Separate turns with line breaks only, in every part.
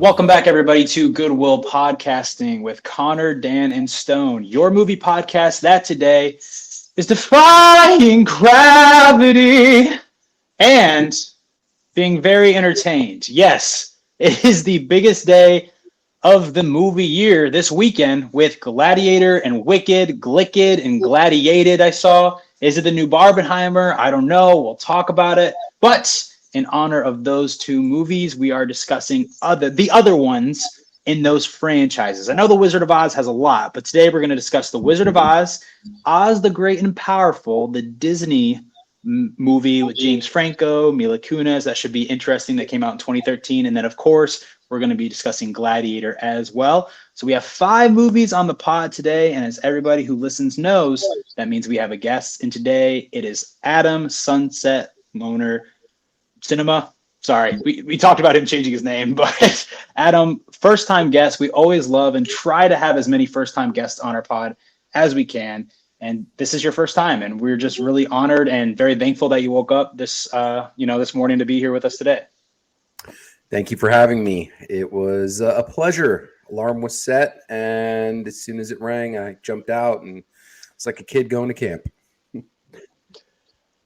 Welcome back, everybody, to Goodwill Podcasting with Connor, Dan, and Stone, your movie podcast that today is defying gravity and being very entertained. Yes, it is the biggest day of the movie year this weekend with Gladiator and Wicked, Glicked, and Gladiated, I saw. Is it the new Barbenheimer? I don't know. We'll talk about it. But in honor of those two movies, we are discussing the other ones in those franchises. I know The Wizard of Oz has a lot, but today we're going to discuss The Wizard of Oz, Oz the Great and Powerful, the Disney movie with James Franco, Mila Kunis. That should be interesting. That came out in 2013. And then, of course, we're going to be discussing Gladiator as well. So we have 5 movies on the pod today. And as everybody who listens knows, that means we have a guest. And today it is Adam Sunset Loner Cinema. Sorry, we talked about him changing his name, but Adam, first-time guest. We always love and try to have as many first-time guests on our pod as we can. And this is your first time, and we're just really honored and very thankful that you woke up this morning to be here with us today.
Thank you for having me. It was a pleasure. Alarm was set, and as soon as it rang, I jumped out, and it's like a kid going to camp.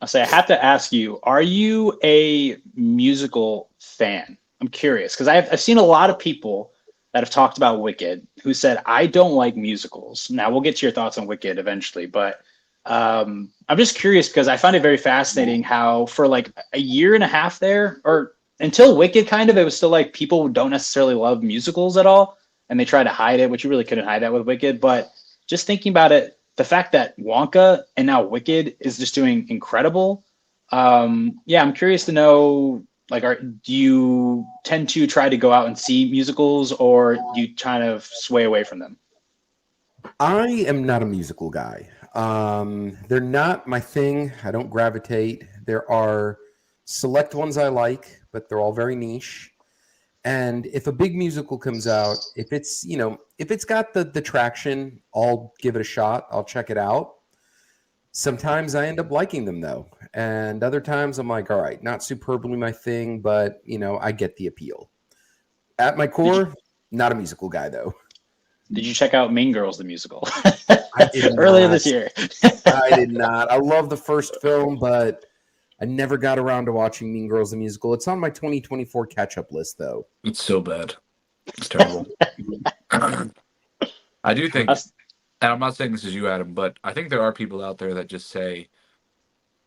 I have to ask you, are you a musical fan? I'm curious because I've seen a lot of people that have talked about Wicked who said, I don't like musicals. Now, we'll get to your thoughts on Wicked eventually, but I'm just curious because I find it very fascinating how for like a year and a half there, or until Wicked kind of, it was still like people don't necessarily love musicals at all, and they try to hide it, which you really couldn't hide that with Wicked. But just thinking about it, the fact that Wonka and now Wicked is just doing incredible. I'm curious to know, like, do you tend to try to go out and see musicals, or do you kind of sway away from them?
I am not a musical guy. They're not my thing. I don't gravitate. There are select ones I like, but they're all very niche. And if a big musical comes out, if it's got the traction, I'll give it a shot. I'll check it out. Sometimes I end up liking them though. And other times I'm like, all right, not superbly my thing, but I get the appeal. At my core, not a musical guy though.
Did you check out Mean Girls, the musical?
I did
earlier this year.
I did not. I love the first film, but I never got around to watching Mean Girls the musical. It's on my 2024 catch-up list, though.
It's so bad. It's terrible. I do think, and I'm not saying this is you, Adam, but I think there are people out there that just say,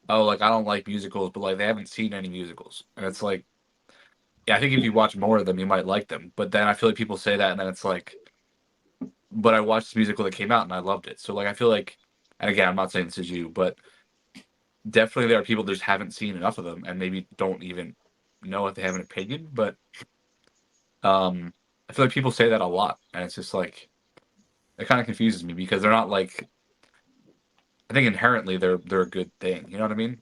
oh, like, I don't like musicals, but, like, they haven't seen any musicals. And it's like, yeah, I think if you watch more of them, you might like them. But then I feel like people say that, and then it's like, but I watched the musical that came out, and I loved it. So, like, I feel like, and again, I'm not saying this is you, but definitely there are people that just haven't seen enough of them and maybe don't even know if they have an opinion. But I feel like people say that a lot, and it's just like, it kind of confuses me because they're not like, I think inherently they're a good thing. You know what I mean?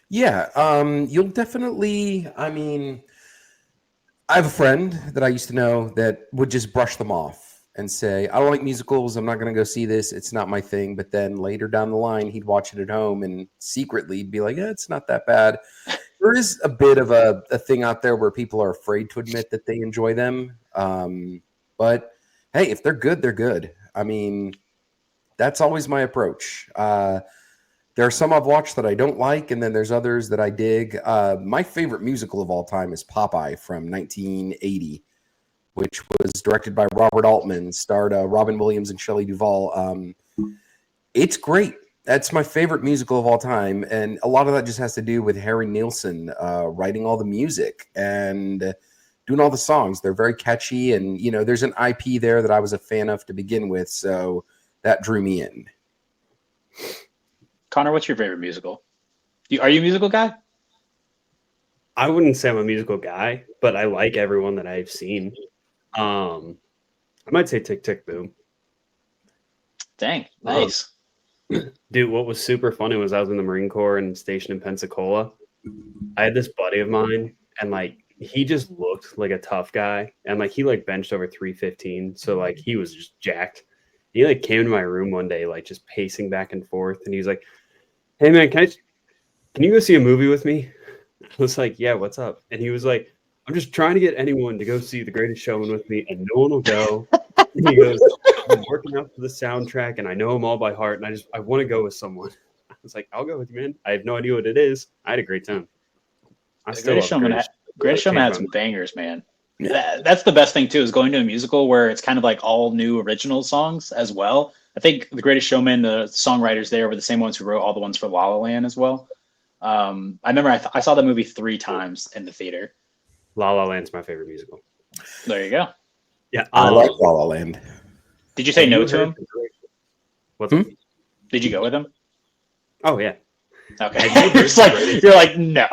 Yeah. You'll definitely, I have a friend that I used to know that would just brush them off and say, I don't like musicals. I'm not going to go see this. It's not my thing. But then later down the line, he'd watch it at home and secretly be like, yeah, it's not that bad. There is a bit of a thing out there where people are afraid to admit that they enjoy them. But hey, if they're good, they're good. That's always my approach. There are some I've watched that I don't like, and then there's others that I dig. My favorite musical of all time is Popeye from 1980. Which was directed by Robert Altman, starred Robin Williams and Shelley Duvall. It's great. That's my favorite musical of all time. And a lot of that just has to do with Harry Nilsson writing all the music and doing all the songs. They're very catchy. And, there's an IP there that I was a fan of to begin with. So that drew me in.
Connor, what's your favorite musical? Are you a musical guy?
I wouldn't say I'm a musical guy, but I like everyone that I've seen. I might say Tick, Tick, Boom.
Dang, nice.
Dude, what was super funny was I was in the Marine Corps and stationed in Pensacola. I had this buddy of mine, and like he just looked like a tough guy, and like he like benched over 315, so like he was just jacked. He like came to my room one day, like just pacing back and forth, and he was like, "Hey man, can you go see a movie with me?" I was like, "Yeah, what's up?" And he was like, I'm just trying to get anyone to go see The Greatest Showman with me, and no one will go. And he goes, I've been working out for the soundtrack, and I know them all by heart, and I want to go with someone. I was like, I'll go with you, man. I have no idea what it is. I had a great time. I
The
still
Greatest
love
Showman. Greatest Showman had
Changed
some
my
bangers, man. That's the best thing too, is going to a musical where it's kind of like all new original songs as well. I think The Greatest Showman, the songwriters there were the same ones who wrote all the ones for La La Land as well. I remember I saw the movie 3 times in the theater.
La La Land's my favorite musical.
There you go.
Yeah,
I like La La Land.
Did you say
have
no
you
to
heard
him?
What's
Did you go with him?
Oh yeah.
Okay.
Have you heard
It's like, you're like, no.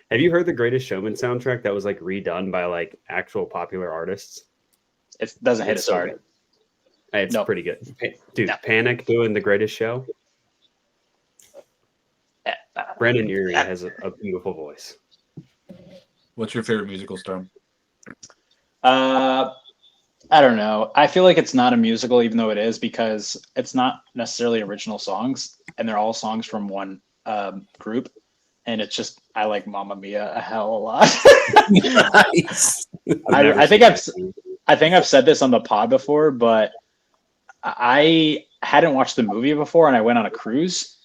Have you heard the Greatest Showman soundtrack that was like redone by like actual popular artists?
It doesn't hit
It's
as
so
hard.
good. It's
Nope.
pretty good. Dude,
No.
Panic doing The Greatest Show. Brandon Urie has a beautiful voice.
What's your favorite musical, Storm?
I don't know. I feel like it's not a musical, even though it is, because it's not necessarily original songs, and they're all songs from one group. And it's just, I like Mamma Mia a hell of a lot.
Nice.
I think I've said this on the pod before, but I hadn't watched the movie before, and I went on a cruise,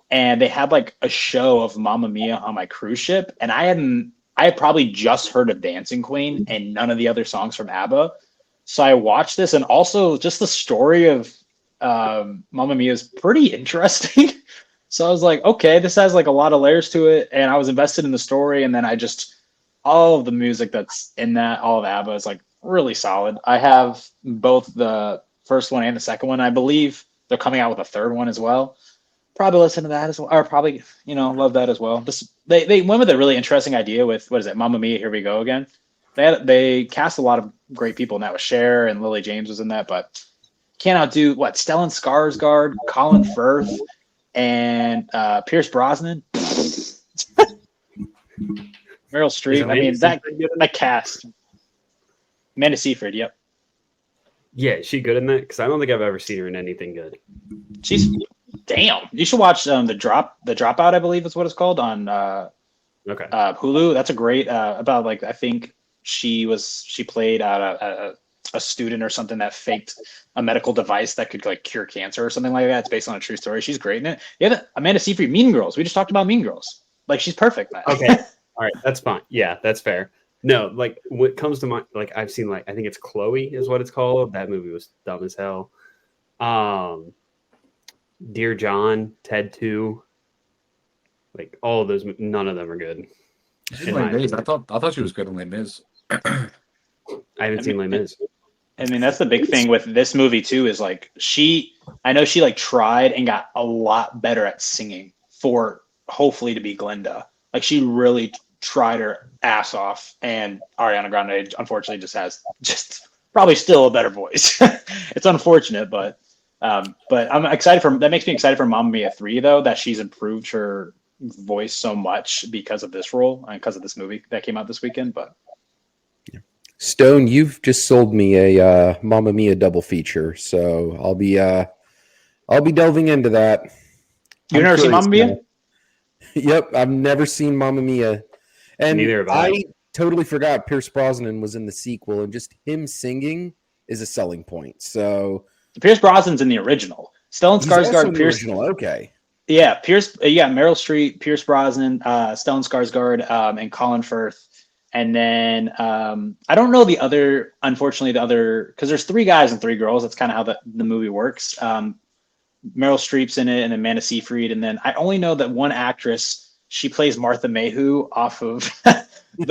and they had like a show of Mamma Mia on my cruise ship, and I had probably just heard of Dancing Queen and none of the other songs from ABBA. So I watched this, and also just the story of Mamma Mia is pretty interesting. So I was like, okay, this has like a lot of layers to it, and I was invested in the story, and then all of the music that's in that, all of ABBA is like really solid. I have both the first one and the second one. I believe they're coming out with a third one as well. Probably listen to that as well, or probably, love that as well. They went with a really interesting idea with, what is it, Mamma Mia, Here We Go Again. They cast a lot of great people in that, with Cher and Lily James was in that, but can't outdo Stellan Skarsgård, Colin Firth, and Pierce Brosnan. Meryl Streep. I mean, that cast. Amanda Seyfried, yep.
Yeah, is she good in that? Because I don't think I've ever seen her in anything good.
She's damn. You should watch the Dropout, I believe is what it's called, on Hulu. That's a great about, like, I think she played a student or something that faked a medical device that could like cure cancer or something like that. It's based on a true story. She's great in it. Yeah, Amanda Seyfried, Mean Girls. We just talked about Mean Girls. Like, she's perfect, man.
Okay. All right, that's fine. Yeah, that's fair. No, like, what comes to mind, like, I've seen, like, I think it's Chloe is what it's called. That movie was dumb as hell. Dear John, Ted 2, like, all of those, none of them are good.
I thought she was good in Les Mis.
I haven't seen Les Mis.
I mean, that's the big thing with this movie too, is like I know she like tried and got a lot better at singing for hopefully to be Glinda. Like, she really tried her ass off, and Ariana Grande unfortunately just probably still a better voice. It's unfortunate, but I'm excited that makes me excited for Mamma Mia 3 though, that she's improved her voice so much because of this role and because of this movie that came out this weekend. But
Stone, you've just sold me a Mamma Mia double feature, so I'll be delving into that.
You've never seen Mamma Mia?
Yep, I've never seen Mamma Mia, and
Neither have I.
I totally forgot Pierce Brosnan was in the sequel, and just him singing is a selling point. So
Pierce Brosnan's in the original. Stellan Skarsgård, Pierce.
Original, okay.
Yeah, Pierce. Yeah, Meryl Streep, Pierce Brosnan, Stellan Skarsgård, and Colin Firth. And then I don't know unfortunately, because there's 3 guys and 3 girls. That's kind of how the movie works. Meryl Streep's in it, and then Amanda Seyfried. And then I only know that one actress, she plays Martha Mayhew off of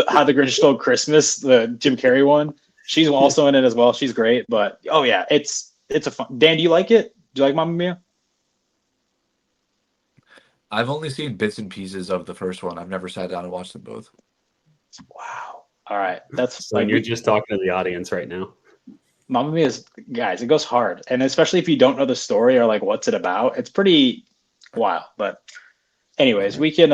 How the Grinch Stole Christmas, the Jim Carrey one. She's also in it as well. She's great. But, oh, yeah, it's a fun. Dan, do you like it? Do you like Mamma Mia?
I've only seen bits and pieces of the first one. I've never sat down and watched them both.
Wow. All right. That's
So you're just talking to the audience right now.
Mamma Mia is, guys, it goes hard. And especially if you don't know the story or like what's it about, it's pretty wild. But anyways, we can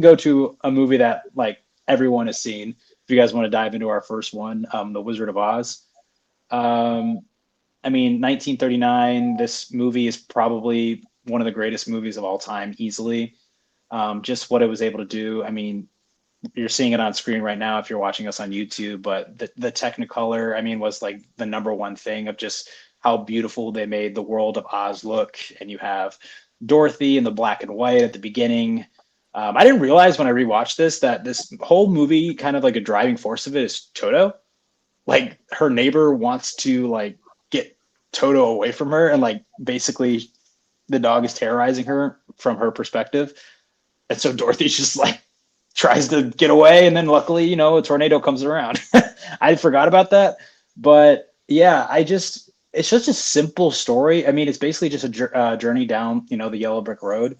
go to a movie that like everyone has seen. If you guys want to dive into our first one, The Wizard of Oz. I mean, 1939, this movie is probably one of the greatest movies of all time, easily. Just what it was able to do. I mean, you're seeing it on screen right now if you're watching us on YouTube, but the Technicolor, I mean, was like the number one thing of just how beautiful they made the world of Oz look. And you have Dorothy in the black and white at the beginning. I didn't realize when I rewatched this that this whole movie, kind of like a driving force of it, is Toto. Like her neighbor wants to like get Toto away from her, and like basically the dog is terrorizing her from her perspective. And so Dorothy's just like tries to get away, and then luckily, a tornado comes around. I forgot about that, but yeah, it's such a simple story. I mean, it's basically just a journey down, the yellow brick road.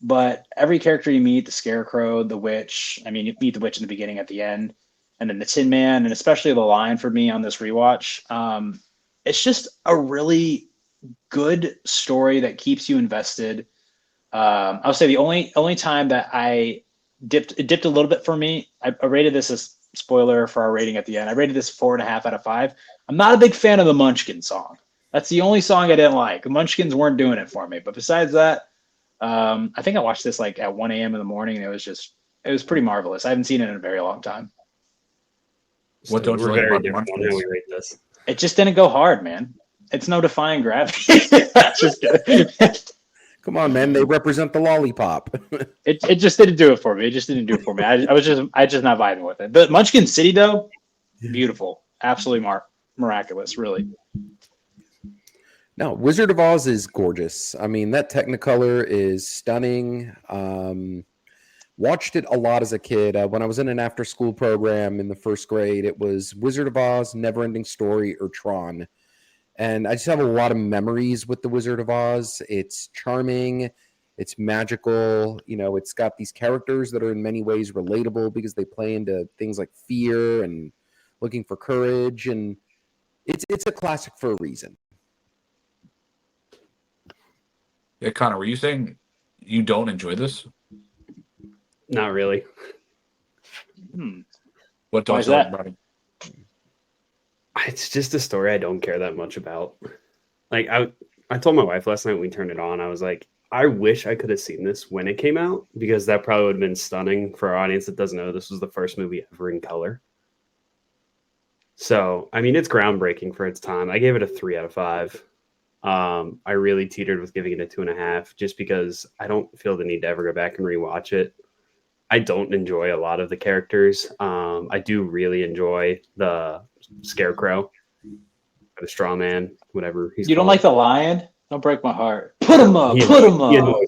But every character you meet, the Scarecrow, the Witch, I mean, you meet the Witch in the beginning, at the end, and then the Tin Man, and especially the Lion for me on this rewatch. It's just a really good story that keeps you invested. I would say the only time that it dipped a little bit for me. I rated this as, spoiler for our rating at the end, I rated this 4.5 out of 5. I'm not a big fan of the Munchkin song. That's the only song I didn't like. The Munchkins weren't doing it for me. But besides that, I think I watched this like at 1 a.m. in the morning, and it was pretty marvelous. I haven't seen it in a very long time.
What don't you
We're
like
very
about the
different on how
Munchkins?
we rate this.
It just didn't go hard, man. It's no defying gravity. Just kidding.
Come on, man. They represent the lollipop.
It just didn't do it for me. It just didn't do it for me. I just not vibing with it. But Munchkin City though, beautiful, absolutely miraculous, really.
No, Wizard of Oz is gorgeous. I mean, that Technicolor is stunning. Watched it a lot as a kid. When I was in an after-school program in the first grade, it was Wizard of Oz, Neverending Story, or Tron. And I just have a lot of memories with the Wizard of Oz. It's charming. It's magical. It's got these characters that are in many ways relatable because they play into things like fear and looking for courage. And it's a classic for a reason.
Yeah, Connor, were you saying you don't enjoy this?
Not really.
What
Why
don't
is
you like
that?
about it?
It's just a story I don't care that much about. Like I told my wife last night when we turned it on, I was like, I wish I could have seen this when it came out, because that probably would have been stunning for our audience that doesn't know this was the first movie ever in color. So, I mean, it's groundbreaking for its time. I gave it a 3 out of 5. I really teetered with giving it a 2.5 just because I don't feel the need to ever go back and rewatch it. I don't enjoy a lot of the characters. I do really enjoy the Scarecrow, or the Straw Man, whatever he's
You don't
called.
like the Lion? Don't break my heart. Put him up. Put him
He
up.
annoys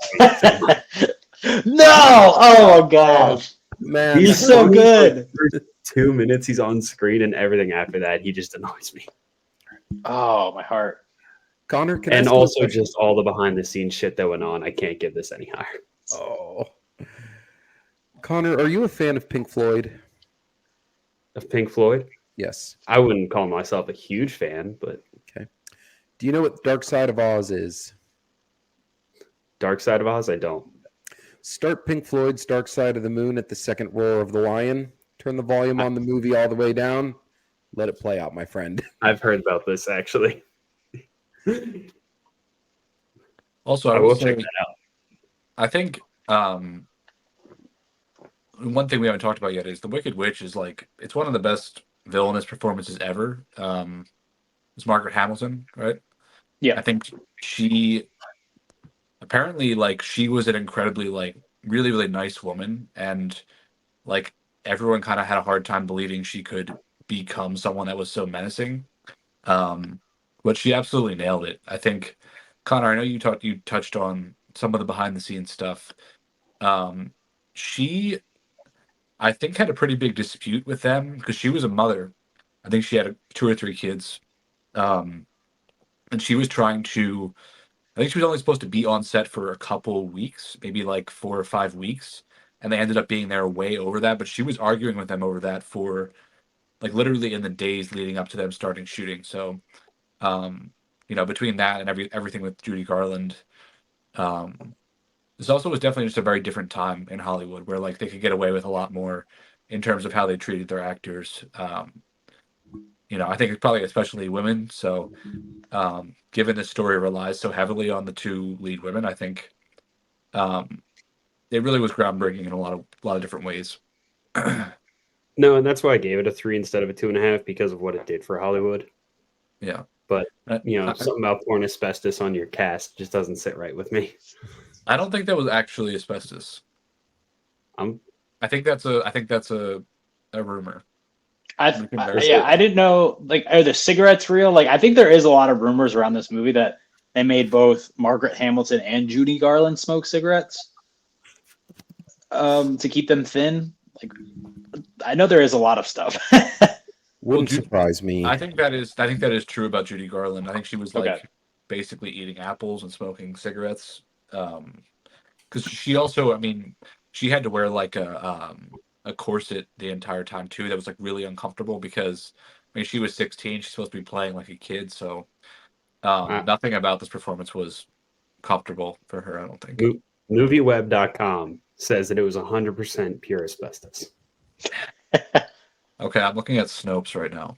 me.
No! Oh my gosh.
Man,
He's so
funny,
good.
like, for 2 minutes he's on screen, and everything after that he just annoys me.
Oh, my heart.
Connor, can I
And
ask you a
also
question?
just all the behind the scenes shit that went on. I can't give this any higher.
Oh. Connor, are you a fan of Pink Floyd?
Of Pink Floyd,
Yes.
I wouldn't call myself a huge fan, but
Do you know what Dark Side of Oz is?
Dark Side of Oz, I don't.
Start Pink Floyd's Dark Side of the Moon at the second roar of the lion. Turn the volume on the movie all the way down. Let it play out, my friend.
I've heard about this actually.
Also, I
I
will
will
say,
check that out.
I think one thing we haven't talked about yet is the Wicked Witch is like, it's one of the best villainous performances ever. It's Margaret Hamilton, right?
Yeah.
I think she apparently, like, she was an incredibly, like, really, really nice woman, and like everyone kind of had a hard time believing she could become someone that was so menacing. But she absolutely nailed it. I think, Connor, I know you touched on some of the behind the scenes stuff. She, I think, had a pretty big dispute with them because she was a mother. I think she had 2 or 3 kids. And she was trying to, I think she was only supposed to be on set for a couple weeks, maybe like 4 or 5 weeks. And they ended up being there way over that. But she was arguing with them over that for like literally in the days leading up to them starting shooting. So, between that and everything with Judy Garland, this also was definitely just a very different time in Hollywood where like they could get away with a lot more in terms of how they treated their actors. I think it's probably especially women. So, given this story relies so heavily on the 2 lead women, I think it really was groundbreaking in a lot of different ways.
No, and that's why I gave it a 3 instead of a 2.5 because of what it did for Hollywood.
Yeah.
But
I,
something about pouring asbestos on your cast just doesn't sit right with me.
I don't think that was actually asbestos.
I'm
I think that's a rumor.
Yeah, I didn't know. Like, are the cigarettes real? Like, I think there is a lot of rumors around this movie that they made both Margaret Hamilton and Judy Garland smoke cigarettes to keep them thin. Like, I know there is a lot of stuff.
Wouldn't surprise me.
I think that is true about Judy Garland. I think she was
Okay.
like basically eating apples and smoking cigarettes. Because she also, I mean, she had to wear like a corset the entire time too. That was like really uncomfortable because I mean she was 16. She's supposed to be playing like a kid, so nothing about this performance was comfortable for her. I don't think.
Movieweb.com says that it was 100% pure asbestos.
Okay, I'm looking at Snopes right now.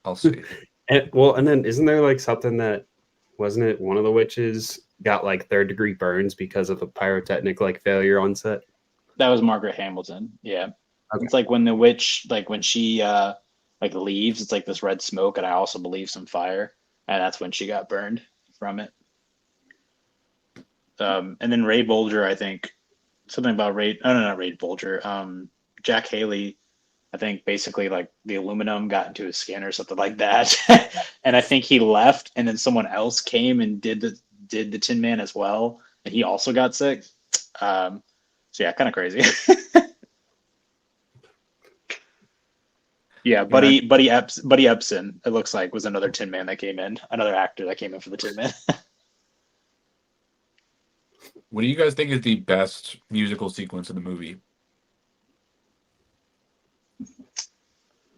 I'll see.
And then isn't there like something that wasn't it one of the witches got like third-degree burns because of a pyrotechnic like failure on set?
That was Margaret Hamilton. Yeah.
Okay.
It's like when the witch, like when she like leaves, it's like this red smoke, and I also believe some fire, and that's when she got burned from it. And then Ray Bolger, I think something about Ray. Oh no, not Ray Bolger. Jack Haley. I think basically like the aluminum got into his skin or something like that, and I think he left, and then someone else came and did the Tin Man as well, and he also got sick. So yeah, kind of crazy. Yeah, Buddy Epson, it looks like, was another Tin Man that came in, another actor that came in for the Tin Man.
What do you guys think is the best musical sequence in the movie?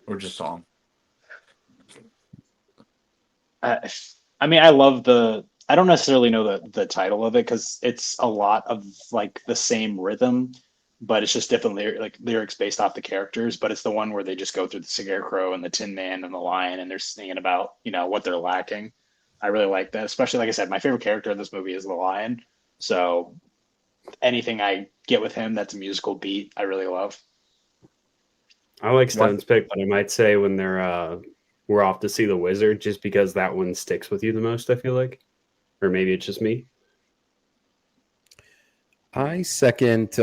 Or just song?
I mean, I love I don't necessarily know the title of it because it's a lot of like the same rhythm, but it's just different lyrics based off the characters. But it's the one where they just go through the Scarecrow and the Tin Man and the Lion, and they're singing about what they're lacking. I really like that, especially like I said, my favorite character in this movie is the Lion. So anything I get with him that's a musical beat, I really love.
I like Stone's pick, but I might say when we're off to see the Wizard, just because that one sticks with you the most. I feel like, or maybe it's just me.
I second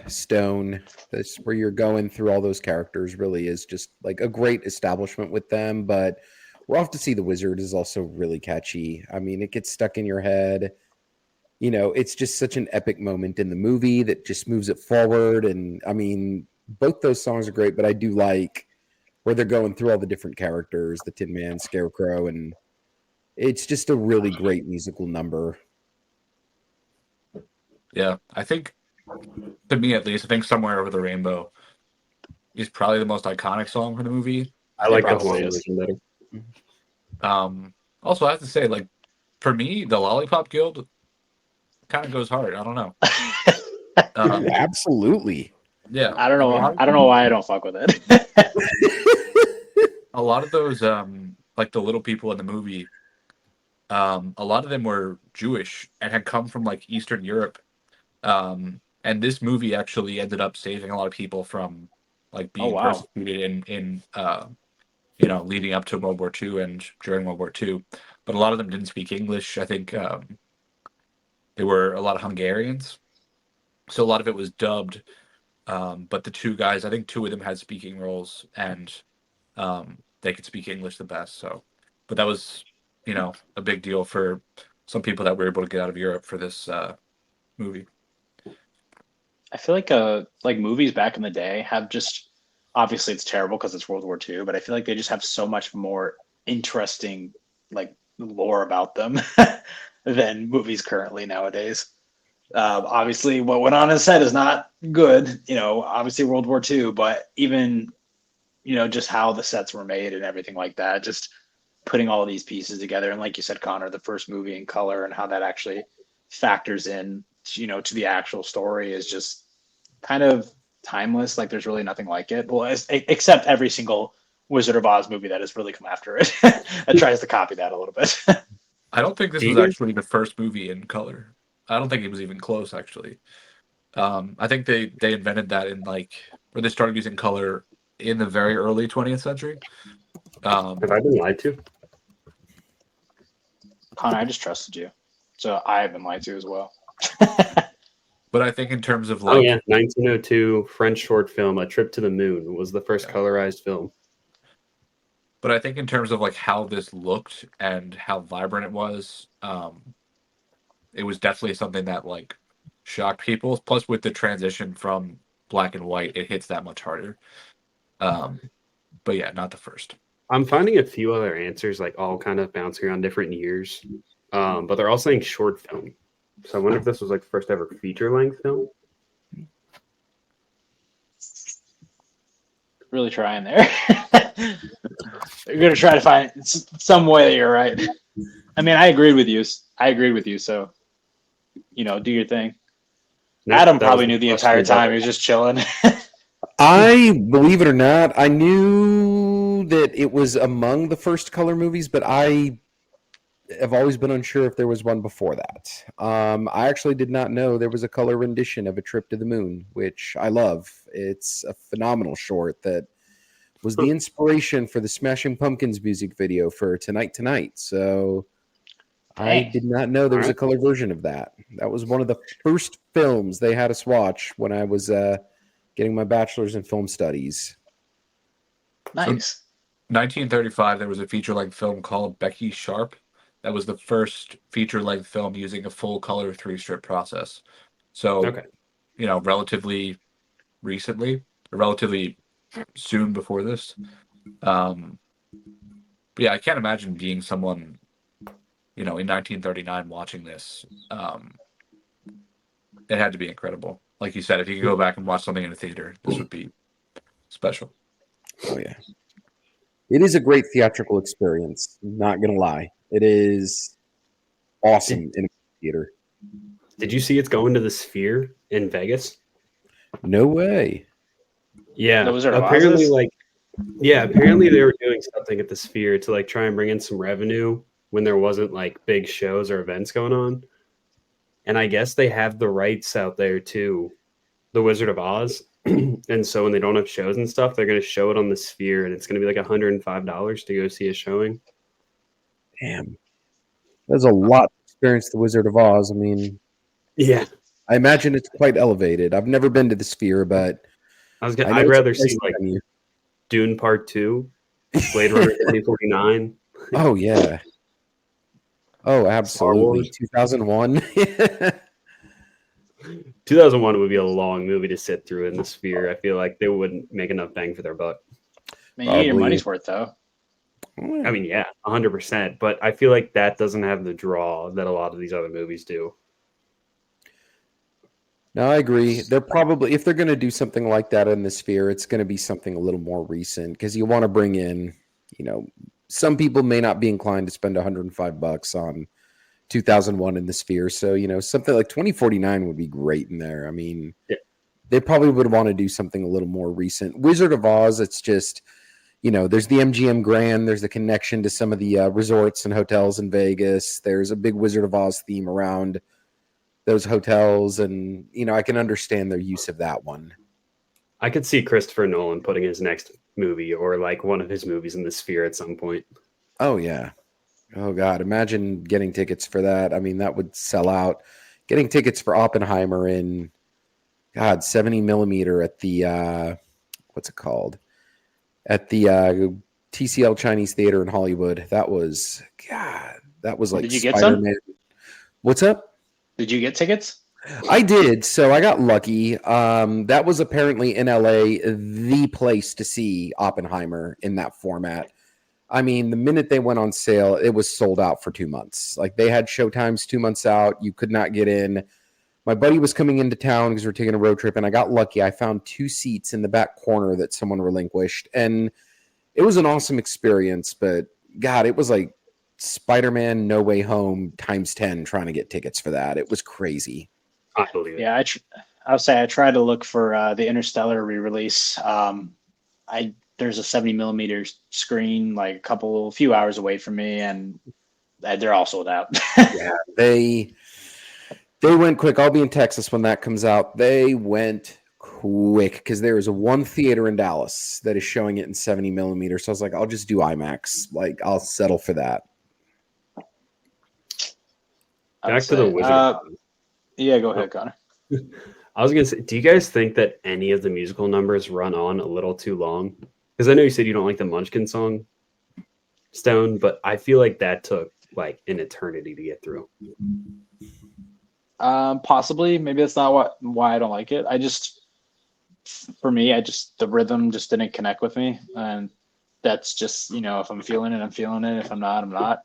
Stone. This where you're going through all those characters really is just like a great establishment with them. But we're off to see the Wizard is also really catchy. I mean, it gets stuck in your head. It's just such an epic moment in the movie that just moves it forward. And I mean, both those songs are great, but I do like where they're going through all the different characters, the Tin Man, Scarecrow, and it's just a really great musical number.
Yeah, I think, to me at least, I think "Somewhere Over the Rainbow" is probably the most iconic song for the movie.
I like the
probably
Hawaiian
is.
version better.
Also, I have to say, like, for me, the Lollipop Guild kind of goes hard. I don't know.
Absolutely.
Yeah,
I don't know why I don't fuck with it.
a lot of those, like the little people in the movie, a lot of them were Jewish and had come from like Eastern Europe. And this movie actually ended up saving a lot of people from like
Oh
being
wow.
persecuted in leading up to World War II and during World War II. But a lot of them didn't speak English. I think there were a lot of Hungarians, so a lot of it was dubbed. But the two guys, I think two of them had speaking roles, and they could speak English the best. So, but that was, a big deal for some people that were able to get out of Europe for this movie.
I feel like movies back in the day have just, obviously it's terrible because it's World War II, but I feel like they just have so much more interesting like lore about them than movies currently nowadays. Obviously, what went on in set is not good. Obviously World War II, but even just how the sets were made and everything like that, just putting all these pieces together. And like you said, Connor, the first movie in color and how that actually factors in, to the actual story is just kind of timeless. Like there's really nothing like it. Well, except every single Wizard of Oz movie that has really come after it that tries to copy that a little bit.
I don't think this was actually the first movie in color. I don't think it was even close, actually. I think they invented that in like, or they started using color in the very early 20th century.
Have I been lied to?
Connor, I just trusted you, so I have been lied to as well.
But I think in terms of
Oh
like,
yeah, 1902 French short film A Trip to the Moon was the first colorized film.
but I think in terms of like how this looked and how vibrant it was definitely something that like shocked people. Plus, with the transition from black and white, it hits that much harder. Um, but yeah, not the first.
I'm finding a few other answers, like all kind of bouncing around different years, but they're all saying short film. So I wonder if this was like the first ever feature length film.
Really trying there. You're gonna try to find some way that you're right. I mean, I agreed with you. So, do your thing.
Nope,
Adam
that
probably
was
knew the
Buster
entire time.
Double.
He was just chilling.
Believe it or not, I knew that it was among the first color movies, but I have always been unsure if there was one before that. I actually did not know there was a color rendition of A Trip to the Moon, which I love. It's a phenomenal short that was the inspiration for the Smashing Pumpkins music video for Tonight Tonight. So I
Dang.
did not know there
All
was a
right.
color version of that. That was one of the first films they had us watch when I was getting my bachelor's in film studies.
Nice.
1935, there was a feature-length film called Becky Sharp. That was the first feature-length film using a full-color 3-strip process. So,
Okay.
Relatively recently, or relatively soon before this. But yeah, I can't imagine being someone, in 1939 watching this. It had to be incredible. Like you said, if you could go back and watch something in a theater, this would be special.
Oh yeah, it is a great theatrical experience. Not gonna lie, it is awesome in a theater.
Did you see it's going to the Sphere in Vegas?
No way.
The
Yeah.
Wizard of Oz
Apparently,
is?
apparently they were doing something at the Sphere to like try and bring in some revenue when there wasn't like big shows or events going on. And I guess they have the rights out there to the Wizard of Oz. And so when they don't have shows and stuff, they're going to show it on the Sphere, and it's going to be like $105 to go see a showing.
Damn, there's a lot to experience the Wizard of Oz. I mean,
Yeah,
I imagine it's quite elevated. I've never been to the Sphere, but I know
I'd
it's a
rather see
pricey
like
venue.
Dune Part 2, Blade Runner 2049,
Oh yeah. Oh,
Star
absolutely.
Wars.
2001.
2001 would be a long movie to sit through in the Sphere. I feel like they wouldn't make enough bang for their buck.
I mean, you get your
Probably.
money's worth, though.
I mean, yeah, 100%. But I feel like that doesn't have the draw that a lot of these other movies do.
No, I agree. They're probably, if they're going to do something like that in the Sphere, it's going to be something a little more recent because you want to bring in, some people may not be inclined to spend $105 on 2001 in the Sphere. So, something like 2049 would be great in there. I mean,
Yeah.
they probably would want to do something a little more recent. Wizard of Oz, it's just, there's the MGM Grand, there's the connection to some of the resorts and hotels in Vegas. There's a big Wizard of Oz theme around those hotels, and I can understand their use of that one.
I could see Christopher Nolan putting his next movie or like one of his movies in the Sphere at some point.
Oh yeah. Oh god, imagine getting tickets for that. I mean, that would sell out. Getting tickets for Oppenheimer in 70 millimeter at the what's it called, at the TCL Chinese Theater in Hollywood. That was like
Did you get some?
Spider-Man. What's up?
Did you get tickets?
I did. So I got lucky. That was apparently in LA the place to see Oppenheimer in that format. I mean, the minute they went on sale, it was sold out for 2 months. Like they had showtimes 2 months out. You could not get in. My buddy was coming into town because we're taking a road trip, and I got lucky. I found 2 seats in the back corner that someone relinquished, and it was an awesome experience. But God, it was like Spider-Man No Way Home times 10 trying to get tickets for that. It was crazy.
I believe it.
Yeah, I would say I tried to look for the Interstellar re-release. There's a 70 millimeter screen like a few hours away from me, and they're all sold out.
Yeah, They went quick. I'll be in Texas when that comes out. They went quick because there is a one theater in Dallas that is showing it in 70 millimeters. So I was like, I'll just do IMAX. Like, I'll settle for that.
Back to the Wizard of Oz.
Yeah, go ahead, Connor.
I was gonna say, do you guys think that any of the musical numbers run on a little too long? Because I know you said you don't like the Munchkin song, Stone, but I feel like that took like an eternity to get through.
Possibly. Maybe that's not why I don't like it. For me, the rhythm just didn't connect with me, and that's just, if I'm feeling it, I'm feeling it. If I'm not, I'm not.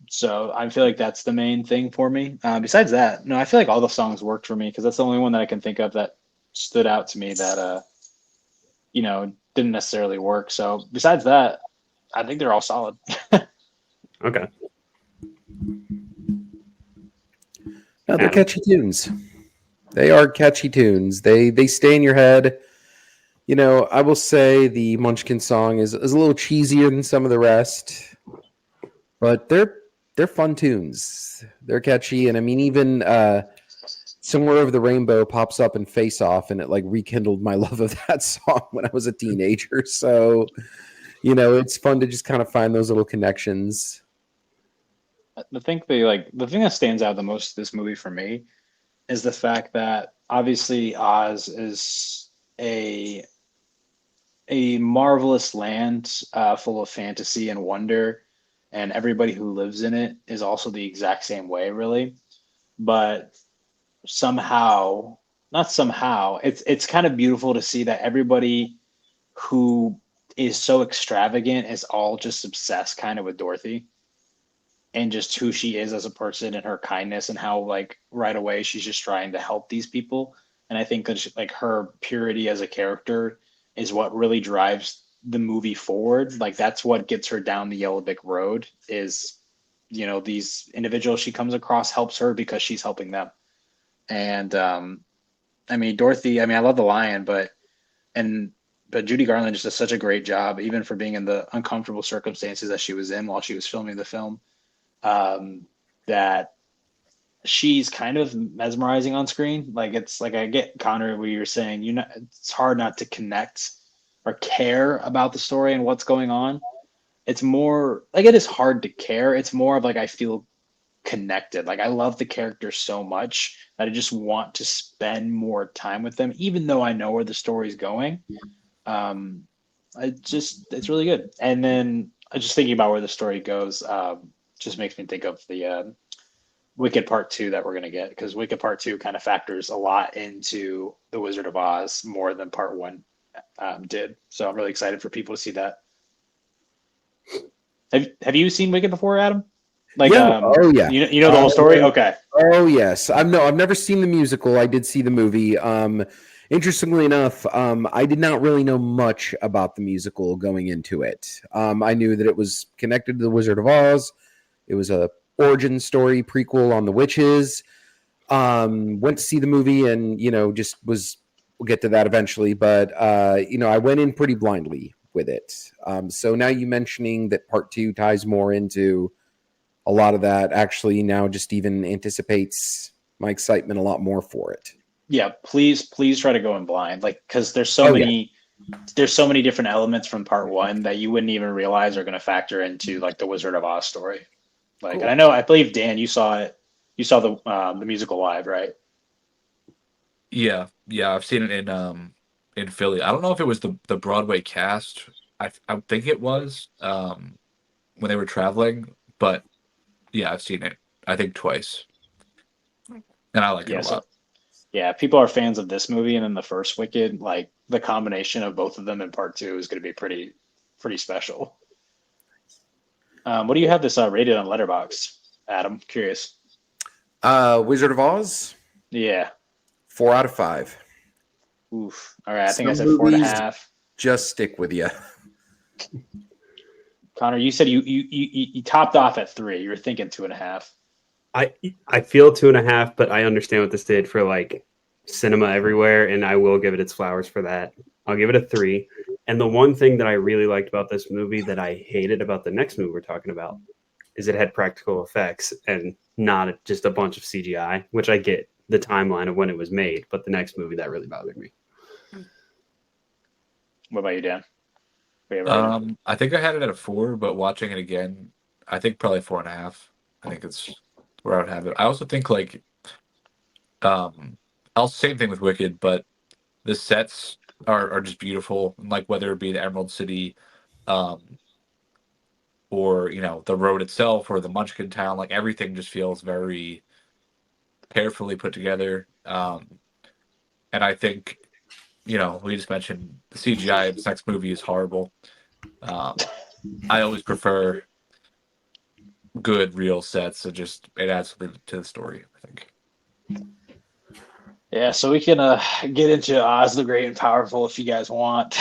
So I feel like that's the main thing for me. Besides that, no, I feel like all the songs worked for me because that's the only one that I can think of that stood out to me that didn't necessarily work. So besides that, I think they're all solid.
Okay.
No, they're catchy tunes. They are catchy tunes. They stay in your head. I will say the Munchkin song is a little cheesier than some of the rest, but they're fun tunes. They're catchy, and I mean, even Somewhere Over the Rainbow pops up in Face Off, and it like rekindled my love of that song when I was a teenager. So, it's fun to just kind of find those little connections.
The thing that stands out the most this movie for me is the fact that obviously Oz is a marvelous land full of fantasy and wonder, and everybody who lives in it is also the exact same way, really. But somehow, not somehow, it's kind of beautiful to see that everybody who is so extravagant is all just obsessed kind of with Dorothy and just who she is as a person and her kindness and how like right away she's just trying to help these people. And I think that like her purity as a character is what really drives the movie forward. Like that's what gets her down the Yellow Brick Road is, these individuals she comes across helps her because she's helping them. And I mean, Dorothy, I love the lion, but Judy Garland just does such a great job, even for being in the uncomfortable circumstances that she was in while she was filming the film. That she's kind of mesmerizing on screen. Like it's like I get Connor where you're saying it's hard not to connect or care about the story and what's going on. It's more like it is hard to care. It's more of like I feel connected. Like I love the characters so much that I just want to spend more time with them, even though I know where the story's going. It's really good. And then just thinking about where the story goes, just makes me think of the Wicked Part 2 that we're going to get, because Wicked Part 2 kind of factors a lot into The Wizard of Oz more than Part 1 did. So I'm really excited for people to see that. Have you seen Wicked before, Adam? Like,
yeah. Oh yeah.
You know the whole story? Okay.
Oh yes. I've never seen the musical. I did see the movie. Interestingly enough, I did not really know much about the musical going into it. I knew that it was connected to The Wizard of Oz. It was a origin story prequel on the witches. Went to see the movie and, we'll get to that eventually. But, I went in pretty blindly with it. So now you mentioning that Part 2 ties more into a lot of that actually now just even anticipates my excitement a lot more for it.
Yeah, please try to go in blind, like because there's so many different elements from Part 1 that you wouldn't even realize are going to factor into like the Wizard of Oz story. Like, cool. And I believe Dan, you saw it. You saw the musical live, right?
Yeah, I've seen it in Philly. I don't know if it was the Broadway cast. I think it was when they were traveling, but yeah, I've seen it. I think twice, and I like it a lot.
Yeah, people are fans of this movie and then the first Wicked. Like the combination of both of them in Part 2 is going to be pretty special. What do you have this rated on Letterboxd, Adam? Curious.
Wizard of Oz?
Yeah.
4 out of 5.
Oof. All right. I think I said 4.5.
Just stick with you.
Connor, you said you topped off at 3. You were thinking 2.5.
I feel 2.5, but I understand what this did for like cinema everywhere, and I will give it its flowers for that. I'll give it a 3. And the one thing that I really liked about this movie that I hated about the next movie we're talking about is it had practical effects and not just a bunch of CGI, which I get the timeline of when it was made, but the next movie that really bothered me.
What about you, Dan? Favorite?
I think I had it at a 4, but watching it again, I think probably 4.5. I think it's where I would have it. I also think like, also same thing with Wicked, but the sets are just beautiful. And like whether it be the Emerald City, um, or the road itself or the Munchkin Town, like everything just feels very carefully put together. And I think we just mentioned the CGI in this next movie is horrible. I always prefer good real sets. It adds to the story, I think.
Yeah, so we can get into Oz the Great and Powerful if you guys want.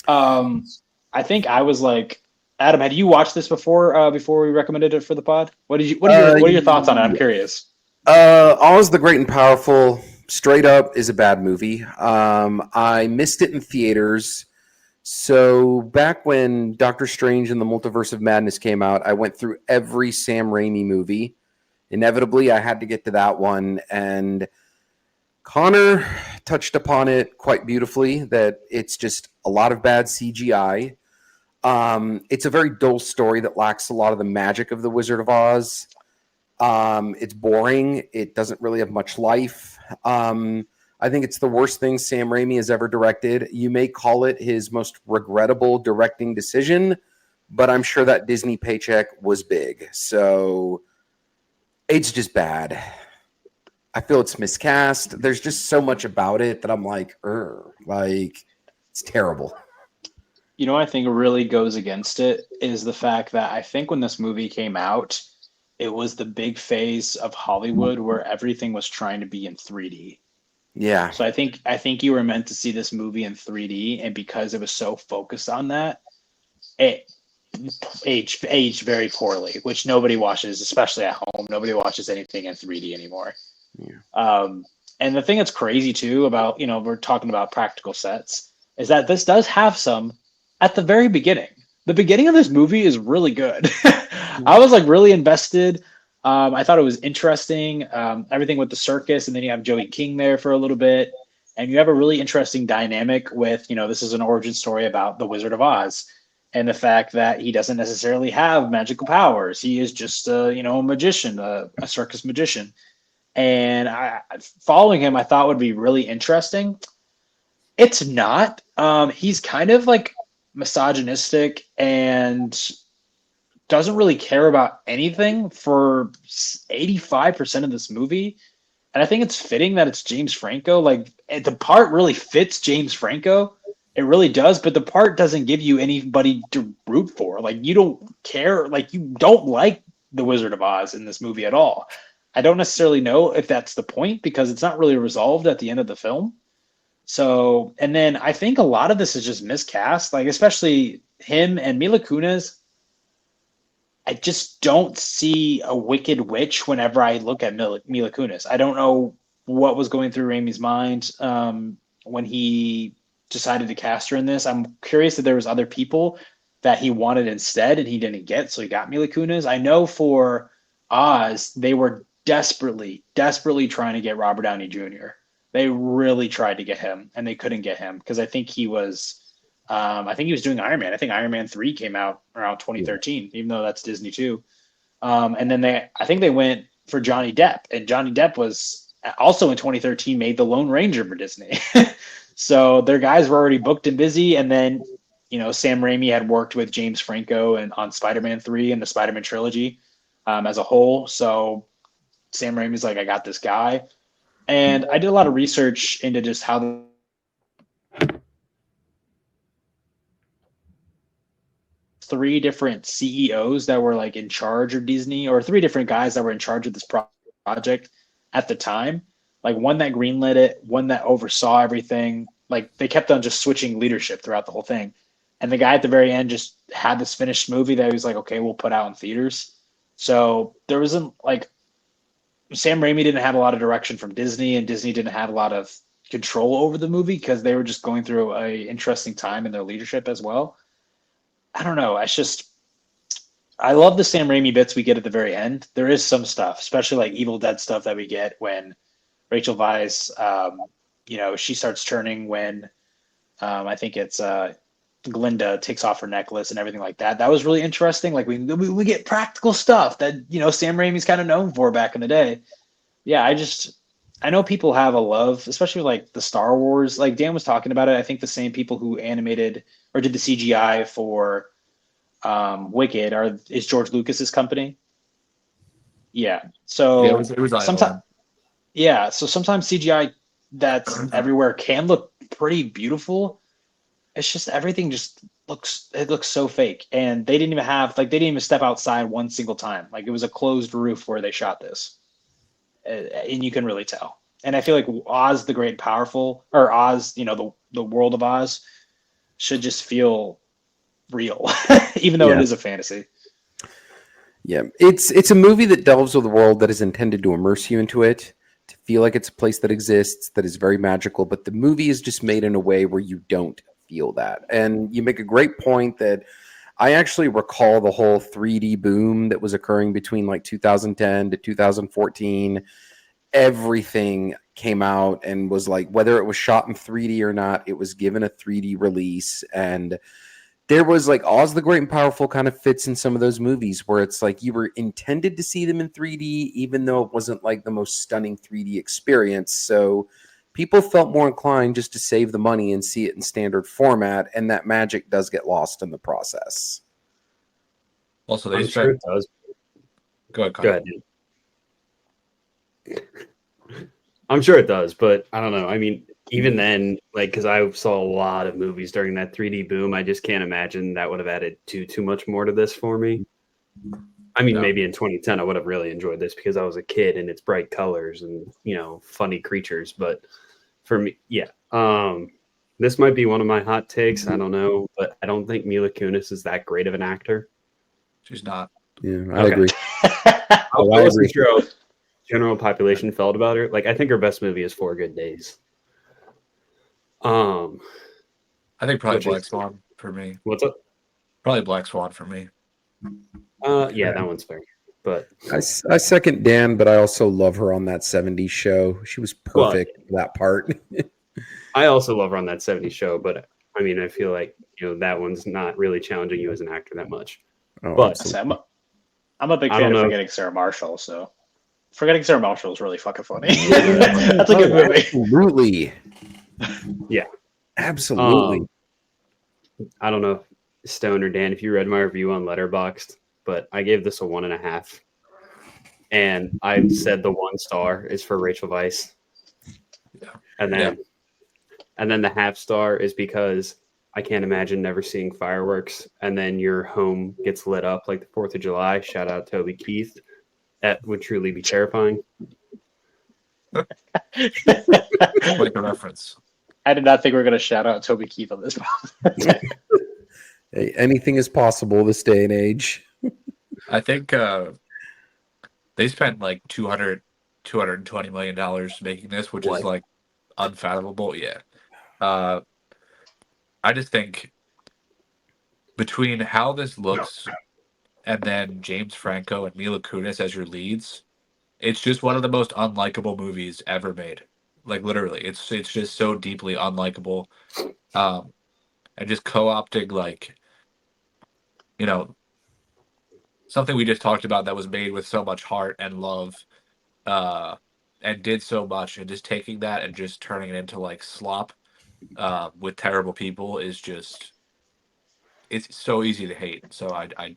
I think I was like, Adam, had you watched this before we recommended it for the pod? What are your thoughts on it? I'm curious.
Oz the Great and Powerful, straight up, is a bad movie. I missed it in theaters. So back when Doctor Strange and the Multiverse of Madness came out, I went through every Sam Raimi movie. Inevitably, I had to get to that one. And Connor touched upon it quite beautifully, that it's just a lot of bad CGI. It's a very dull story that lacks a lot of the magic of The Wizard of Oz. It's boring. It doesn't really have much life. I think it's the worst thing Sam Raimi has ever directed. You may call it his most regrettable directing decision, but I'm sure that Disney paycheck was big. So it's just bad. I feel it's miscast. There's just so much about it that I'm like, it's terrible.
I think really goes against it is the fact that I think when this movie came out, it was the big phase of Hollywood where everything was trying to be in 3D.
Yeah.
So I think you were meant to see this movie in 3D, and because it was so focused on that, it aged very poorly, which nobody watches, especially at home. Nobody watches anything in 3D anymore.
Yeah.
And the thing that's crazy too about, we're talking about practical sets, is that this does have some at the very beginning. The beginning of this movie is really good. I was like really invested. I thought it was interesting. Everything with the circus, and then you have Joey King there for a little bit, and you have a really interesting dynamic with, this is an origin story about the Wizard of Oz, and the fact that he doesn't necessarily have magical powers. He is just a magician, a circus magician. And following him, I thought would be really interesting. It's not. He's kind of like misogynistic and doesn't really care about anything for 85% of this movie. And I think it's fitting that it's James Franco. Like, the part really fits James Franco. It really does, but the part doesn't give you anybody to root for. Like, you don't care. Like, you don't like the Wizard of Oz in this movie at all. I don't necessarily know if that's the point because it's not really resolved at the end of the film. So, and then I think a lot of this is just miscast, like especially him and Mila Kunis. I just don't see a wicked witch whenever I look at Mila Kunis. I don't know what was going through Raimi's mind when he decided to cast her in this. I'm curious if there was other people that he wanted instead and he didn't get, so he got Mila Kunis. I know for Oz, they were desperately trying to get Robert Downey Jr. They really tried to get him, and they couldn't get him because I think he was doing Iron Man. I think Iron Man 3 came out around 2013, even though that's Disney too. And then I think they went for Johnny Depp, and Johnny Depp was also in 2013 made the Lone Ranger for Disney. So their guys were already booked and busy, and then Sam Raimi had worked with James Franco and on Spider-Man 3 and the Spider-Man trilogy as a whole. So Sam Raimi's like, I got this guy. And I did a lot of research into just how three different CEOs that were like in charge of Disney, or three different guys that were in charge of this project at the time. Like one that greenlit it, one that oversaw everything. Like they kept on just switching leadership throughout the whole thing. And the guy at the very end just had this finished movie that he was like, okay, we'll put out in theaters. So there wasn't like, Sam Raimi didn't have a lot of direction from Disney, and Disney didn't have a lot of control over the movie because they were just going through a interesting time in their leadership as well. I don't know. It's just, I love the Sam Raimi bits we get at the very end. There is some stuff, especially like Evil Dead stuff that we get when Rachel Weisz, she starts turning when I think it's Glinda takes off her necklace and everything like that. That was really interesting. Like we get practical stuff that Sam Raimi's kind of known for back in the day. Yeah, I know people have a love, especially like the Star Wars. Like Dan was talking about it. I think the same people who animated or did the CGI for Wicked is George Lucas's company. Yeah. So
Yeah, it was
sometimes, yeah. So sometimes CGI that's everywhere can look pretty beautiful. It's just everything just looks so fake, and they didn't even step outside one single time. Like it was a closed roof where they shot this, and you can really tell. And I feel like Oz the Great and Powerful, or Oz, the world of Oz, should just feel real, even though it is a fantasy.
Yeah, it's a movie that delves with a world that is intended to immerse you into it, to feel like it's a place that exists, that is very magical. But the movie is just made in a way where you don't feel that. And you make a great point that I actually recall the whole 3D boom that was occurring between like 2010 to 2014. Everything came out and was like, whether it was shot in 3D or not, it was given a 3D release. And there was like Oz the Great and Powerful kind of fits in some of those movies where it's like you were intended to see them in 3D, even though it wasn't like the most stunning 3D experience. So people felt more inclined just to save the money and see it in standard format. And that magic does get lost in the process.
Also,
I'm sure it does.
Go ahead,
Go ahead. I'm sure it does, but I don't know. I mean, even then, like, because I saw a lot of movies during that 3D boom, I just can't imagine that would have added too much more to this for me. I mean, maybe in 2010 I would have really enjoyed this because I was a kid and it's bright colors and funny creatures. But for me, yeah, this might be one of my hot takes. I don't know, but I don't think Mila Kunis is that great of an actor.
She's not.
Yeah, I agree.
I wasn't sure how general population felt about her. Like, I think her best movie is 4 Good Days.
I think probably Black Swan for me.
What's up?
Probably Black Swan for me.
Yeah, that one's fair. But
I second Dan, but I also love her on that 70s show. She was perfect for that part.
I also love her on that 70s show, but I mean, I feel like that one's not really challenging you as an actor that much. But
I'm a big fan of Forgetting Sarah Marshall, so Forgetting Sarah Marshall is really fucking funny. That's a good movie.
Absolutely.
Yeah.
Absolutely.
I don't know, Stone or Dan, if you read my review on Letterboxd, but I gave this a 1.5. And I said the 1 star is for Rachel Weisz.
Yeah.
And then the half star is because I can't imagine never seeing fireworks and then your home gets lit up like the 4th of July. Shout out Toby Keith. That would truly be terrifying.
Like a reference.
I did not think we were going to shout out Toby Keith on this podcast.
Hey, anything is possible this day and age.
I think they spent like $220 million making this, which is like unfathomable. Yeah. I just think between how this looks and then James Franco and Mila Kunis as your leads, it's just one of the most unlikable movies ever made. Like literally, it's just so deeply unlikable, and just co-opting like, something we just talked about that was made with so much heart and love, and did so much, and just taking that and just turning it into like slop, with terrible people is just, it's so easy to hate. So I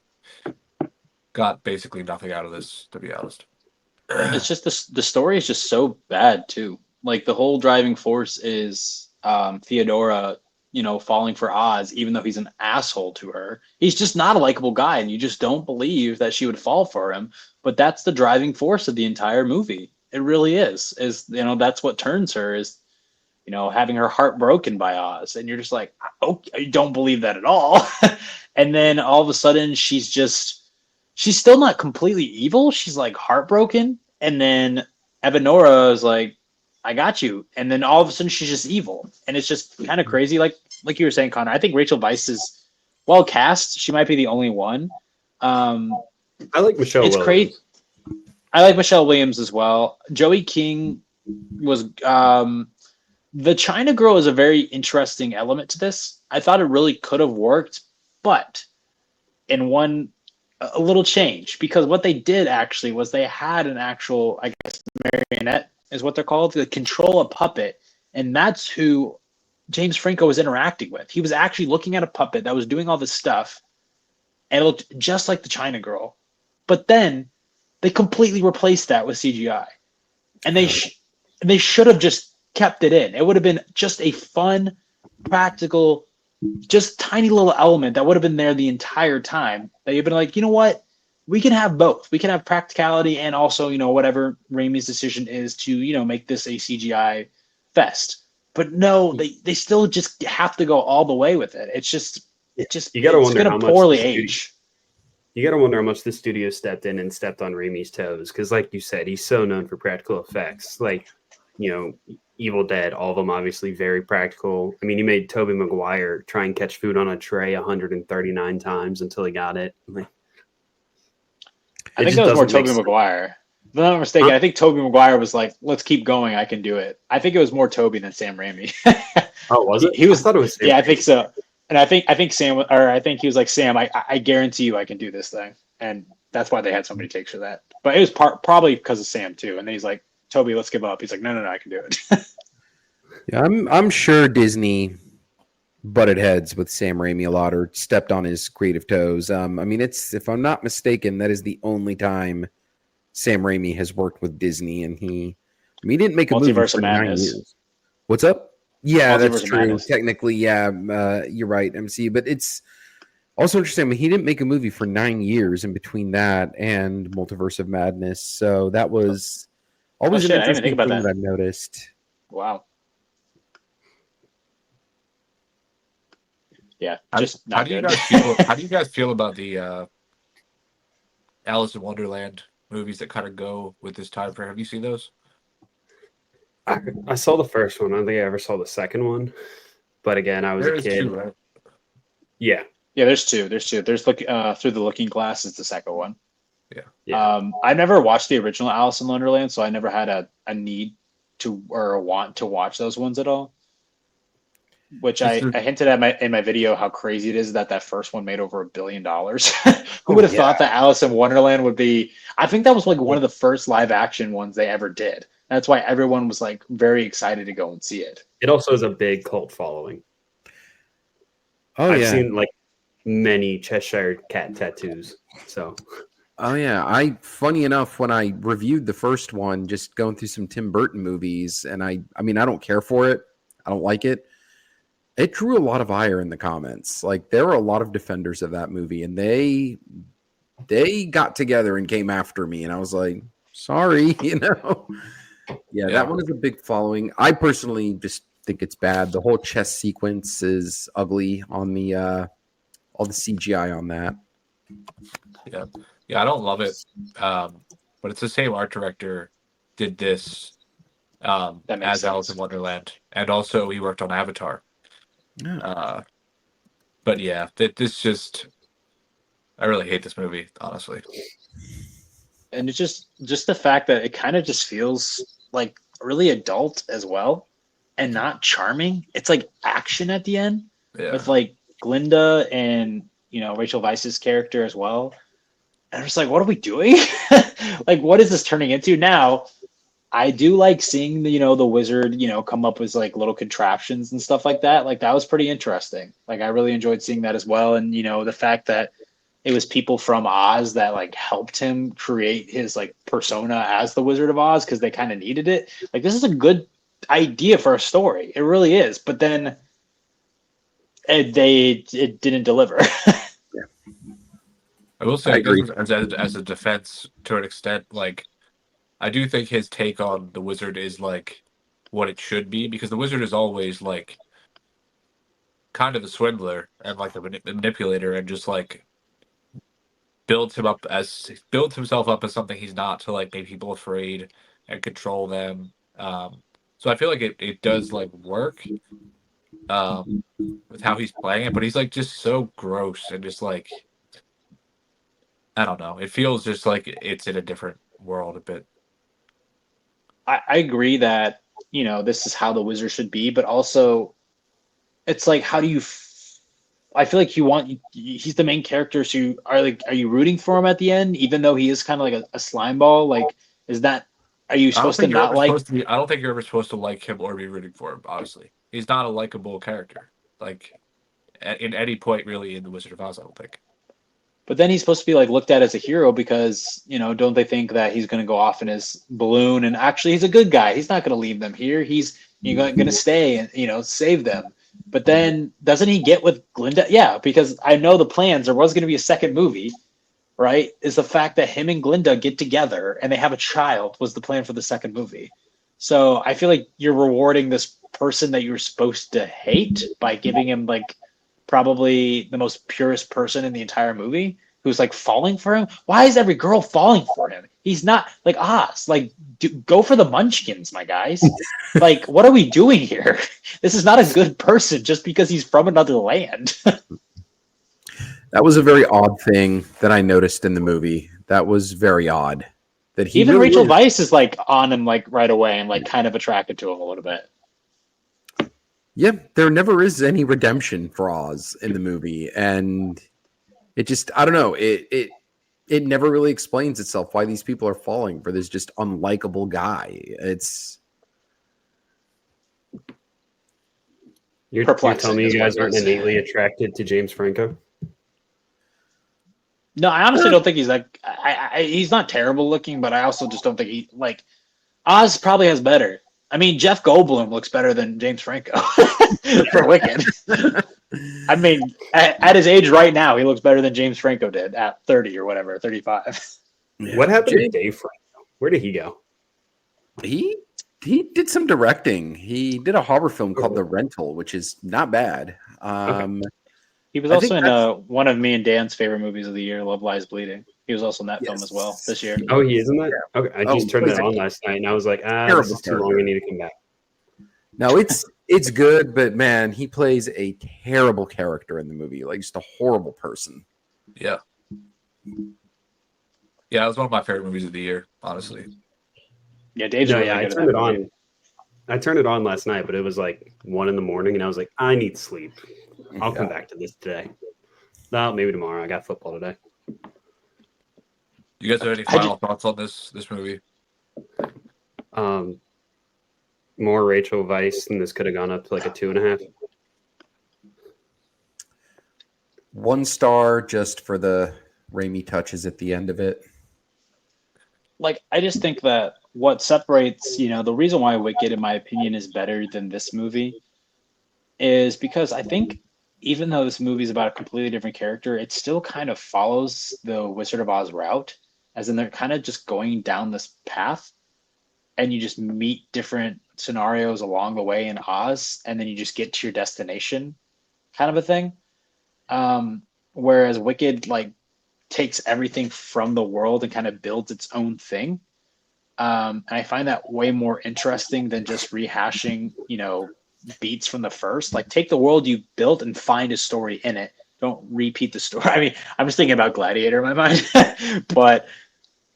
got basically nothing out of this, to be honest.
It's just the story is just so bad too. Like the whole driving force is Theodora, falling for Oz, even though he's an asshole to her. He's just not a likable guy, and you just don't believe that she would fall for him. But that's the driving force of the entire movie. It really is. That's what turns her, is having her heart broken by Oz, and you're just like, oh, I don't believe that at all. And then all of a sudden, she's still not completely evil. She's like heartbroken, and then Evanora is like, I got you. And then all of a sudden she's just evil. And it's just kind of crazy. Like you were saying, Connor, I think Rachel Weisz is well cast. She might be the only one,
I like Michelle
It's
Williams.
great. I like Michelle Williams as well. Joey King was the China Girl is a very interesting element to this. I thought it really could have worked, but in one a little change because what they did actually was they had an actual, I guess, marionette is what they're called, to control a puppet, and that's who James Franco was interacting with. He was actually looking at a puppet that was doing all this stuff, and it looked just like the China Girl. But then they completely replaced that with CGI, and they should have just kept it in. It would have been just a fun, practical, just tiny little element that would have been there the entire time. That you've been like, you know what? We can have both. We can have practicality and also, whatever Raimi's decision is to, make this a CGI fest. But no, they still just have to go all the way with it. It's just
You gotta
it's
wonder
gonna
how much
poorly
the studio-
age.
You got to wonder how much the studio stepped in and stepped on Raimi's toes because, like you said, he's so known for practical effects. Like, Evil Dead, all of them obviously very practical. I mean, he made Tobey Maguire try and catch food on a tray 139 times until he got it.
I think that was more Tobey Maguire. If I'm not mistaken, I think Tobey Maguire was like, "Let's keep going. I can do it." I think it was more Tobey than Sam Raimi.
Oh, was it?
He was.
I thought it was.
Yeah, I think so. And I think Sam, or I think he was like, "Sam, I guarantee you, I can do this thing," and that's why they had so many takes for that. But it was probably because of Sam too. And then he's like, "Toby, let's give up." He's like, "No, I can do it."
Yeah, I'm sure Disney butted heads with Sam Raimi a lot or stepped on his creative toes. I mean, if I'm not mistaken, that is the only time Sam Raimi has worked with Disney, and he didn't make a movie
Multiverse
for
of
9
Madness.
years. What's up? Yeah,
Multiverse
that's
of
true.
Madness.
Technically, yeah, you're right, MC. But it's also interesting. I mean, he didn't make a movie for 9 years in between that and Multiverse of Madness, so that was always an
I didn't even
interesting
think about
thing
that.
I've noticed.
Wow. Yeah,
How
just
do
not
you
good.
guys feel? How do you guys feel about the Alice in Wonderland movies that kind of go with this time frame? Have you seen those?
I saw the first one. I don't think I ever saw the second one. But again, I was
There
a
is
kid.
two, right?
Yeah.
Yeah, there's two. There's Through the Looking Glass is the second one.
Yeah.
I never watched the original Alice in Wonderland, so I never had a need to or a want to watch those ones at all. Which I hinted at in my video how crazy it is that first one made over $1 billion. Who would have thought that Alice in Wonderland would be? I think that was like one of the first live action ones they ever did. That's why everyone was like very excited to go and see it.
It also has a big cult following.
Oh,
I've
yeah.
seen like many Cheshire cat tattoos. So.
Oh yeah, funny enough, when I reviewed the first one, just going through some Tim Burton movies, and I mean, I don't care for it, I don't like it. It drew a lot of ire in the comments. Like there were a lot of defenders of that movie, and they got together and came after me, and I was like, sorry, Yeah, that one is a big following. I personally just think it's bad. The whole chess sequence is ugly on the all the CGI on that.
Yeah, I don't love it. But it's the same art director did this as
sense.
Alice in Wonderland, and also he worked on Avatar.
Yeah.
But yeah, I really hate this movie, honestly.
And it's just the fact that it kind of just feels like really adult as well and not charming. It's like action at the end with like Glinda and Rachel Weisz's character as well. And I'm just like, what are we doing? Like, what is this turning into now? I do like seeing the wizard, come up with like little contraptions and stuff like that. Like that was pretty interesting. Like I really enjoyed seeing that as well. And the fact that it was people from Oz that like helped him create his like persona as the Wizard of Oz because they kind of needed it. Like this is a good idea for a story. It really is. But then it didn't deliver.
I will say, as a defense to an extent, like I do think his take on the wizard is like what it should be, because the wizard is always like kind of a swindler and like a manipulator, and just like builds himself up as something he's not, to like make people afraid and control them. So I feel like it does like work with how he's playing it, but he's like just so gross and just like I don't know. It feels just like it's in a different world a bit.
I agree that, this is how the wizard should be, but also it's like, how do you? I feel like he's the main character, so are you rooting for him at the end, even though he is kind of like a slime ball? Like, are you
I don't
supposed to
think you're
not
ever
like?
supposed to be. I don't think you're ever supposed to like him or be rooting for him. Obviously, he's not a likable character. Like in any point, really, in the Wizard of Oz. I don't think.
But then he's supposed to be like looked at as a hero because, don't they think that he's going to go off in his balloon, and actually he's a good guy. He's not going to leave them here. He's going to stay and, save them. But then doesn't he get with Glinda? Yeah, because I know the plans, there was going to be a second movie, right? Is the fact that him and Glinda get together and they have a child was the plan for the second movie. So I feel like you're rewarding this person that you're supposed to hate by giving him like probably the most purest person in the entire movie who's like falling for him. Why is every girl falling for him? He's not like Oz. Like, go for the munchkins, my guys. Like, what are we doing here? This is not a good person just because he's from another land.
That was a very odd thing that I noticed in the movie. That was very odd. That he
Even
really
Rachel
is.
Weisz is like on him like right away and like kind of attracted to him a little bit.
Yeah, there never is any redemption for Oz in the movie, and it just, I don't know, it never really explains itself why these people are falling for this just unlikable guy.
You're telling me you guys aren't innately attracted to James Franco?
No, I honestly don't think he's like. He's not terrible looking, but I also just don't think he like. Oz probably has better. I mean, Jeff Goldblum looks better than James Franco for Wicked. I mean, at his age right now, he looks better than James Franco did at 30 or whatever, 35.
Yeah.
What happened to Dave Franco? Where did he go?
He did some directing. He did a horror film called The Rental, which is not bad.
Okay.
He was also in one of me and Dan's favorite movies of the year, Love Lies Bleeding. He was also in that film as well this year.
Oh, he is in that? Okay, I just turned that on last night, and I was like, this is too long. I need to come back.
No, it's good, but man, he plays a terrible character in the movie, like just a horrible person.
Yeah. Yeah, it was one of my favorite movies of the year, honestly.
Yeah, Dave's really
I
good
turned
at
it
that
on.
movie.
I turned it on last night, but it was like 1 a.m, and I was like, I need sleep. I'll come back to this today. No, maybe tomorrow. I got football today.
You guys have any final thoughts on this movie?
More Rachel Weisz, and this could have gone up to like a 2.5.
1 star just for the Raimi touches at the end of it.
Like, I just think that what separates, the reason why Wicked, in my opinion, is better than this movie is because I think even though this movie is about a completely different character, it still kind of follows the Wizard of Oz route, as in they're kind of just going down this path and you just meet different scenarios along the way in Oz, and then you just get to your destination kind of a thing. Whereas Wicked, like, takes everything from the world and kind of builds its own thing. And I find that way more interesting than just rehashing, beats from the first. Like, take the world you built and find a story in it. Don't repeat the story. I mean, I'm just thinking about Gladiator in my mind, but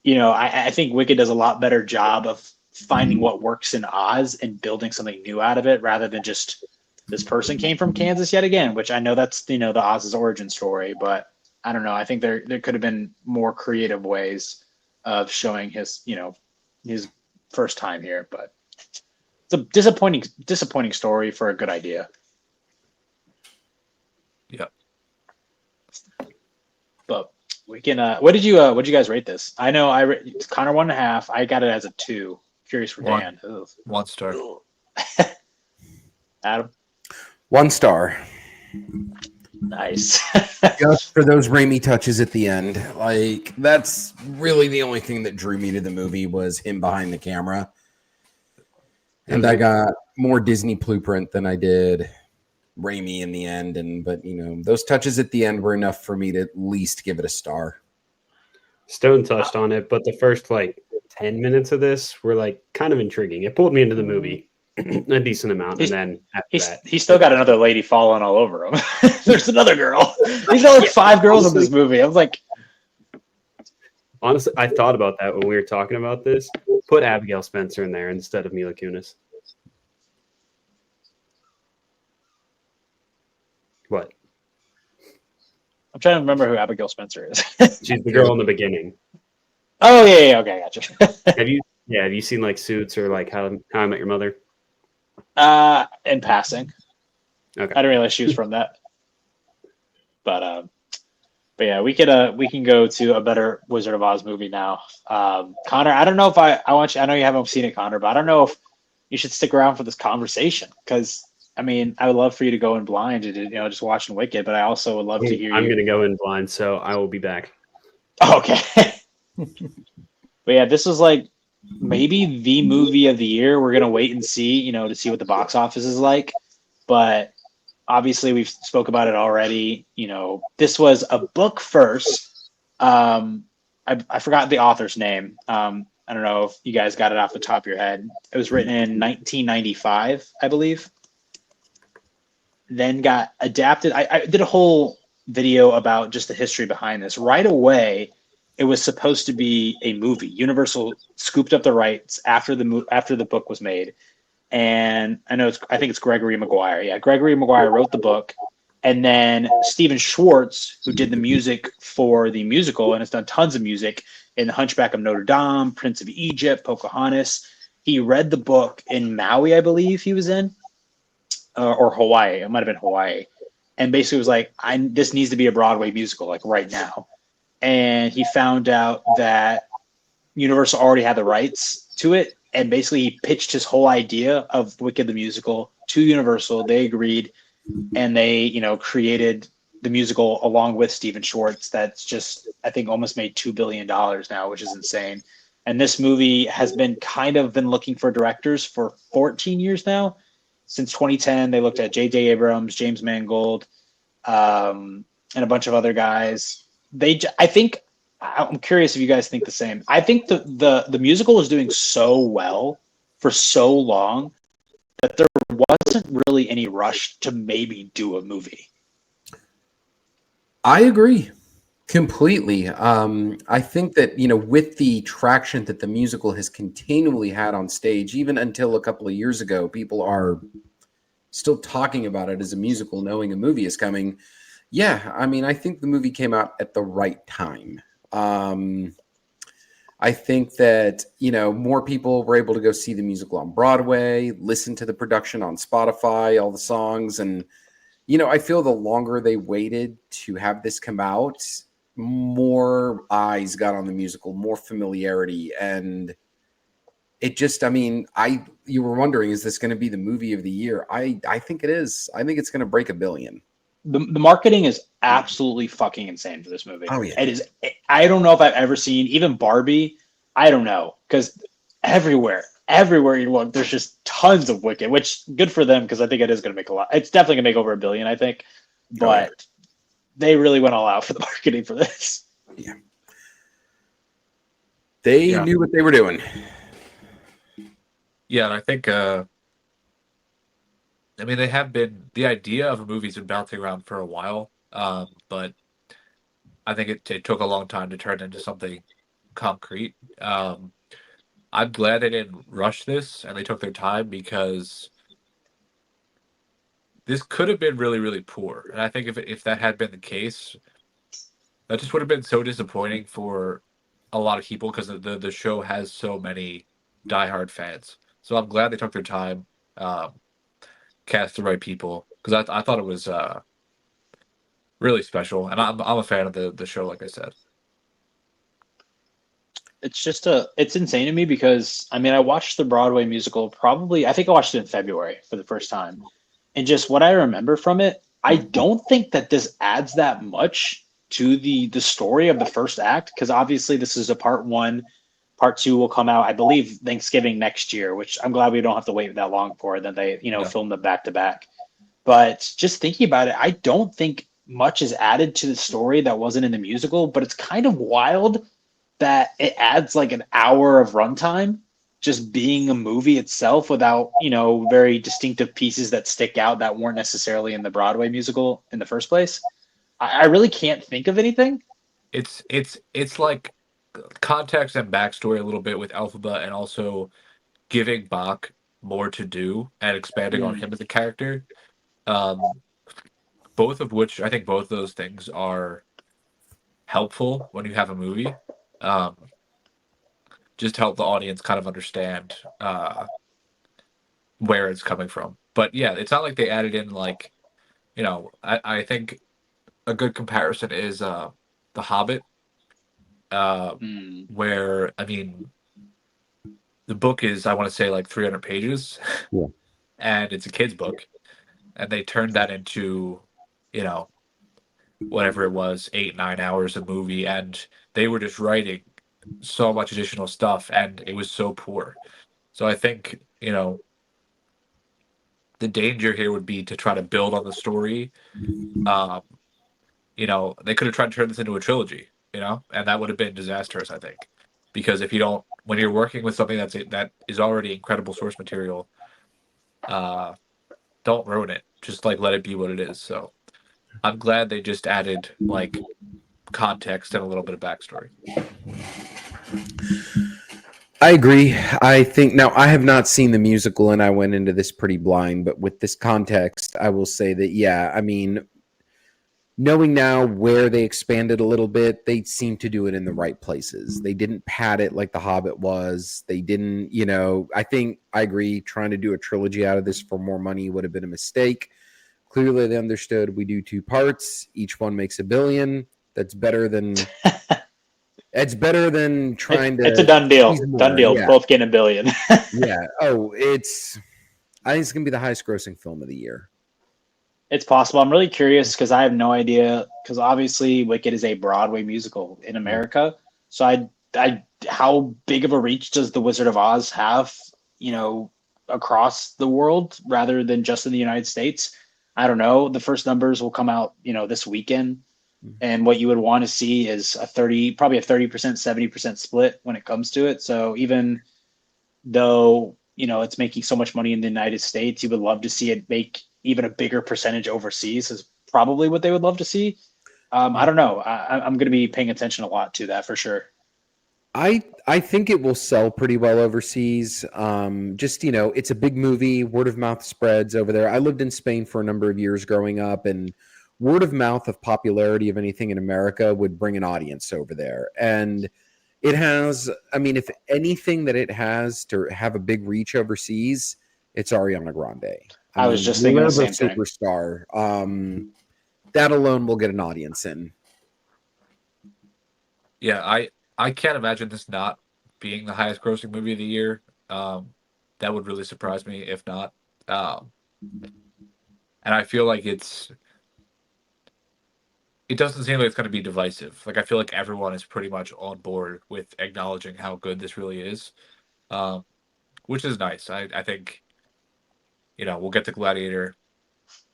I think Wicked does a lot better job of finding what works in Oz and building something new out of it, rather than just this person came from Kansas yet again, which I know that's, the Oz's origin story, but I don't know. I think there could have been more creative ways of showing his, his first time here, but it's a disappointing story for a good idea.
Yeah.
But we can. What did you guys rate this? I know Connor 1.5. I got it as a 2. Curious for Dan.
1 star.
Adam.
1 star.
Nice.
Just for those Raimi touches at the end. Like, that's really the only thing that drew me to the movie was him behind the camera. And I got more Disney Blueprint than I did Raimi in the end. But those touches at the end were enough for me to at least give it a star.
Stone touched on it, but the first 10 minutes of this were kind of intriguing. It pulled me into the movie a decent amount, and then after that,
he's still got another lady falling all over him. There's another girl. He's got 5 girls in this movie. I was like,
Honestly, I thought about that when we were talking about this. Put Abigail Spencer in there instead of Mila Kunis. What?
I'm trying to remember who Abigail Spencer is.
She's the girl in the beginning.
Oh yeah, okay, gotcha.
Have you seen like Suits or like How I Met Your Mother?
In passing,
Okay.
I didn't realize she was from that. But yeah, we can go to a better Wizard of Oz movie now. Connor, I don't know if I want you. I know you haven't seen it, Connor, but I don't know if you should stick around for this conversation because I mean I would love for you to go in blind and just watching Wicked, but I also would love to hear
I'm
you.
going to go in blind, so I will be back.
Okay. But yeah, this was like maybe the movie of the year. We're gonna wait and see, to see what the box office is like. But obviously, we've spoke about it already. This was a book first. I forgot the author's name. I don't know if you guys got it off the top of your head. It was written in 1995, I believe. Then got adapted. I did a whole video about just the history behind this. Right away, it was supposed to be a movie. Universal scooped up the rights after the book was made, and I think it's Gregory Maguire. Yeah, Gregory Maguire wrote the book, and then Stephen Schwartz, who did the music for the musical and has done tons of music in The Hunchback of Notre Dame, Prince of Egypt, Pocahontas. He read the book in Maui, I believe he was in, or Hawaii. It might have been Hawaii, and basically was like, this needs to be a Broadway musical, like right now. And he found out that Universal already had the rights to it, and basically he pitched his whole idea of Wicked the musical to Universal. They agreed, and they created the musical along with Stephen Schwartz. That's just, I think, almost made $2 billion now, which is insane. And this movie has been looking for directors for 14 years now. Since 2010, they looked at J.J. Abrams, James Mangold, and a bunch of other guys. I'm curious if you guys think the same. I think the musical was doing so well for so long that there wasn't really any rush to maybe do a movie.
I agree completely. I think that, with the traction that the musical has continually had on stage, even until a couple of years ago, people are still talking about it as a musical, knowing a movie is coming. Yeah, I mean, I think the movie came out at the right time. I think that, more people were able to go see the musical on Broadway, listen to the production on Spotify, all the songs. And, I feel the longer they waited to have this come out, more eyes got on the musical, more familiarity. And it just, I mean, you were wondering, is this going to be the movie of the year? I think it is. I think it's going to break $1 billion.
The marketing is absolutely fucking insane for this movie.
Oh, yeah.
It is. I don't know if I've ever seen even Barbie. I don't know, because everywhere you look, there's just tons of Wicked, which good for them, because I think it is going to make a lot. It's definitely going to make over $1 billion, I think. But they really went all out for the marketing for this.
Yeah. They knew what they were doing.
Yeah, and I think they have been, the idea of a movie's been bouncing around for a while, but I think it took a long time to turn into something concrete. I'm glad they didn't rush this and they took their time, because this could have been really, really poor. And I think if that had been the case, that just would have been so disappointing for a lot of people, because the show has so many diehard fans. So I'm glad they took their time, cast the right people, because I thought it was really special, and I'm a fan of the show, like I said.
It's insane to me, because I watched the Broadway musical I think I watched it in February for the first time, and just what I remember from it, I don't think that this adds that much to the story of the first act, because obviously this is a part one. Part two will come out, I believe, Thanksgiving next year, which I'm glad we don't have to wait that long for. Then they, film them back to back. But just thinking about it, I don't think much is added to the story that wasn't in the musical. But it's kind of wild that it adds like an hour of runtime, just being a movie itself, without very distinctive pieces that stick out that weren't necessarily in the Broadway musical in the first place. I really can't think of anything.
It's like context and backstory a little bit with Elphaba, and also giving Bach more to do and expanding on him as a character. Um, both of which I think both those things are helpful when you have a movie. Um, just to help the audience kind of understand where it's coming from. But yeah, it's not like they added in like, I think a good comparison is The Hobbit, uh,
Mm.
where I mean the book is, I want to say, like 300 pages,
Yeah.
and it's a kid's book, and they turned that into, you know, whatever it was, 8-9 hours of movie, and they were just writing so much additional stuff, and it was so poor. So I think, the danger here would be to try to build on the story. Um, they could have tried to turn this into a trilogy, and that would have been disastrous, I think, because if you don't, when you're working with something that is already incredible source material, uh, don't ruin it. Just like let it be what it is. So I'm glad they just added like context and a little bit of backstory.
I agree. I think now I have not seen the musical and I went into this pretty blind, but with this context, I will say that, yeah, I mean, knowing now where they expanded a little bit, they seem to do it in the right places. They didn't pad it like The Hobbit was. They didn't, I think I agree. Trying to do a trilogy out of this for more money would have been a mistake. Clearly, they understood we do 2 parts. Each one makes $1 billion. That's better than. It's better than trying to.
It's a done deal. Done deal.
Yeah.
Both getting $1 billion.
Yeah. Oh, I think it's gonna be the highest grossing film of the year.
It's possible. I'm really curious because I have no idea. Because obviously, Wicked is a Broadway musical in America. So how big of a reach does The Wizard of Oz have? Across the world rather than just in the United States. I don't know. The first numbers will come out, this weekend. And what you would want to see is probably a 30%, 70% split when it comes to it. So even though, it's making so much money in the United States, you would love to see it make even a bigger percentage overseas is probably what they would love to see. I don't know. I'm going to be paying attention a lot to that for sure.
I think it will sell pretty well overseas. It's a big movie. Word of mouth spreads over there. I lived in Spain for a number of years growing up, and word of mouth of popularity of anything in America would bring an audience over there. And it has, if anything that it has to have a big reach overseas, it's Ariana Grande.
I was just thinking the same thing.
Superstar. That alone will get an audience in.
Yeah, I can't imagine this not being the highest grossing movie of the year. That would really surprise me if not. And I feel like it doesn't seem like it's going to be divisive. Like, I feel like everyone is pretty much on board with acknowledging how good this really is, which is nice. I think, we'll get to Gladiator.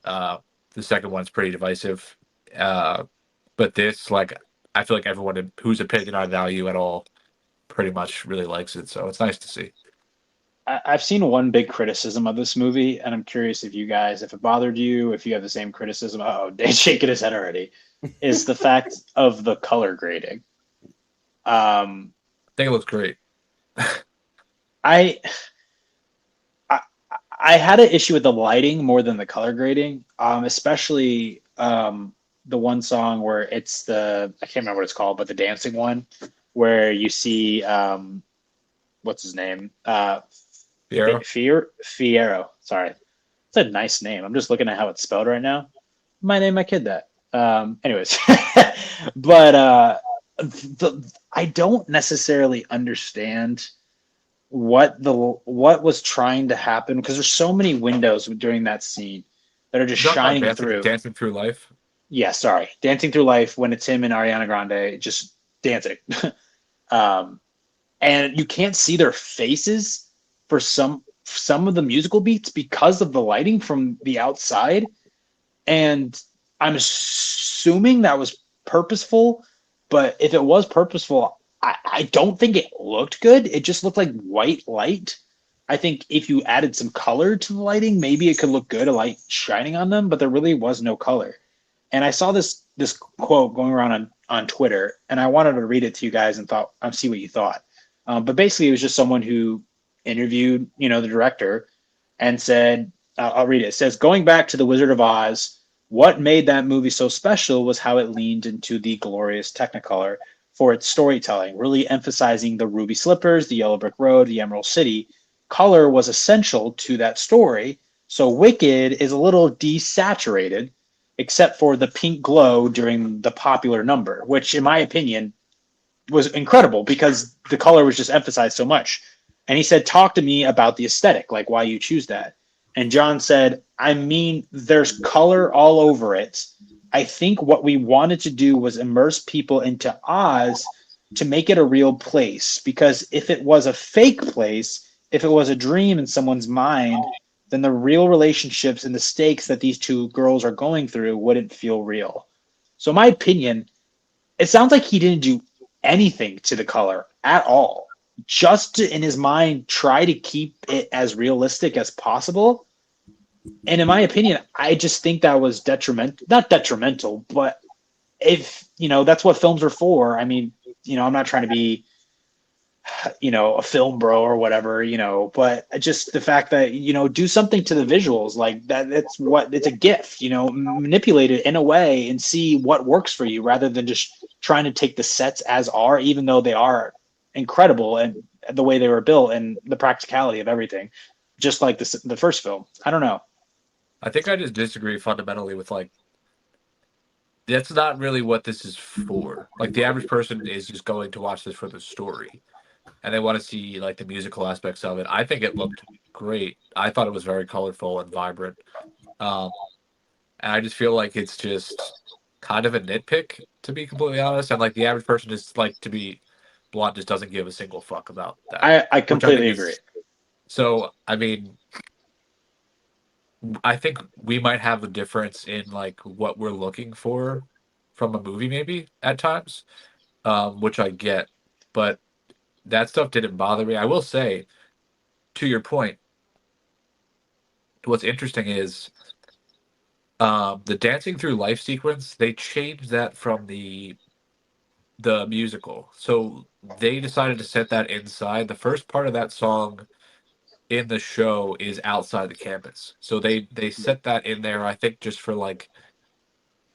The second one's pretty divisive. But this, like, I feel like everyone who's opinion on value at all pretty much really likes it. So it's nice to see.
I've seen one big criticism of this movie, and I'm curious if it bothered you, if you have the same criticism. Oh, Dave's shaking his head already. Is the fact of the color grading.
I think it looks great.
I had an issue with the lighting more than the color grading, especially the one song where it's I can't remember what it's called, but the dancing one where you see what's his name? Fierro. Sorry. It's a nice name. I'm just looking at how it's spelled right now. Might name my kid that. Anyways, but I don't necessarily understand what was trying to happen because there's so many windows during that scene that are just shining through.
Dancing Through Life.
Yeah, sorry, Dancing Through Life when it's him and Ariana Grande just dancing, and you can't see their faces for some of the musical beats because of the lighting from the outside, and I'm assuming that was purposeful, but if it was purposeful, I don't think it looked good. It just looked like white light. I think if you added some color to the lighting, maybe it could look good, a light shining on them, but there really was no color. And I saw this quote going around on Twitter, and I wanted to read it to you guys and thought I'd see what you thought. But basically, it was just someone who interviewed, the director, and said, I'll read it. It says, going back to The Wizard of Oz, what made that movie so special was how it leaned into the glorious Technicolor for its storytelling, really emphasizing the ruby slippers, the yellow brick road, the Emerald City. Color was essential to that story. So Wicked is a little desaturated, except for the pink glow during the popular number, which, in my opinion, was incredible because the color was just emphasized so much. And he said, talk to me about the aesthetic, like why you choose that. And John said, I mean, there's color all over it. I think what we wanted to do was immerse people into Oz to make it a real place. Because if it was a fake place, if it was a dream in someone's mind, then the real relationships and the stakes that these two girls are going through wouldn't feel real. So in my opinion, it sounds like he didn't do anything to the color at all. Just to, in his mind, try to keep it as realistic as possible. And in my opinion, I just think that was not detrimental, but if, that's what films are for. I mean, I'm not trying to be, a film bro or whatever, but just the fact that, do something to the visuals like that. It's a gift, manipulate it in a way and see what works for you rather than just trying to take the sets as are, even though they are incredible and the way they were built and the practicality of everything, just like the first film. I don't know.
I think I just disagree fundamentally with that's not really what this is for. Like the average person is just going to watch this for the story, and they want to see like the musical aspects of it. I think it looked great. I thought it was very colorful and vibrant, and I just feel like it's just kind of a nitpick, to be completely honest. And like the average person is, like, to be blunt, just doesn't give a single fuck about that.
I completely agree.
So I mean, I think we might have a difference in like what we're looking for from a movie, maybe at times, which I get, but that stuff didn't bother me. I will say, to your point, what's interesting is the dancing through life sequence. They changed that from the musical, so they decided to set that inside. The first part of that song in the show is outside the campus. So they set that in there, I think, just for like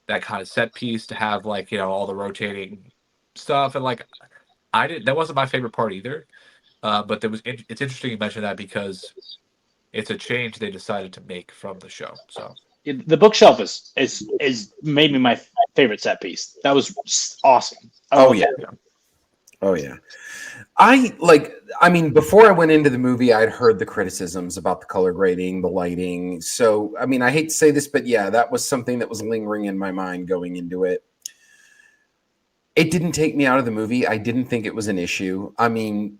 that kind of set piece to have like, all the rotating stuff. And like that wasn't my favorite part either. But it's interesting you mentioned that because it's a change they decided to make from the show. So
the bookshelf is maybe my favorite set piece. That was awesome.
Oh yeah. Before I went into the movie, I'd heard the criticisms about the color grading, the lighting. So, I mean, I hate to say this, but yeah, that was something that was lingering in my mind going into it. It didn't take me out of the movie. I didn't think it was an issue. I mean,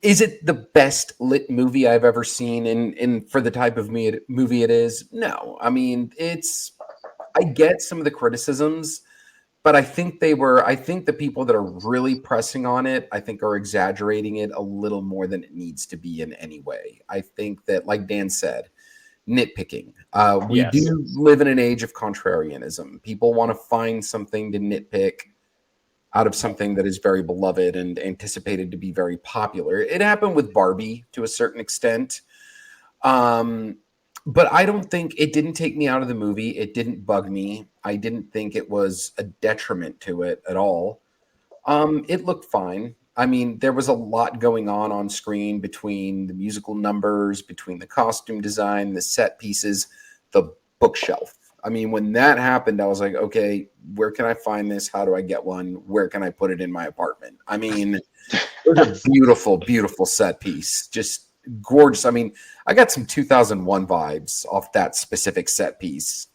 is it the best lit movie I've ever seen in for the type of movie it is? No. I mean, I get some of the criticisms, but I think the people that are really pressing on it, I think are exaggerating it a little more than it needs to be in any way. I think that, like Dan said, nitpicking. We do live in an age of contrarianism. People want to find something to nitpick out of something that is very beloved and anticipated to be very popular. It happened with Barbie to a certain extent. But I don't think it didn't take me out of the movie. It didn't bug me. I didn't think it was a detriment to it at all. It looked fine. I mean, there was a lot going on screen between the musical numbers, between the costume design, the set pieces, the bookshelf. I mean, when that happened, I was like, okay, where can I find this? How do I get one? Where can I put it in my apartment? I mean, it was a beautiful, beautiful set piece. Just gorgeous. I mean, I got some 2001 vibes off that specific set piece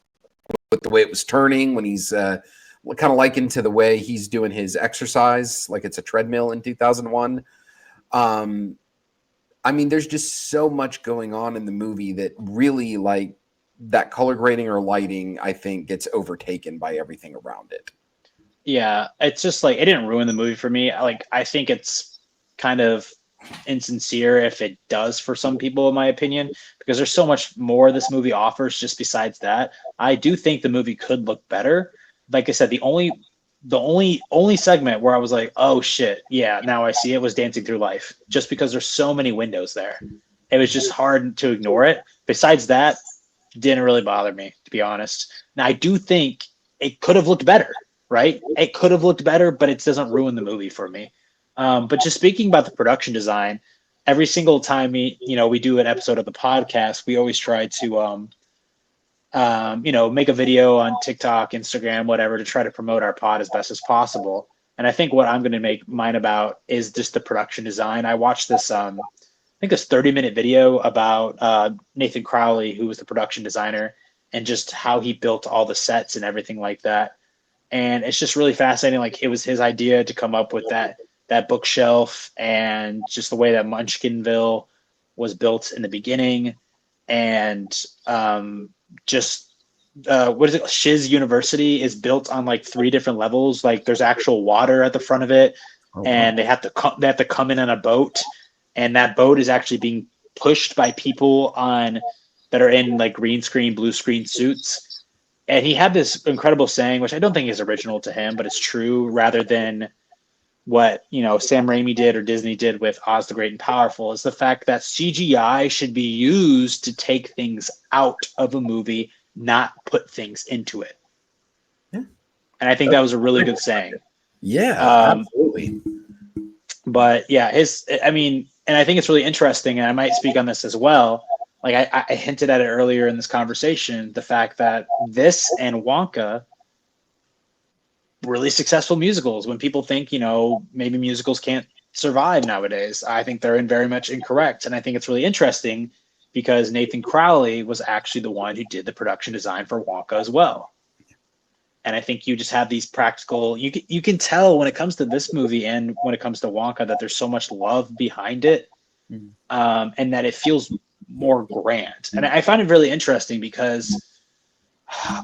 with the way it was turning when he's kind of likened to the way he's doing his exercise, like it's a treadmill in 2001. I mean, there's just so much going on in the movie that really, like, that color grading or lighting, I think, gets overtaken by everything around it.
Yeah, it's just like, it didn't ruin the movie for me. I think it's kind of insincere if it does for some people, in my opinion, because there's so much more this movie offers just besides that. I do think the movie could look better. Like I said, the only the only segment where I was like, oh shit, yeah, now I see it was Dancing Through Life, just because there's so many windows there. It was just hard to ignore it. Besides that, didn't really bother me, to be honest. Now I do think it could have looked better, right? It could have looked better, but it doesn't ruin the movie for me. But just speaking about the production design, every single time we do an episode of the podcast, we always try to make a video on TikTok, Instagram, whatever, to try to promote our pod as best as possible. And I think what I'm going to make mine about is just the production design. I watched this, I think this 30-minute video about Nathan Crowley, who was the production designer, and just how he built all the sets and everything like that. And it's just really fascinating. Like, it was his idea to come up with that bookshelf, and just the way that Munchkinville was built in the beginning, and just what is it? Shiz University is built on like 3 different levels. Like, there's actual water at the front of it, and they have to come in on a boat, and that boat is actually being pushed by people that are in like green screen, blue screen suits. And he had this incredible saying, which I don't think is original to him, but it's true, rather than what Sam Raimi did or Disney did with Oz the Great and Powerful, is the fact that CGI should be used to take things out of a movie, not put things into it.
Yeah.
And I think that was a really good saying.
Yeah, absolutely.
But yeah, and I think it's really interesting, and I might speak on this as well. Like, I hinted at it earlier in this conversation, the fact that this and Wonka, really successful musicals. When people think, maybe musicals can't survive nowadays, I think they're very much incorrect. And I think it's really interesting because Nathan Crowley was actually the one who did the production design for Wonka as well. And I think you just have these practical, you can tell when it comes to this movie and when it comes to Wonka that there's so much love behind it, and that it feels more grand. And I find it really interesting because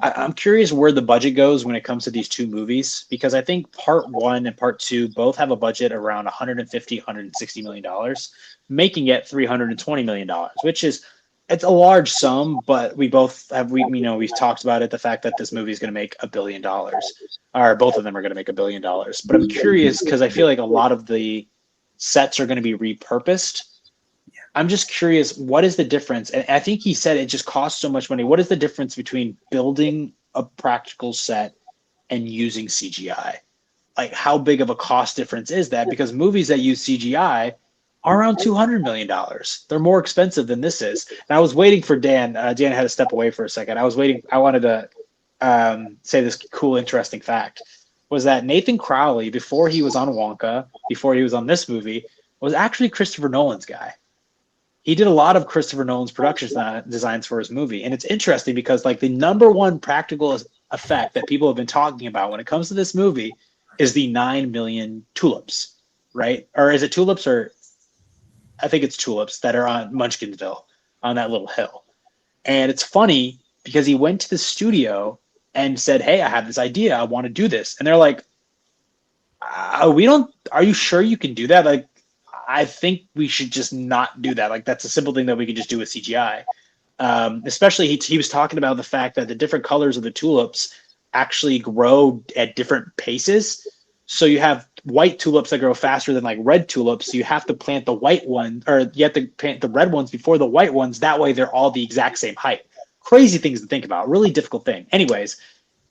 I'm curious where the budget goes when it comes to these 2 movies, because I think part 1 and part 2 both have a budget around $150–160 million, making it $320 million, which is, it's a large sum, but we've talked about it, the fact that this movie is going to make $1 billion, or both of them are going to make $1 billion. But I'm curious because I feel like a lot of the sets are going to be repurposed. I'm just curious, what is the difference? And I think he said it just costs so much money. What is the difference between building a practical set and using CGI? Like, how big of a cost difference is that? Because movies that use CGI are around $200 million. They're more expensive than this is. And I was waiting for Dan. Dan had to step away for a second. I wanted to say this cool, interesting fact, was that Nathan Crowley, before he was on Wonka, before he was on this movie, was actually Christopher Nolan's guy. He did a lot of Christopher Nolan's production designs for his movie. And it's interesting because, like, the number one practical effect that people have been talking about when it comes to this movie is the 9 million tulips, right? Or is it tulips, or I think it's tulips that are on Munchkinville, on that little hill. And it's funny because he went to the studio and said, hey, I have this idea. I want to do this. And they're like, are you sure you can do that? Like, I think we should just not do that. Like, that's a simple thing that we can just do with CGI. Especially he was talking about the fact that the different colors of the tulips actually grow at different paces. So you have white tulips that grow faster than like red tulips. So you have to plant the white one, or you have to plant the red ones before the white ones. That way they're all the exact same height. Crazy things to think about. Really difficult thing. Anyways,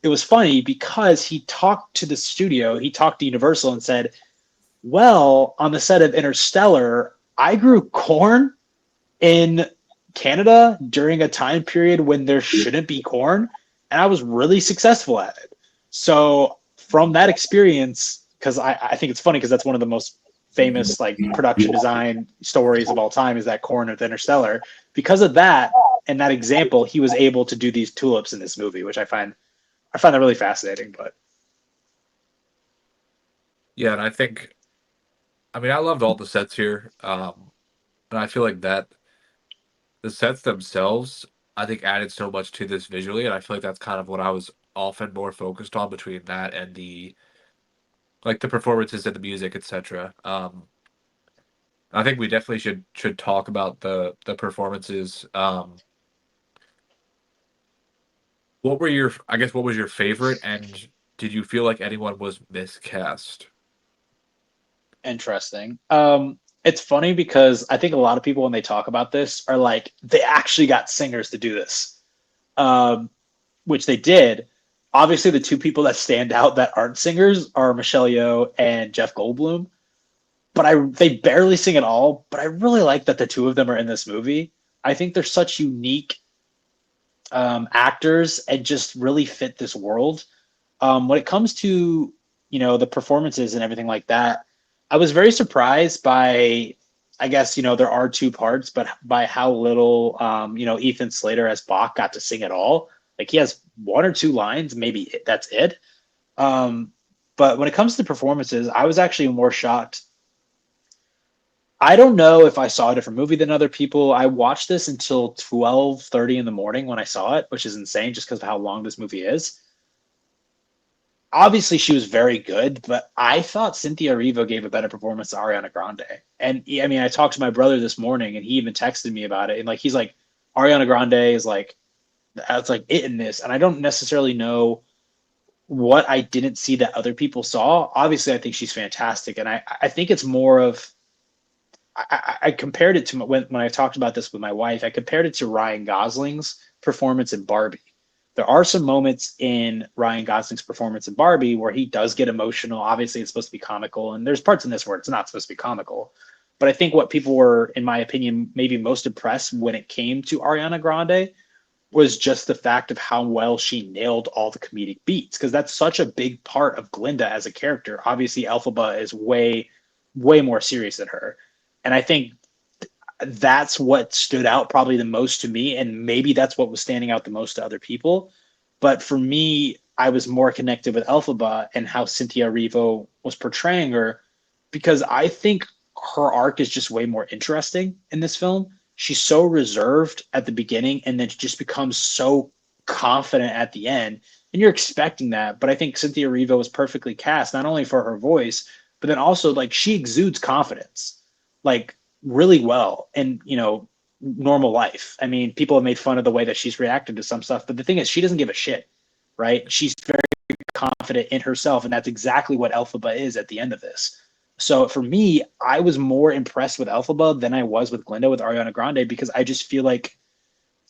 it was funny because he talked to the studio, he talked to Universal and said, well, on the set of Interstellar, I grew corn in Canada during a time period when there shouldn't be corn, and I was really successful at it. So from that experience, because I think it's funny because that's one of the most famous like production design stories of all time, is that corn with Interstellar. Because of that and that example, he was able to do these tulips in this movie, which I find that really fascinating. But
yeah, and I loved all the sets here, and I feel like that the sets themselves, I think, added so much to this visually, and I feel like that's kind of what I was often more focused on between that and the performances and the music, etc. I think we definitely should talk about the performances. What was your favorite, and did you feel like anyone was miscast?
Interesting. It's funny because I think a lot of people when they talk about this are like they actually got singers to do this, um, which they did. Obviously, the two people that stand out that aren't singers are Michelle Yeoh and Jeff Goldblum. But they barely sing at all. But I really like that the two of them are in this movie. I think they're such unique actors and just really fit this world. When it comes to the performances and everything like that, I was very surprised by, I guess there are two parts, but by how little Ethan Slater as Bach got to sing at all. Like he has one or two lines, maybe that's it. Um, but when it comes to performances, I was actually more shocked. I don't know if I saw a different movie than other people. I watched this until 12:30 in the morning when I saw it, which is insane just because of how long this movie is. Obviously she was very good, but I thought Cynthia Erivo gave a better performance to Ariana Grande. And I mean, I talked to my brother this morning, and he even texted me about it. And like, he's like, Ariana Grande is like, that's like it in this. And I don't necessarily know what I didn't see that other people saw. Obviously, I think she's fantastic, and I think it's more of I compared it to when I talked about this with my wife. I compared it to Ryan Gosling's performance in Barbie. There are some moments in Ryan Gosling's performance in Barbie where he does get emotional. Obviously, it's supposed to be comical, and there's parts in this where it's not supposed to be comical. But I think what people were, in my opinion, maybe most impressed when it came to Ariana Grande was just the fact of how well she nailed all the comedic beats, because that's such a big part of Glinda as a character. Obviously, Elphaba is way, way more serious than her. And I think that's what stood out probably the most to me. And maybe that's what was standing out the most to other people. But for me, I was more connected with Elphaba and how Cynthia Erivo was portraying her, because I think her arc is just way more interesting in this film. She's so reserved at the beginning and then just becomes so confident at the end. And you're expecting that. But I think Cynthia Erivo was perfectly cast, not only for her voice, but then also like she exudes confidence like really well in normal life. I mean, people have made fun of the way that she's reacted to some stuff, but the thing is, she doesn't give a shit, right? She's very confident in herself, and that's exactly what Elphaba is at the end of this. So for me, I was more impressed with Elphaba than I was with Glinda with Ariana Grande, because I just feel like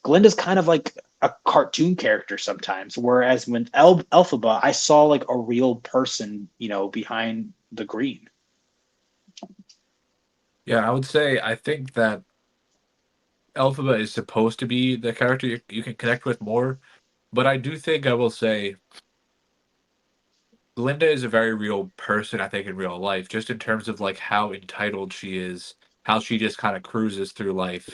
Glinda's kind of like a cartoon character sometimes, whereas when Elphaba, I saw like a real person, behind the green.
Yeah, I would say I think that Elphaba is supposed to be the character you can connect with more, but I do think I will say Glinda is a very real person, I think, in real life, just in terms of like how entitled she is, how she just kind of cruises through life.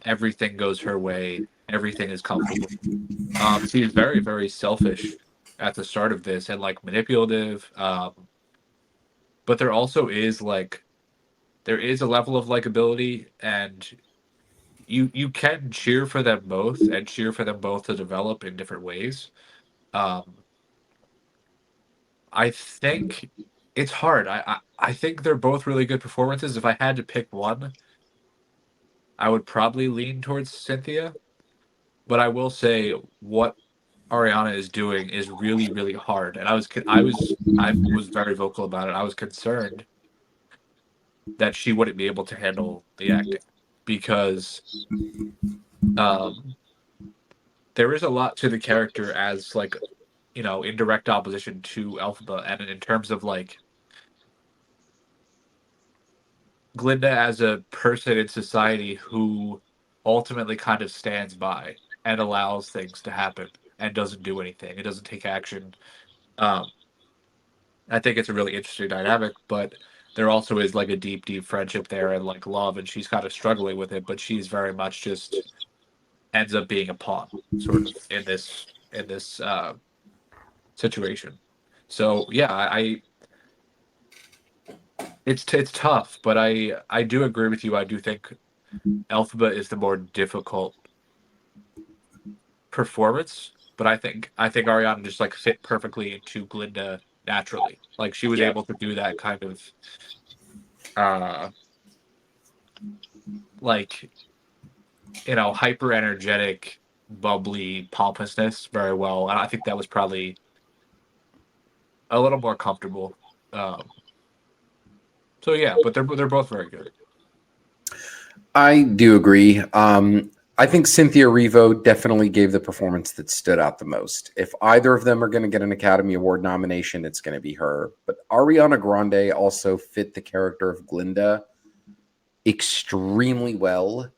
Everything goes her way, everything is comfortable. She is very, very selfish at the start of this and like manipulative. But there also is like there is a level of likability, and you can cheer for them both and cheer for them both to develop in different ways. Um, I think it's hard. I think they're both really good performances. If I had to pick one, I would probably lean towards Cynthia. But I will say what Ariana is doing is really, really hard. And I was very vocal about it. I was concerned that she wouldn't be able to handle the acting because um, there is a lot to the character as like in direct opposition to Elphaba, and in terms of like Glinda as a person in society who ultimately kind of stands by and allows things to happen and doesn't do anything. It doesn't take action. Um, I think it's a really interesting dynamic, but there also is like a deep, deep friendship there and like love, and she's kind of struggling with it, but she's very much just ends up being a pawn, sort of in this situation. So yeah, it's tough, but I do agree with you. I do think Alphaba is the more difficult performance, but I think Ariana just like fit perfectly into Glinda naturally. Like she was
Yeah.
able to do that kind of uh like hyper energetic, bubbly pompousness very well. And I think that was probably a little more comfortable. So yeah, but they're both very good.
I do agree. I think Cynthia Erivo definitely gave the performance that stood out the most. If either of them are going to get an Academy Award nomination, it's going to be her. But Ariana Grande also fit the character of Glinda extremely well.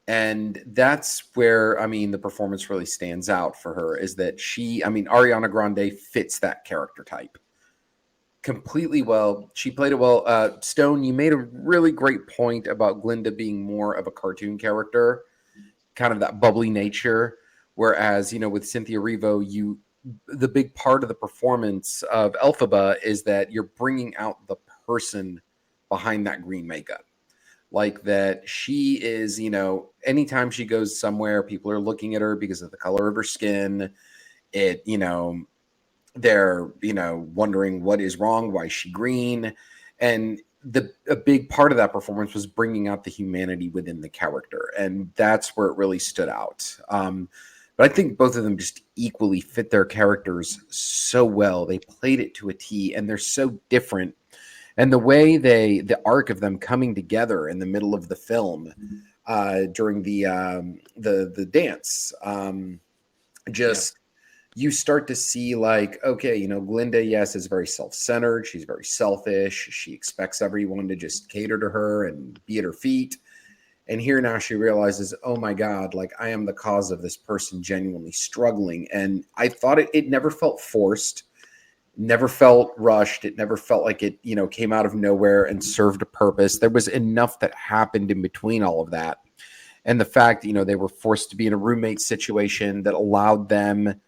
And that's where, I mean, the performance really stands out for her is that Ariana Grande fits that character type completely well. She played it well. Stone, you made a really great point about Glinda being more of a cartoon character, kind of that bubbly nature. Whereas, with Cynthia Erivo, the big part of the performance of Elphaba is that you're bringing out the person behind that green makeup. Like that she is, anytime she goes somewhere, people are looking at her because of the color of her skin. They're, wondering what is wrong, why is she green? And a big part of that performance was bringing out the humanity within the character. And that's where it really stood out. But I think both of them just equally fit their characters so well. They played it to a T, and they're so different. And the way the arc of them coming together in the middle of the film during the dance, you start to see like, okay, Glinda, yes, is very self-centered. She's very selfish. She expects everyone to just cater to her and be at her feet. And here now she realizes, oh my God, like I am the cause of this person genuinely struggling. And I thought it never felt forced. Never felt rushed. It never felt like it, came out of nowhere and served a purpose. There was enough that happened in between all of that. And the fact, they were forced to be in a roommate situation that allowed them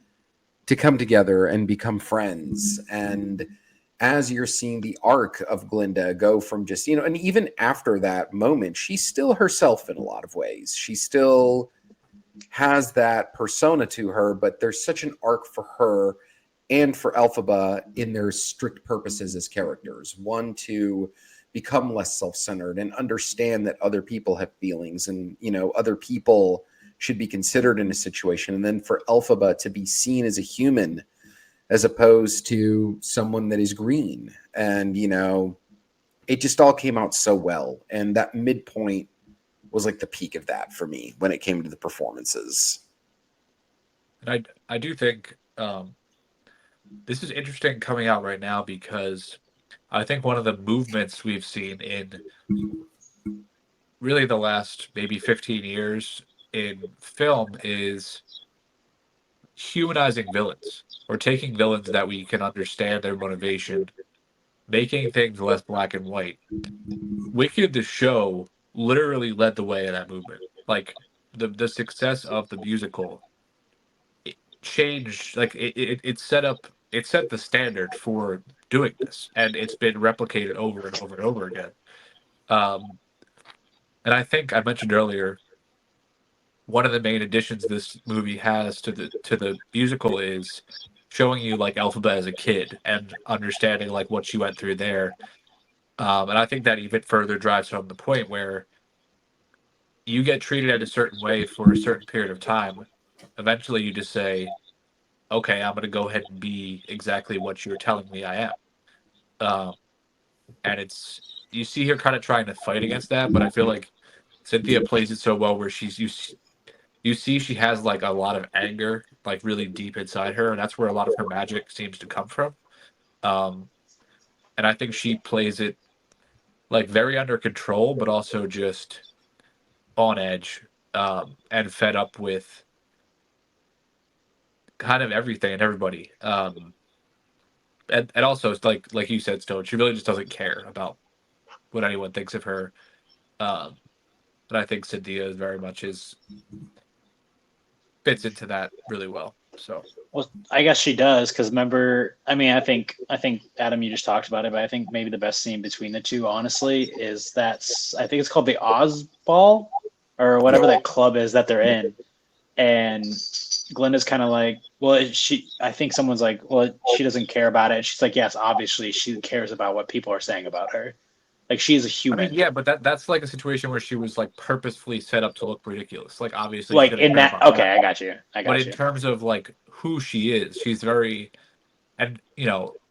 to come together and become friends. And as you're seeing the arc of Glinda go from just, and even after that moment, she's still herself in a lot of ways. She still has that persona to her, but there's such an arc for her and for Elphaba in their strict purposes as characters. One, to become less self-centered and understand that other people have feelings and, other people should be considered in a situation. And then for Elphaba to be seen as a human as opposed to someone that is green. And, it just all came out so well. And that midpoint was like the peak of that for me when it came to the performances.
And I do think this is interesting coming out right now because I think one of the movements we've seen in really the last maybe 15 years in film is humanizing villains or taking villains that we can understand their motivation, making things less black and white. Wicked, the show, literally led the way in that movement. Like the success of the musical changed, like it set the standard for doing this, and it's been replicated over and over and over again. And I think I mentioned earlier one of the main additions this movie has to the musical is showing you like Elphaba as a kid and understanding like what she went through there. And I think that even further drives home the point where you get treated in a certain way for a certain period of time. Eventually, you just say, okay, I'm going to go ahead and be exactly what you're telling me I am. And you see her kind of trying to fight against that, but I feel like Cynthia plays it so well where you see she has like a lot of anger, like really deep inside her, and that's where a lot of her magic seems to come from. And I think she plays it like very under control, but also just on edge, and fed up with kind of everything and everybody. And also it's like you said, Stone, she really just doesn't care about what anyone thinks of her. And I think Cynthia is very much fits into that really well. So
Well, I guess she does because remember, I think Adam, you just talked about it, but I think maybe the best scene between the two, honestly, is I think it's called the Oz Ball or whatever that club is that they're in, and Glenda's kind of like, well, I think someone's like, well, she doesn't care about it. She's like, yes, obviously she cares about what people are saying about her. Like she is a human.
I mean, yeah, but that's like a situation where she was like purposefully set up to look ridiculous. Like obviously,
Like
she didn't
in
care
that,
about
okay,
that.
I got you.
But in terms of like who she is, she's very, and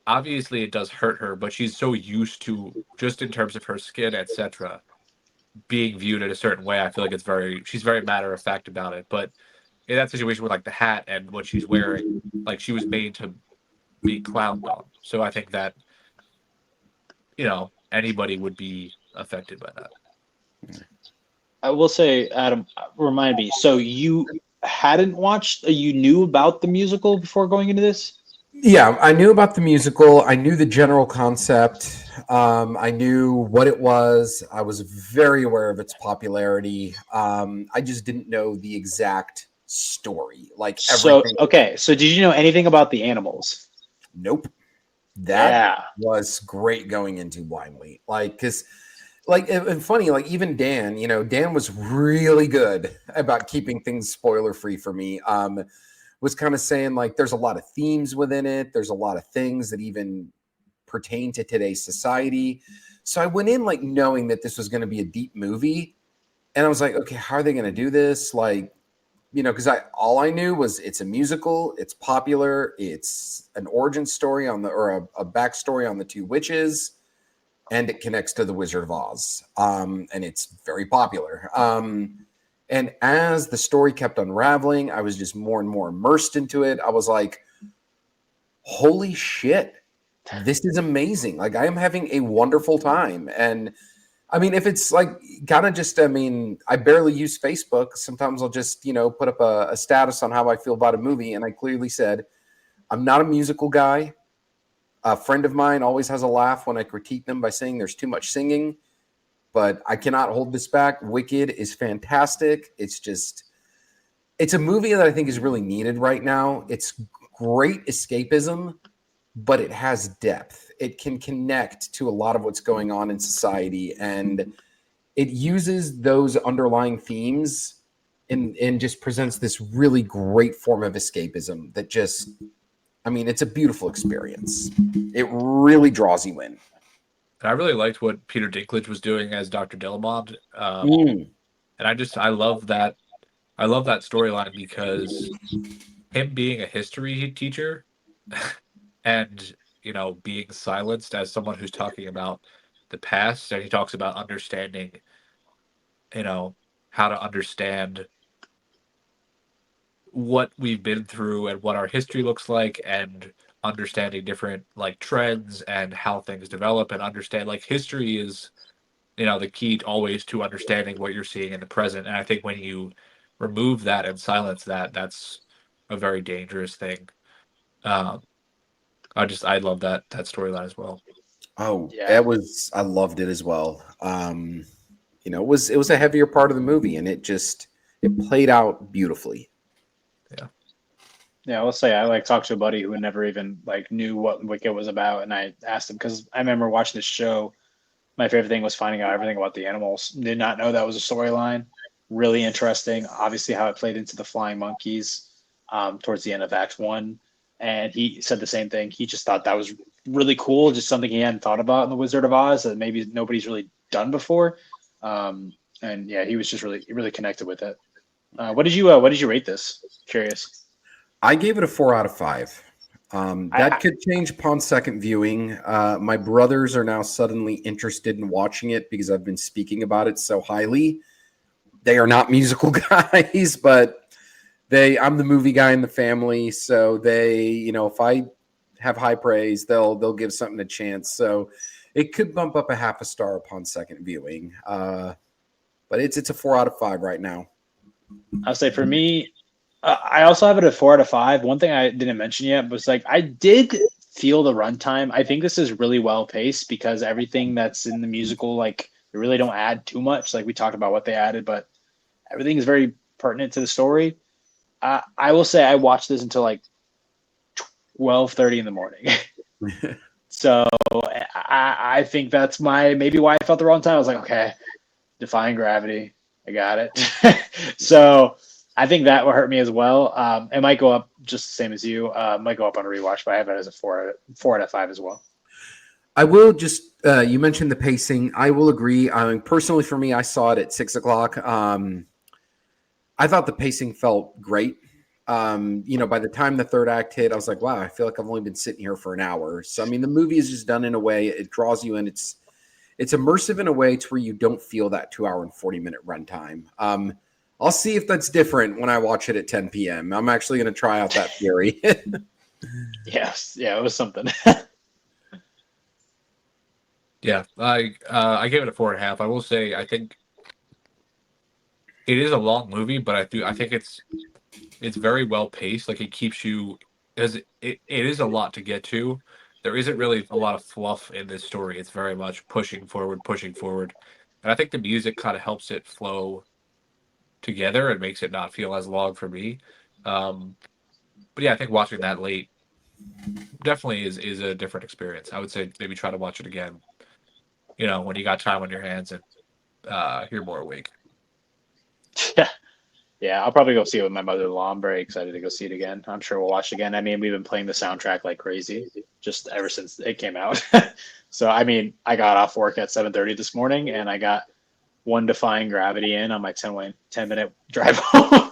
obviously it does hurt her, but she's so used to, just in terms of her skin, etc., being viewed in a certain way. I feel like she's very matter of fact about it. But in that situation with like the hat and what she's wearing, like she was made to be clowned on. So I think that, anybody would be affected by that.
I will say, Adam, remind me. So you hadn't watched, you knew about the musical before going into this?
Yeah, I knew about the musical. I knew the general concept. I knew what it was. I was very aware of its popularity. I just didn't know the exact story. Like everything.
Okay. So did you know anything about the animals?
Nope. That
Yeah.
was great going into blindly. Because and funny, even Dan, Dan was really good about keeping things spoiler free for me. Was kind of saying there's a lot of themes within it. There's a lot of things that even pertain to today's society. So I went in knowing that this was going to be a deep movie. And I was like, okay, how are they going to do this? Because all I knew was it's a musical, it's popular, it's an origin story or a backstory on the two witches, and it connects to the Wizard of Oz. And it's very popular. And as the story kept unraveling, I was just more and more immersed into it. I was like, holy shit, this is amazing. I am having a wonderful time. And I mean, if it's I barely use Facebook. Sometimes I'll just, put up a status on how I feel about a movie. And I clearly said, I'm not a musical guy. A friend of mine always has a laugh when I critique them by saying there's too much singing. But I cannot hold this back. Wicked is fantastic. It's a movie that I think is really needed right now. It's great escapism, but it has depth. It can connect to a lot of what's going on in society, and it uses those underlying themes and just presents this really great form of escapism that it's a beautiful experience. It really draws you in.
And I really liked what Peter Dinklage was doing as Dr. Delamont. And I love that. I love that storyline because him being a history teacher and, being silenced as someone who's talking about the past, and he talks about understanding, how to understand what we've been through and what our history looks like, and understanding different trends and how things develop, and understand history is the key always to understanding what you're seeing in the present. And I think when you remove that and silence that, that's a very dangerous thing. I love that storyline as well.
Oh, yeah. I loved it as well. It was a heavier part of the movie, and it played out beautifully.
Yeah, I'll say I talked to a buddy who never even knew what Wicked was about, and I asked him because I remember watching this show. My favorite thing was finding out everything about the animals. Did not know that was a storyline. Really interesting. Obviously, how it played into the flying monkeys towards the end of Act 1. And he said the same thing. He just thought that was really cool, just something he hadn't thought about in The Wizard of Oz that maybe nobody's really done before. And yeah, he was just really connected with it. What did you rate this? Curious.
I gave it a 4 out of 5. That could change upon second viewing. My brothers are now suddenly interested in watching it because I've been speaking about it so highly. They are not musical guys, but I'm the movie guy in the family. So they, if I have high praise, they'll give something a chance. So it could bump up a half a star upon second viewing. But it's a 4 out of 5 right now.
I'll say for me, I also have it at 4 out of 5. One thing I didn't mention yet was I did feel the runtime. I think this is really well paced because everything that's in the musical, they really don't add too much. We talked about what they added, but everything is very pertinent to the story. I will say I watched this until 12:30 in the morning. So I think that's maybe why I felt the wrong time. I was like, okay, defying gravity. I got it. So I think that will hurt me as well. It might go up just the same as you. Might go up on a rewatch, but I have it as a 4 out of 5 as well.
I will just, you mentioned the pacing. I will agree. Personally for me, I saw it at 6 o'clock. I thought the pacing felt great. By the time the third act hit, I was like, wow, I feel like I've only been sitting here for an hour. So, I mean, the movie is just done in a way, it draws you in. It's immersive in a way to where you don't feel that 2 hour and 40-minute runtime. I'll see if that's different when I watch it at 10 p.m. I'm actually going to try out that theory.
Yes. Yeah, it was something.
Yeah, I gave it a 4.5. I will say I think it is a long movie, but I think it's very well paced. Like it keeps you as it is a lot to get to. There isn't really a lot of fluff in this story. It's very much pushing forward. And I think the music kind of helps it flow together and makes it not feel as long for me. Um, but yeah, I think watching that late definitely is a different experience. I would say maybe try to watch it again, when you got time on your hands and you're more awake.
Yeah. Yeah, I'll probably go see it with my mother-in-law. I'm very excited to go see it again. I'm sure we'll watch it again. I mean, we've been playing the soundtrack like crazy just ever since it came out. So, I mean, I got off work at 7:30 this morning, and I got one Defying Gravity in on my 10-minute drive home.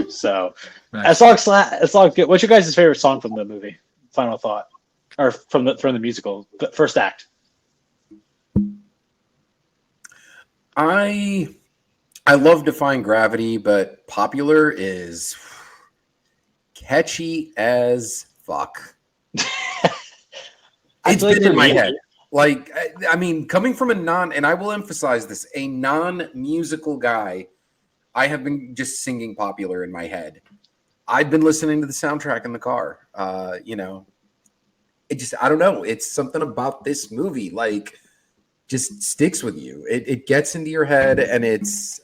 So,
Nice.
As long as good. What's your guys' favorite song from the movie? Final thought, or from the musical, the first act.
I love Defying Gravity, but Popular is catchy as fuck. It's been in my head. Like, I mean, coming from and I will emphasize this, a non-musical guy, I have been just singing Popular in my head. I've been listening to the soundtrack in the car. It just, I don't know. It's something about this movie, like, just sticks with you. It gets into your head, and it's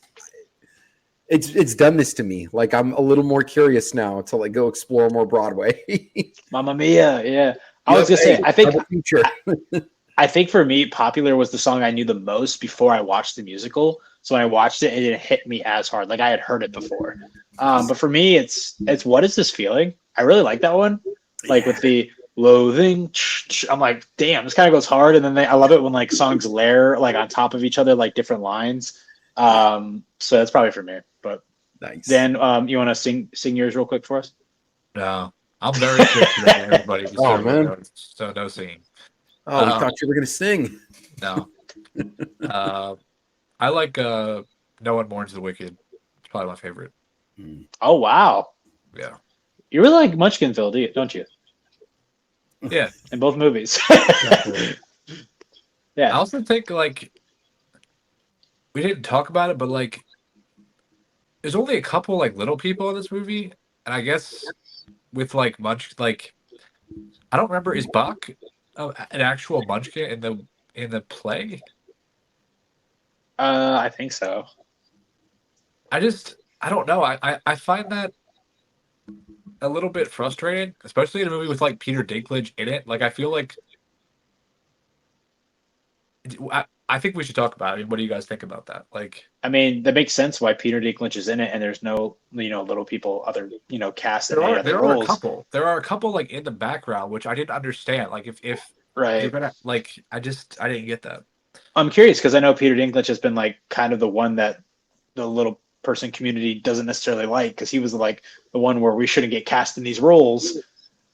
done this to me. Like, I'm a little more curious now to like go explore more Broadway.
Mamma Mia, yeah. I was gonna say, I think for me, Popular was the song I knew the most before I watched the musical. So when I watched it, it didn't hit me as hard. Like I had heard it before. But for me, it's What Is This Feeling? I really like that one. Like with the loathing, I'm like, damn, this kind of goes hard. And then I love it when like songs layer like on top of each other, like different lines. So that's probably for me. But
nice.
Dan, you want to sing yours real quick for us?
No, I'm very strict today, everybody.
Oh man,
so no singing.
Oh, we thought you were gonna sing.
No. I like No One Mourns the Wicked. It's probably my favorite.
Oh wow.
Yeah.
You really like Munchkinville, don't you?
Yeah.
In both movies. Yeah.
I also think like we didn't talk about it, but like there's only a couple like little people in this movie, and I guess with like I don't remember, is Bach an actual Munchkin in the play?
I think so.
I don't know. I find that a little bit frustrating, especially in a movie with like Peter Dinklage in it. Like I feel like I think we should talk about it. I mean, what do you guys think about that? Like,
I mean, that makes sense why Peter Dinklage is in it, and there's no, little people, other, cast in any other roles.
There are a couple like in the background, which I didn't understand. Like, if
Right.
you're gonna like, I didn't get that.
I'm curious because I know Peter Dinklage has been like kind of the one that the little person community doesn't necessarily like because he was like the one where we shouldn't get cast in these roles,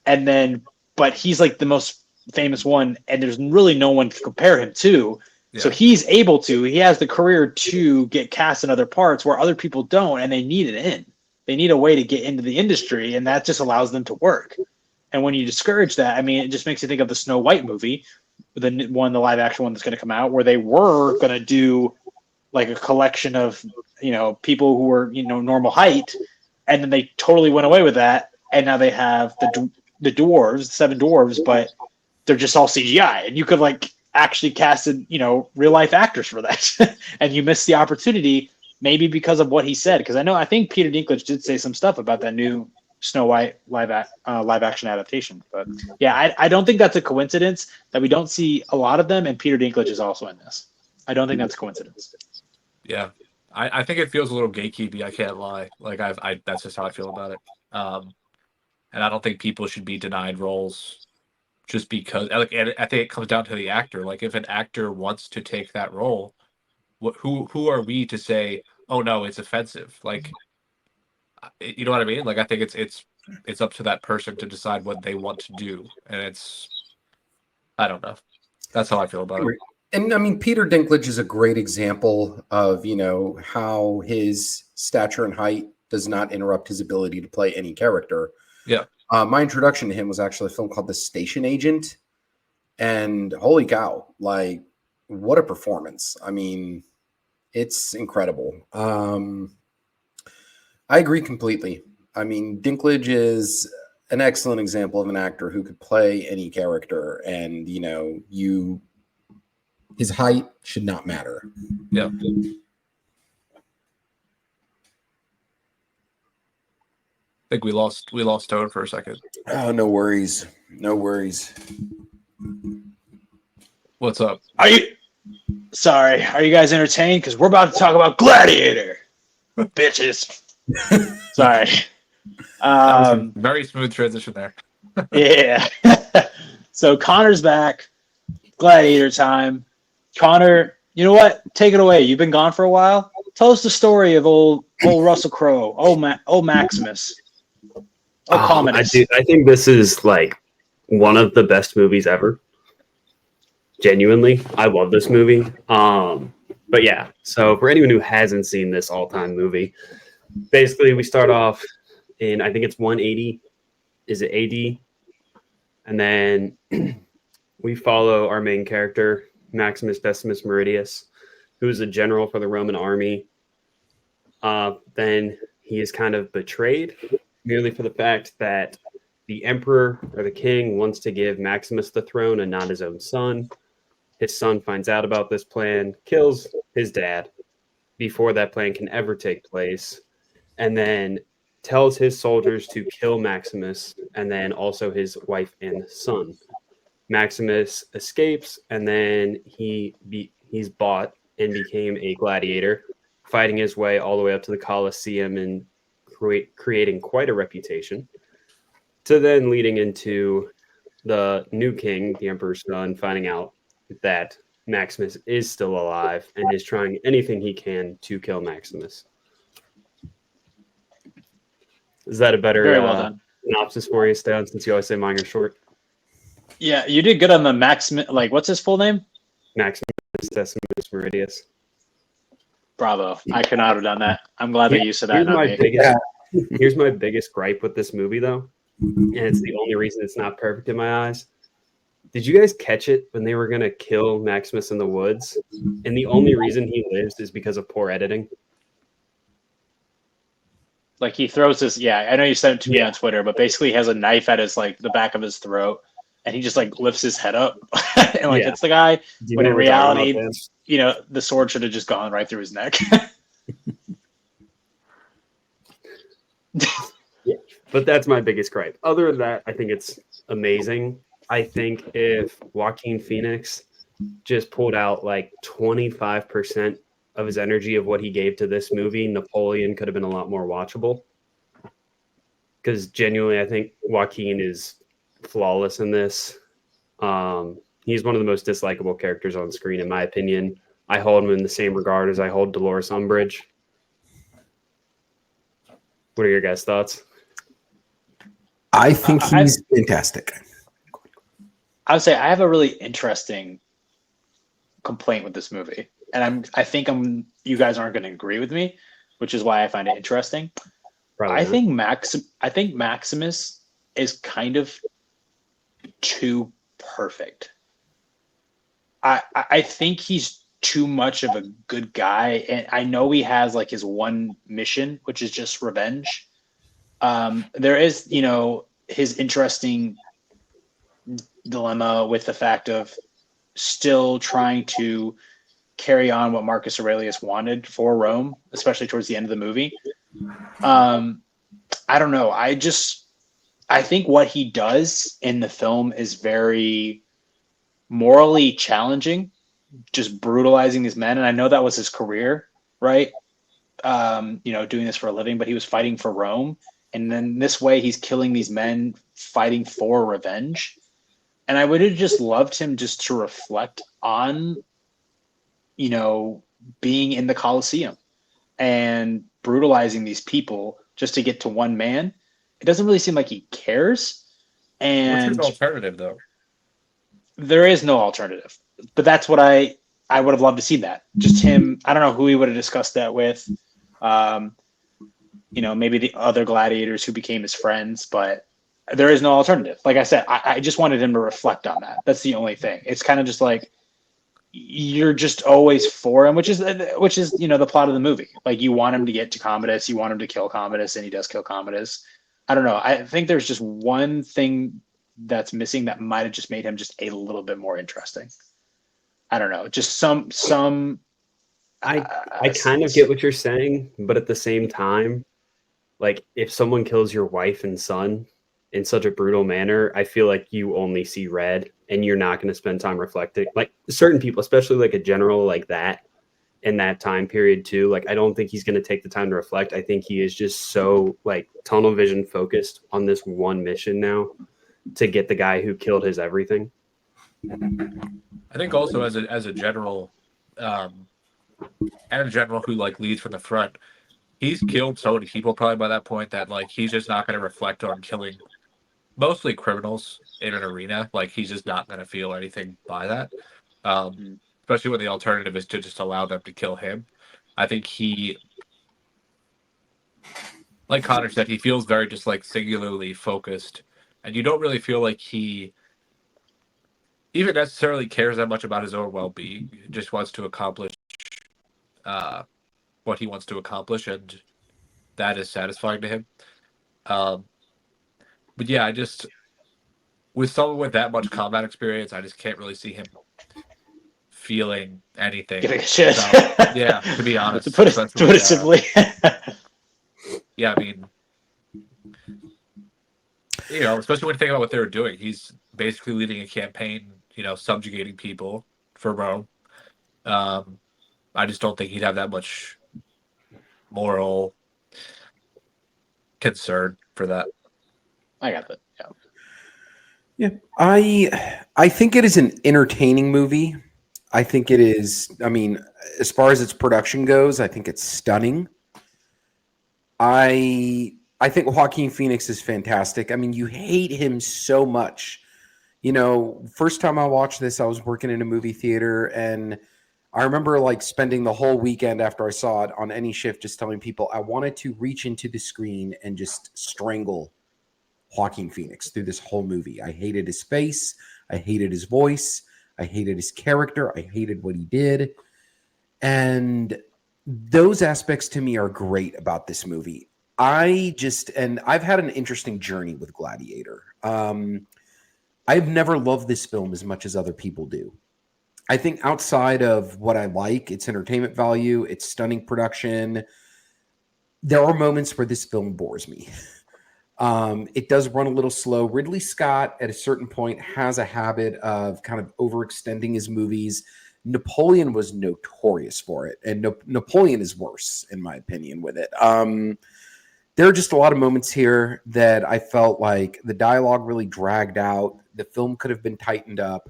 and then but he's like the most famous one, and there's really no one to compare him to. Yeah. So he has the career to get cast in other parts where other people don't, and they need it in. They need a way to get into the industry, and that just allows them to work. And when you discourage that, I mean, it just makes you think of the Snow White movie, the live action one that's going to come out, where they were going to do like a collection of, people who were, normal height, and then they totally went away with that, and now they have the dwarves, 7 dwarves, but they're just all CGI, and you could like actually casted, real life actors for that. And you missed the opportunity maybe because of what he said. Because I think Peter Dinklage did say some stuff about that new Snow White live action adaptation. But yeah, I don't think that's a coincidence that we don't see a lot of them. And Peter Dinklage is also in this. I don't think that's a coincidence.
Yeah. I think it feels a little gatekeepy. I can't lie. Like that's just how I feel about it. And I don't think people should be denied roles just because, like, I think it comes down to the actor. Like, if an actor wants to take that role, who are we to say, oh no, it's offensive? Like, you know what I mean? Like I think it's up to that person to decide what they want to do, and I don't know. That's how I feel about it.
And I mean, Peter Dinklage is a great example of, how his stature and height does not interrupt his ability to play any character.
Yeah.
My introduction to him was actually a film called The Station Agent. And holy cow, like, what a performance. I mean, it's incredible. I agree completely. I mean, Dinklage is an excellent example of an actor who could play any character, and his height should not matter.
Yeah. I think we lost Toad for a second.
Oh, no worries. No worries.
What's up?
Are you guys entertained? Because we're about to talk about Gladiator, bitches. Sorry.
Very smooth transition there.
Yeah. So Connor's back. Gladiator time. Connor, you know what? Take it away. You've been gone for a while. Tell us the story of old Russell Crowe, old Maximus, Commodus.
I think this is like one of the best movies ever. Genuinely, I love this movie. But yeah, so for anyone who hasn't seen this all-time movie, basically we start off in, I think it's 180. Is it AD? And then we follow our main character, Maximus Decimus Meridius, who is a general for the Roman army. Then he is kind of betrayed merely for the fact that the emperor or the king wants to give Maximus the throne and not his own son. His son finds out about this plan, kills his dad before that plan can ever take place, and then tells his soldiers to kill Maximus and then also his wife and son. Maximus escapes, and then he's bought and became a gladiator, fighting his way all the way up to the Colosseum and creating quite a reputation, to then leading into the new king, the emperor's son, finding out that Maximus is still alive and is trying anything he can to kill Maximus. Is that a better
Very well done.
synopsis for you, Stan, since you always say mine are short?
Yeah, you did good on the Maximus. Like, what's his full name?
Maximus Decimus Meridius.
Bravo. I could not have done that. I'm glad that you said that.
Here's my biggest gripe with this movie, though, and it's the only reason it's not perfect in my eyes. Did you guys catch it when they were going to kill Maximus in the woods? And the only reason he lives is because of poor editing.
Like, he throws this. Yeah, I know you sent it to me on Twitter, but basically he has a knife at his, like, the back of his throat, and he just, like, lifts his head up and, like, hits the guy. When in reality, the sword should have just gone right through his neck.
Yeah, but that's my biggest gripe. Other than that, I think it's amazing. I think if Joaquin Phoenix just pulled out like 25% of his energy of what he gave to this movie, Napoleon could have been a lot more watchable. Because genuinely, I think Joaquin is flawless in this. He's one of the most dislikable characters on screen, in my opinion. I hold him in the same regard as I hold Dolores Umbridge. What are your guys' thoughts?
I think he's fantastic.
I would say I have a really interesting complaint with this movie, and I think you guys aren't going to agree with me, which is why I find it interesting.
Probably
I think Maximus is kind of too perfect. I think he's too much of a good guy, and I know he has like his one mission, which is just revenge. There is, his interesting dilemma with the fact of still trying to carry on what Marcus Aurelius wanted for Rome, especially towards the end of the movie. I don't know. I think what he does in the film is very morally challenging, just brutalizing these men. And I know that was his career, right? Doing this for a living, but he was fighting for Rome. And then this way he's killing these men fighting for revenge. And I would have just loved him just to reflect on, being in the Colosseum and brutalizing these people just to get to one man. It doesn't really seem like he cares.
What's his
And
alternative, though?
there is no alternative. But that's what I would have loved to see that. Just him. I don't know who he would have discussed that with. Maybe the other gladiators who became his friends, but there is no alternative. Like I said, I just wanted him to reflect on that. That's the only thing. It's kind of just like you're just always for him, which is the plot of the movie. Like you want him to get to Commodus, you want him to kill Commodus, and he does kill Commodus. I don't know. I think there's just one thing that's missing that might have just made him just a little bit more interesting. I don't know. Just some.
I kind of get what you're saying, but at the same time, like if someone kills your wife and son in such a brutal manner, I feel like you only see red and you're not going to spend time reflecting. Like certain people, especially like a general like that in that time period too. Like I don't think he's going to take the time to reflect. I think he is just so like tunnel vision focused on this one mission now to get the guy who killed his everything.
I think also as a general, and a general who like leads from the front, he's killed so many people probably by that point that like he's just not going to reflect on killing mostly criminals in an arena. Like he's just not going to feel anything by that. Especially when the alternative is to just allow them to kill him. I think he, like Connor said, he feels very just like singularly focused, and you don't really feel like he even necessarily cares that much about his own well-being. He just wants to accomplish what he wants to accomplish, and that is satisfying to him. But yeah, I just with someone with that much combat experience, I just can't really see him feeling anything.
Giving a shit.
Yeah, to be honest.
to put it simply.
Yeah, I mean, especially when you think about what they were doing. He's basically leading a campaign, subjugating people for Rome. I just don't think he'd have that much moral concern for that.
I got that.
Yeah. I think it is an entertaining movie. I think it is, as far as its production goes, I think it's stunning. I think Joaquin Phoenix is fantastic. You hate him so much. First time I watched this, I was working in a movie theater, and I remember like spending the whole weekend after I saw it on any shift just telling people I wanted to reach into the screen and just strangle Joaquin Phoenix through this whole movie. I hated his face. I hated his voice. I hated his character. I hated what he did. And those aspects to me are great about this movie. I've had an interesting journey with Gladiator. I've never loved this film as much as other people do. I think outside of what I like, its entertainment value, its stunning production, there are moments where this film bores me. It does run a little slow. Ridley Scott, at a certain point, has a habit of kind of overextending his movies. Napoleon was notorious for it, and Napoleon is worse, in my opinion, with it. There are just a lot of moments here that I felt like the dialogue really dragged out. The film could have been tightened up.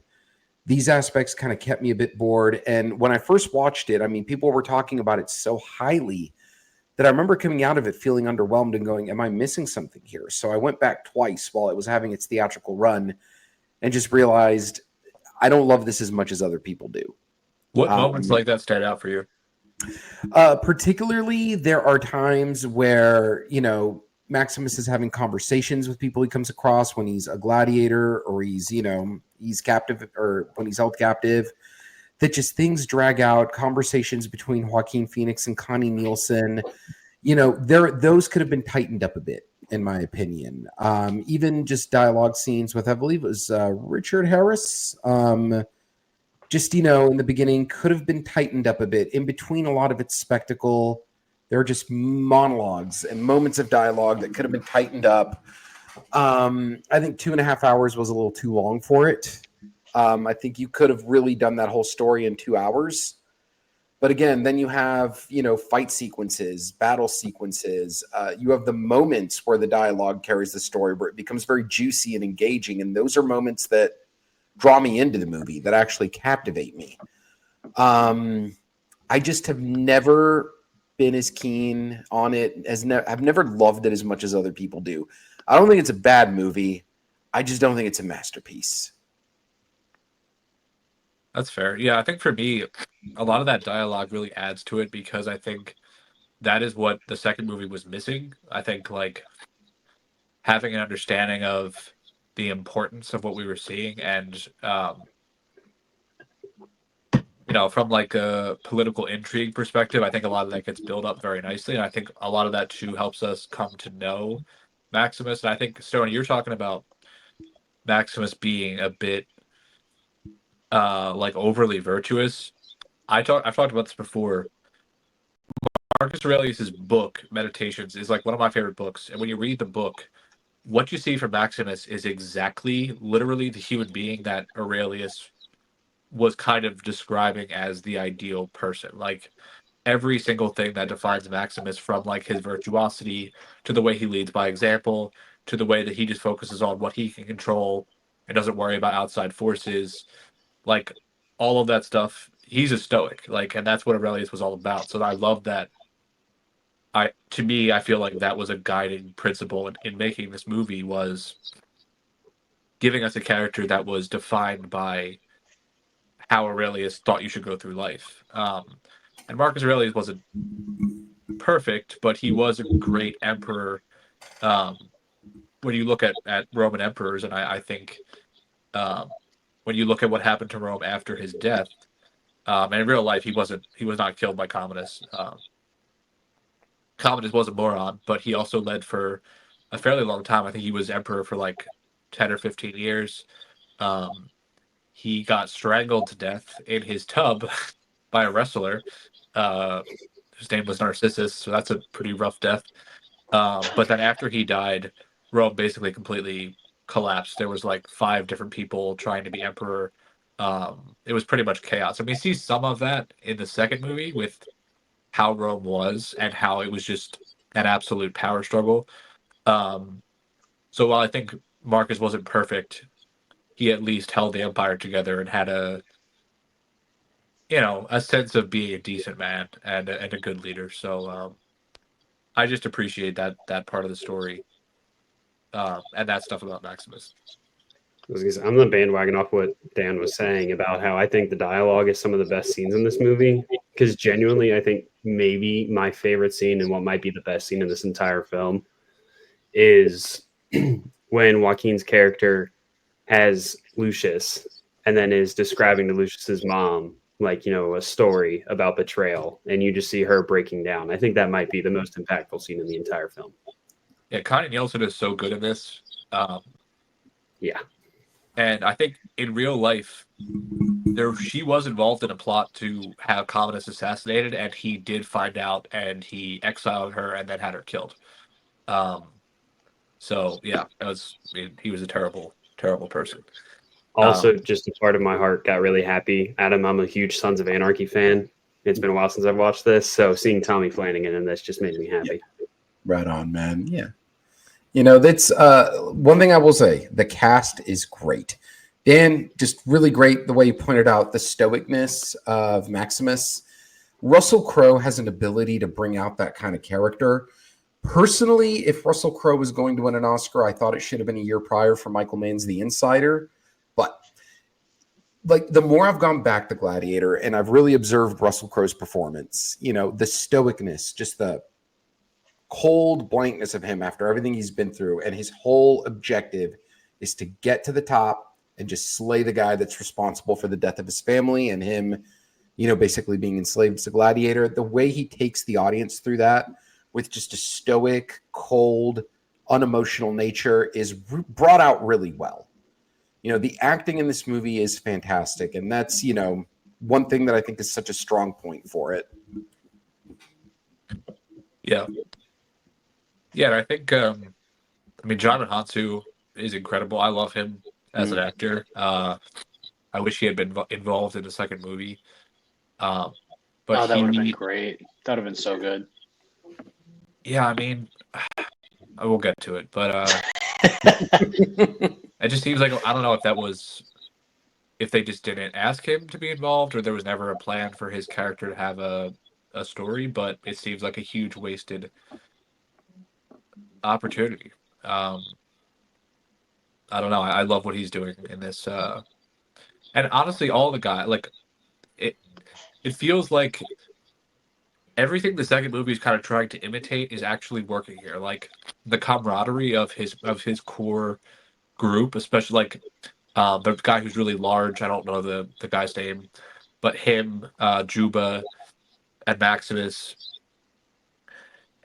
These aspects kind of kept me a bit bored. And when I first watched it, people were talking about it so highly that I remember coming out of it feeling underwhelmed and going, am I missing something here? So I went back twice while it was having its theatrical run and just realized I don't love this as much as other people do.
What moments like that stand out for you?
Particularly, there are times where, Maximus is having conversations with people he comes across when he's a gladiator or he's captive or when he's held captive, that just things drag out. Conversations between Joaquin Phoenix and Connie Nielsen, those could have been tightened up a bit, in my opinion. Even just dialogue scenes with, I believe it was Richard Harris, in the beginning could have been tightened up a bit. In between a lot of its spectacle, there are just monologues and moments of dialogue that could have been tightened up. I think 2.5 hours was a little too long for it. I think you could have really done that whole story in 2 hours. But again, then you have, fight sequences, battle sequences. You have the moments where the dialogue carries the story, where it becomes very juicy and engaging. And those are moments that draw me into the movie, that actually captivate me. I just have never been as keen on it. I've never loved it as much as other people do. I don't think it's a bad movie. I just don't think it's a masterpiece.
That's fair. Yeah, I think for me, a lot of that dialogue really adds to it because I think that is what the second movie was missing. I think like having an understanding of the importance of what we were seeing and from like a political intrigue perspective, I think a lot of that gets built up very nicely, and I think a lot of that too helps us come to know Maximus. And I think Stone, you're talking about Maximus being a bit like overly virtuous. I've talked about this before. Marcus Aurelius's book Meditations is like one of my favorite books, and when you read the book, what you see from Maximus is exactly, literally, the human being that Aurelius was kind of describing as the ideal person. Like every single thing that defines Maximus, from like his virtuosity to the way he leads by example to the way that he just focuses on what he can control and doesn't worry about outside forces, like all of that stuff. He's a stoic, like, and that's what Aurelius was all about. So I love that. To me, I feel like that was a guiding principle in making this movie, was giving us a character that was defined by how Aurelius thought you should go through life. And Marcus Aurelius wasn't perfect, but he was a great emperor. When you look at Roman emperors, and I think when you look at what happened to Rome after his death, and in real life, he was not killed by Commodus. Commodus was a moron, but he also led for a fairly long time. I think he was emperor for like 10 or 15 years. He got strangled to death in his tub by a wrestler whose name was Narcissus, so that's a pretty rough death. But then after he died, Rome basically completely collapsed. There was like 5 different people trying to be emperor. It was pretty much chaos. And we see some of that in the second movie with how Rome was and how it was just an absolute power struggle. So while I think Marcus wasn't perfect, he at least held the empire together and had a sense of being a decent man and a good leader. So I just appreciate that part of the story, and that stuff about Maximus.
I'm the bandwagon off what Dan was saying about how I think the dialogue is some of the best scenes in this movie. Because genuinely, I think maybe my favorite scene and what might be the best scene in this entire film is when Joaquin's character has Lucius and then is describing to Lucius's mom, like, a story about betrayal, and you just see her breaking down. I think that might be the most impactful scene in the entire film.
Yeah, Connie Nielsen is so good in this.
Yeah.
And I think in real life, she was involved in a plot to have Commodus assassinated, and he did find out, and he exiled her and then had her killed. So yeah, he was a terrible, terrible person.
Also, just a part of my heart got really happy. Adam, I'm a huge Sons of Anarchy fan. It's been a while since I've watched this, so seeing Tommy Flanagan in this just made me happy.
Right on, man. Yeah. That's one thing I will say. The cast is great. Dan, just really great the way you pointed out the stoicness of Maximus. Russell Crowe has an ability to bring out that kind of character. Personally, if Russell Crowe was going to win an Oscar, I thought it should have been a year prior for Michael Mann's The Insider. But like the more I've gone back to Gladiator and I've really observed Russell Crowe's performance, the stoicness, just the cold blankness of him after everything he's been through, and his whole objective is to get to the top and just slay the guy that's responsible for the death of his family and him, basically being enslaved as a gladiator. The way he takes the audience through that with just a stoic, cold, unemotional nature is brought out really well. The acting in this movie is fantastic, and that's, one thing that I think is such a strong point for it.
Yeah. Yeah, and I think, John Hansu is incredible. I love him as an actor. I wish he had been involved in the second movie. But
that would have been great. That would have been so good.
Yeah, I will get to it, but it just seems like, I don't know if they just didn't ask him to be involved, or there was never a plan for his character to have a a story, but it seems like a huge wasted opportunity. I don't know. I love what he's doing in this, and honestly, all the guy like it. It feels like everything the second movie is kind of trying to imitate is actually working here. Like the camaraderie of his core group, especially like the guy who's really large. I don't know the guy's name, but him, Juba, and Maximus,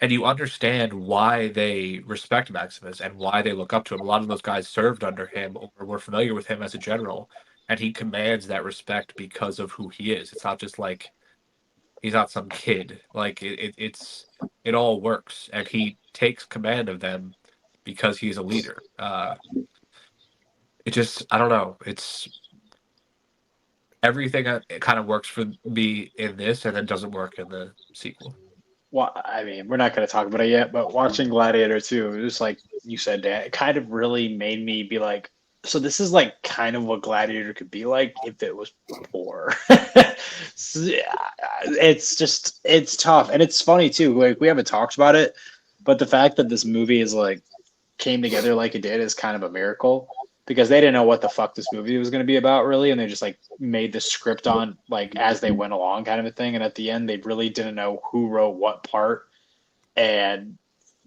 and you understand why they respect Maximus and why they look up to him. A lot of those guys served under him or were familiar with him as a general, and he commands that respect because of who he is. It's not just like he's not some kid. Like it all works, and he takes command of them because he's a leader. It just I don't know. It's everything. It kind of works for me in this, and then doesn't work in the sequel.
Well, I mean, we're not going to talk about it yet, but watching Gladiator 2, it was like you said, Dan, it kind of really made me be like, so this is like kind of what Gladiator could be like if it was poor. So, yeah, it's tough. And it's funny too. Like, we haven't talked about it, but the fact that this movie is like came together like it did is kind of a miracle because they didn't know what the fuck this movie was going to be about really, and they just like made the script on like as they went along kind of a thing, and at the end they really didn't know who wrote what part. And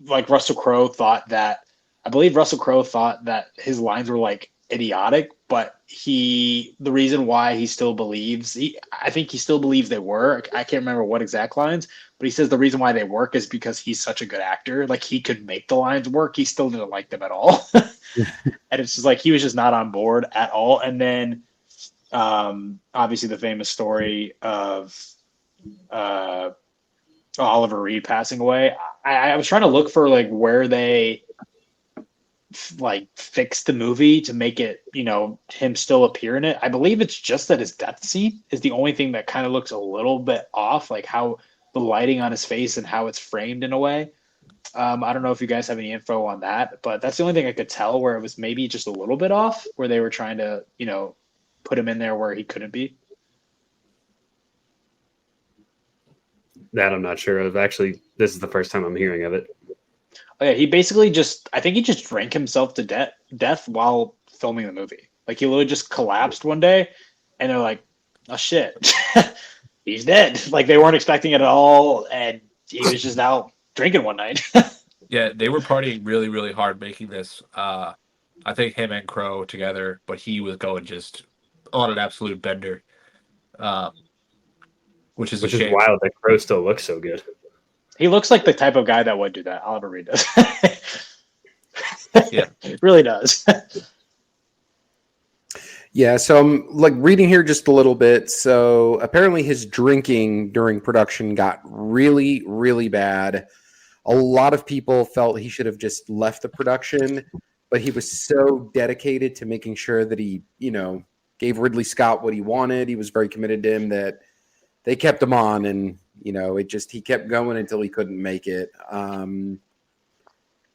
like I believe Russell Crowe thought that his lines were like idiotic, but the reason why he still believes I think he still believes they were, I can't remember what exact lines, but he says the reason why they work is because he's such a good actor. Like he could make the lines work. He still didn't like them at all. And it's just like he was just not on board at all. And then obviously the famous story of Oliver Reed passing away. I was trying to look for like where they like fixed the movie to make it, him still appear in it. I believe it's just that his death scene is the only thing that kind of looks a little bit off, like how the lighting on his face and how it's framed in a way. I don't know if you guys have any info on that, but that's the only thing I could tell where it was maybe just a little bit off, where they were trying to, put him in there where he couldn't be.
That I'm not sure of. Actually, this is the first time I'm hearing of it.
Oh, yeah, he basically I think he just drank himself to death while filming the movie. Like he literally just collapsed one day, and they're like, "Oh shit, he's dead!" Like they weren't expecting it at all, and he was just out drinking one night.
Yeah, they were partying really, really hard making this. I think him and Crow together, but he was going just on an absolute bender, which is a
Which is
shame.
wild that Crow still looks so good.
He looks like the type of guy that would do that. Oliver Reed does.
Yeah,
really does.
Yeah, so I'm like reading here just a little bit. So apparently his drinking during production got really, really bad. A lot of people felt he should have just left the production, but he was so dedicated to making sure that he, gave Ridley Scott what he wanted. He was very committed to him that they kept him on, and he kept going until he couldn't make it.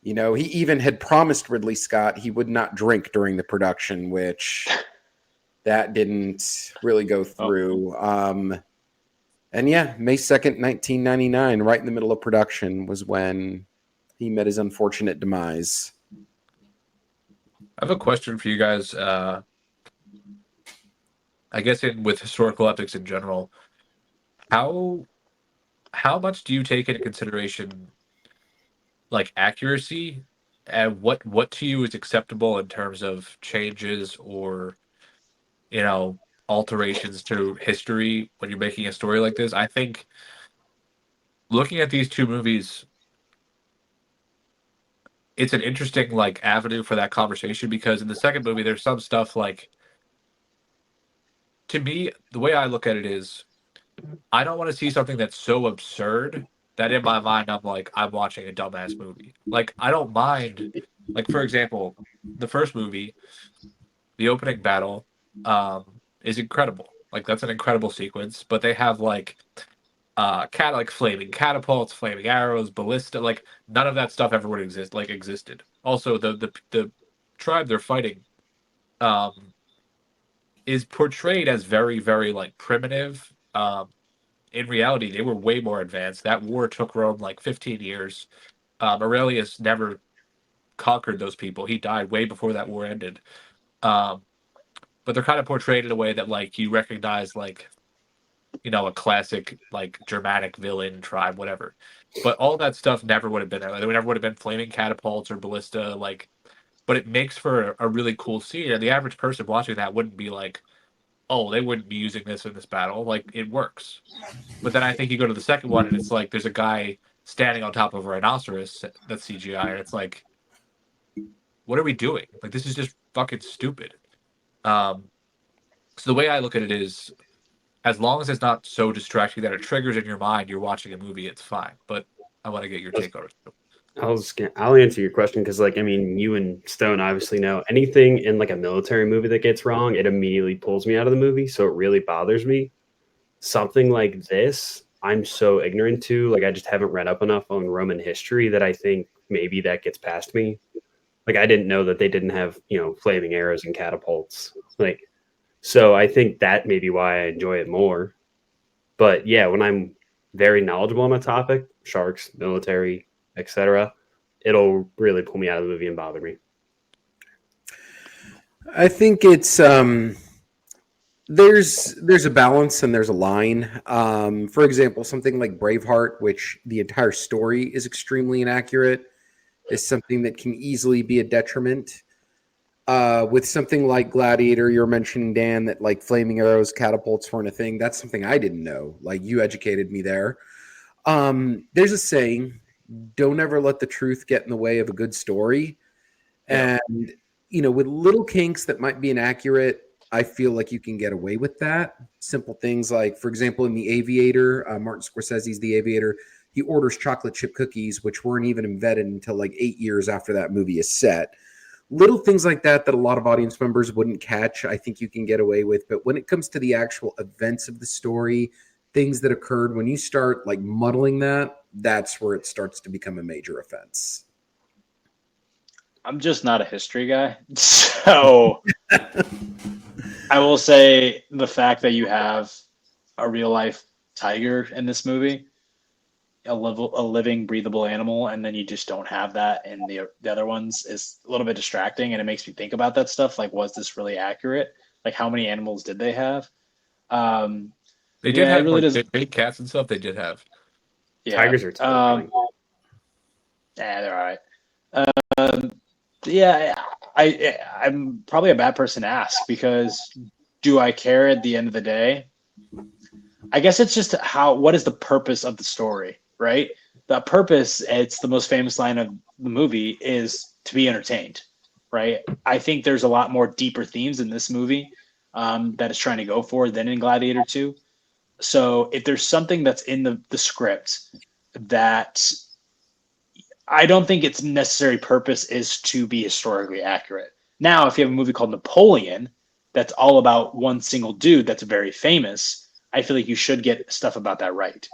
He even had promised Ridley Scott he would not drink during the production, which that didn't really go through. And yeah, May 2nd, 1999, right in the middle of production, was when he met his unfortunate demise.
I have a question for you guys. I guess with historical epics in general, how much do you take into consideration like accuracy, and what to you is acceptable in terms of changes or alterations to history when you're making a story like this? I think looking at these two movies, it's an interesting like avenue for that conversation, because in the second movie there's some stuff like, to me, the way I look at it is I don't want to see something that's so absurd that in my mind I'm like, I'm watching a dumbass movie. Like I don't mind, like for example, the first movie, the opening battle, is incredible. Like that's an incredible sequence, but they have like like flaming catapults, flaming arrows, ballista, like none of that stuff ever would existed. Also, the tribe they're fighting um is portrayed as very, very like primitive. in reality, they were way more advanced. That war took Rome like 15 years. Aurelius never conquered those people. He died way before that war ended. Um, but they're kind of portrayed in a way that like you recognize like a classic like Germanic villain tribe, whatever. But all that stuff never would have been there. Like, there never would have been flaming catapults or ballista. Like, but it makes for a really cool scene. And the average person watching that wouldn't be like, oh, they wouldn't be using this in this battle. Like, it works. But then I think you go to the second one, and it's like there's a guy standing on top of a rhinoceros that's CGI, and it's like, what are we doing? Like, this is just fucking stupid. So the way I look at it is, as long as it's not so distracting that it triggers in your mind, you're watching a movie, it's fine. But I want to get your take on it.
I'll answer your question because, like, I mean, you and Stone obviously know anything in like a military movie that gets wrong, it immediately pulls me out of the movie. So it really bothers me. Something like this, I'm so ignorant to. Like, I just haven't read up enough on Roman history that I think maybe that gets past me. Like, I didn't know that they didn't have, flaming arrows and catapults. Like, so I think that may be why I enjoy it more. But yeah, when I'm very knowledgeable on a topic, sharks, military, etc., it'll really pull me out of the movie and bother me.
I think it's there's a balance and there's a line. For example, something like Braveheart, which the entire story is extremely inaccurate, is something that can easily be a detriment. With something like Gladiator, you're mentioning, Dan, that like flaming arrows, catapults weren't a thing. That's something I didn't know. Like, you educated me there. There's a saying, don't ever let the truth get in the way of a good story.
Yeah.
And, with little kinks that might be inaccurate, I feel like you can get away with that. Simple things like, for example, in The Aviator, Martin Scorsese's The Aviator, he orders chocolate chip cookies, which weren't even invented until like 8 years after that movie is set. Little things like that a lot of audience members wouldn't catch, I think you can get away with. But when it comes to the actual events of the story, things that occurred, when you start like muddling that, that's where it starts to become a major offense.
I'm just not a history guy. So I will say the fact that you have a real life tiger in this movie, a living, breathable animal, and then you just don't have that in the other ones is a little bit distracting, and it makes me think about that stuff. Like, was this really accurate? Like, how many animals did they have?
They did
Yeah, it
have
really
like
does.
big cats and stuff. They did have.
Yeah,
Tigers are terrifying.
yeah, they're all right. Yeah, I'm probably a bad person to ask because do I care at the end of the day? I guess it's just what is the purpose of the story, right? The purpose, it's the most famous line of the movie, is to be entertained, right? I think there's a lot more deeper themes in this movie that it's trying to go for than in Gladiator 2. So if there's something that's in the script that I don't think its necessary purpose is to be historically accurate. Now, if you have a movie called Napoleon that's all about one single dude that's very famous, I feel like you should get stuff about that right.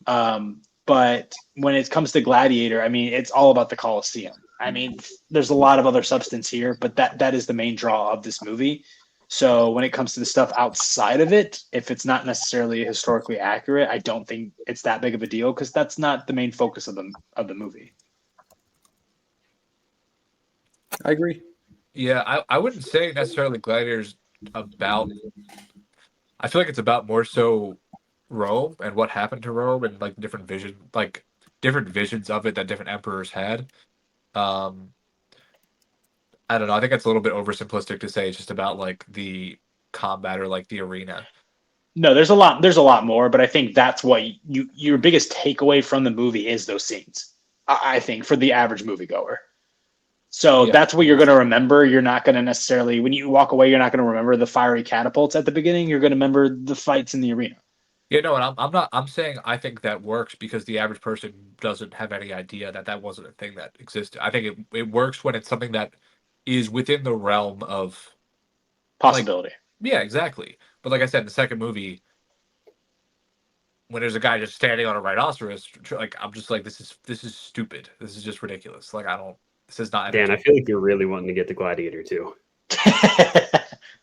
But when it comes to Gladiator, I mean, it's all about the Colosseum. I mean, there's a lot of other substance here, but that is the main draw of this movie. So when it comes to the stuff outside of it, if it's not necessarily historically accurate, I don't think it's that big of a deal because that's not the main focus of the movie.
I agree.
Yeah, I wouldn't say necessarily Gladiator's about. I feel like it's about more so Rome and what happened to Rome and like different visions of it that different emperors had. Um, I don't know. I think it's a little bit oversimplistic to say it's just about like the combat or like the arena.
No, there's a lot more, but I think that's what your biggest takeaway from the movie is those scenes. I think for the average moviegoer. So
Yeah.
that's what you're going to remember. You're not going to necessarily, when you walk away, you're not going to remember the fiery catapults at the beginning. You're going to remember the fights in the arena.
Yeah, no, and I'm not. I'm saying I think that works because the average person doesn't have any idea that that wasn't a thing that existed. I think it works when it's something that is within the realm of like,
Possibility.
yeah, exactly. But like I said, in the second movie, when there's a guy just standing on a rhinoceros, like I'm just like, this is stupid. This is just ridiculous. Like I don't. This is not.
Dan, I feel like you're really wanting to get to Gladiator too.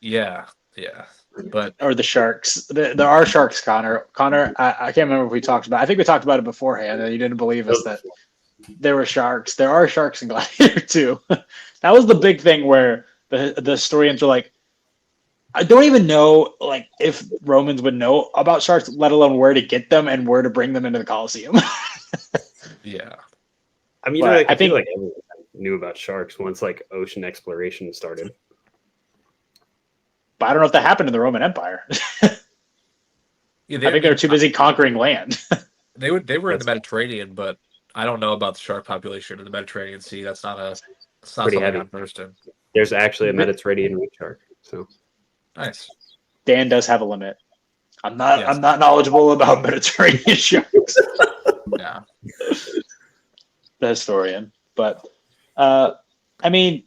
Yeah. Yeah, but
or the sharks. There are sharks, Connor. Connor, I can't remember if we talked about. I think we talked about it beforehand, and you didn't believe us that there were sharks. There are sharks in Gladiator too. That was the big thing where the historians were like, I don't even know like if Romans would know about sharks, let alone where to get them and where to bring them into the Colosseum.
yeah,
I mean,
But
like,
I
I feel
think,
like everyone knew about sharks once like ocean exploration started.
but I don't know if that happened in the Roman Empire.
yeah.
I
I
think they were
mean,
too busy conquering land.
they were in the
That's
Mediterranean, but I don't know about the shark population in the Mediterranean Sea. That's not
pretty
something
heavy.
I'm versed in.
There's actually a Mediterranean reef shark. So
Nice.
Dan does have a limit. I'm not.
Yes.
I'm not knowledgeable about Mediterranean sharks.
Yeah.
The historian, but I mean,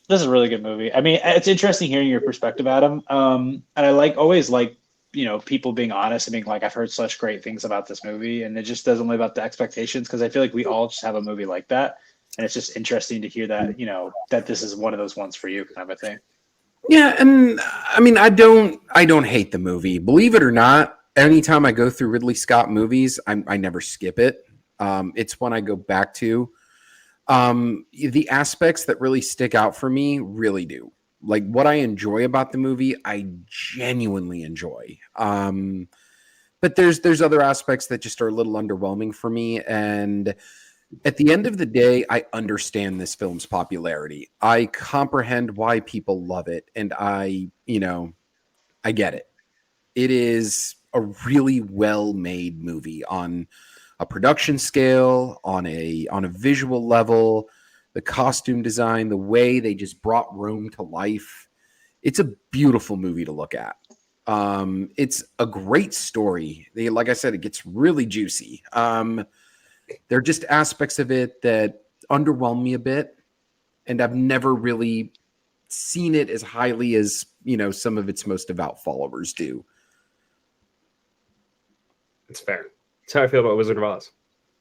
this is a really good movie. I mean, it's interesting hearing your perspective, Adam. And I always like people being honest and being like, I've heard such great things about this movie, and it just doesn't live up to expectations because I feel like we all just have a movie like that, and it's just interesting to hear that that this is one of those ones for you, kind of a thing.
Yeah, and I mean, I don't hate the movie. Believe it or not, anytime I go through Ridley Scott movies, I never skip it. It's one I go back to. The aspects that really stick out for me really do. Like what I enjoy about the movie, I genuinely enjoy. But there's other aspects that just are a little underwhelming for me. And at the end of the day, I understand this film's popularity. I comprehend why people love it, and I get it. It is a really well-made movie on a production scale, on a visual level, the costume design, the way they just brought Rome to life. It's a beautiful movie to look at. It's a great story. Like I said, it gets really juicy. There are just aspects of it that underwhelm me a bit, and I've never really seen it as highly as some of its most devout followers do.
it's fair. That's how I feel about Wizard of Oz.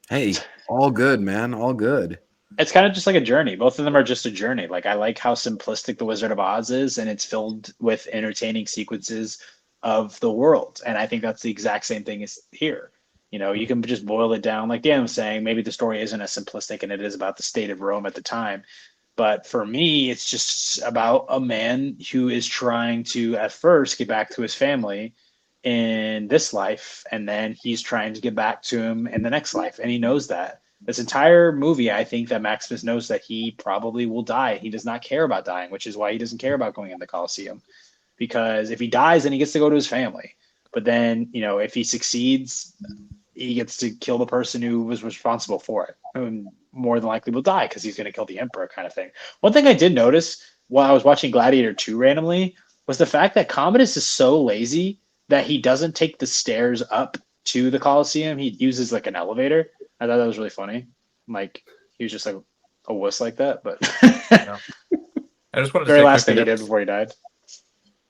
Hey, all good, man, all good.
It's kind of just like a journey. Both of them are just a journey. Like I like how simplistic The Wizard of Oz is, and it's filled with entertaining sequences of the world. And I think that's the exact same thing as here. You can just boil it down, like Dan was saying. Maybe the story isn't as simplistic, and it is about the state of Rome at the time. But for me, it's just about a man who is trying to, at first, get back to his family in this life, and then he's trying to get back to him in the next life, and he knows that. This entire movie, I think that Maximus knows that he probably will die. He does not care about dying, which is why he doesn't care about going in the Colosseum. Because if he dies, then he gets to go to his family. But then, if he succeeds, he gets to kill the person who was responsible for it, and more than likely will die because he's going to kill the emperor, kind of thing. One thing I did notice while I was watching Gladiator 2 randomly was the fact that Commodus is so lazy that he doesn't take the stairs up to the Colosseum. He uses like an elevator. I thought that was really funny. Like he was just like a wuss like that, but
Yeah. I just wanted to
very
say
last thing
quickly
he did before he died.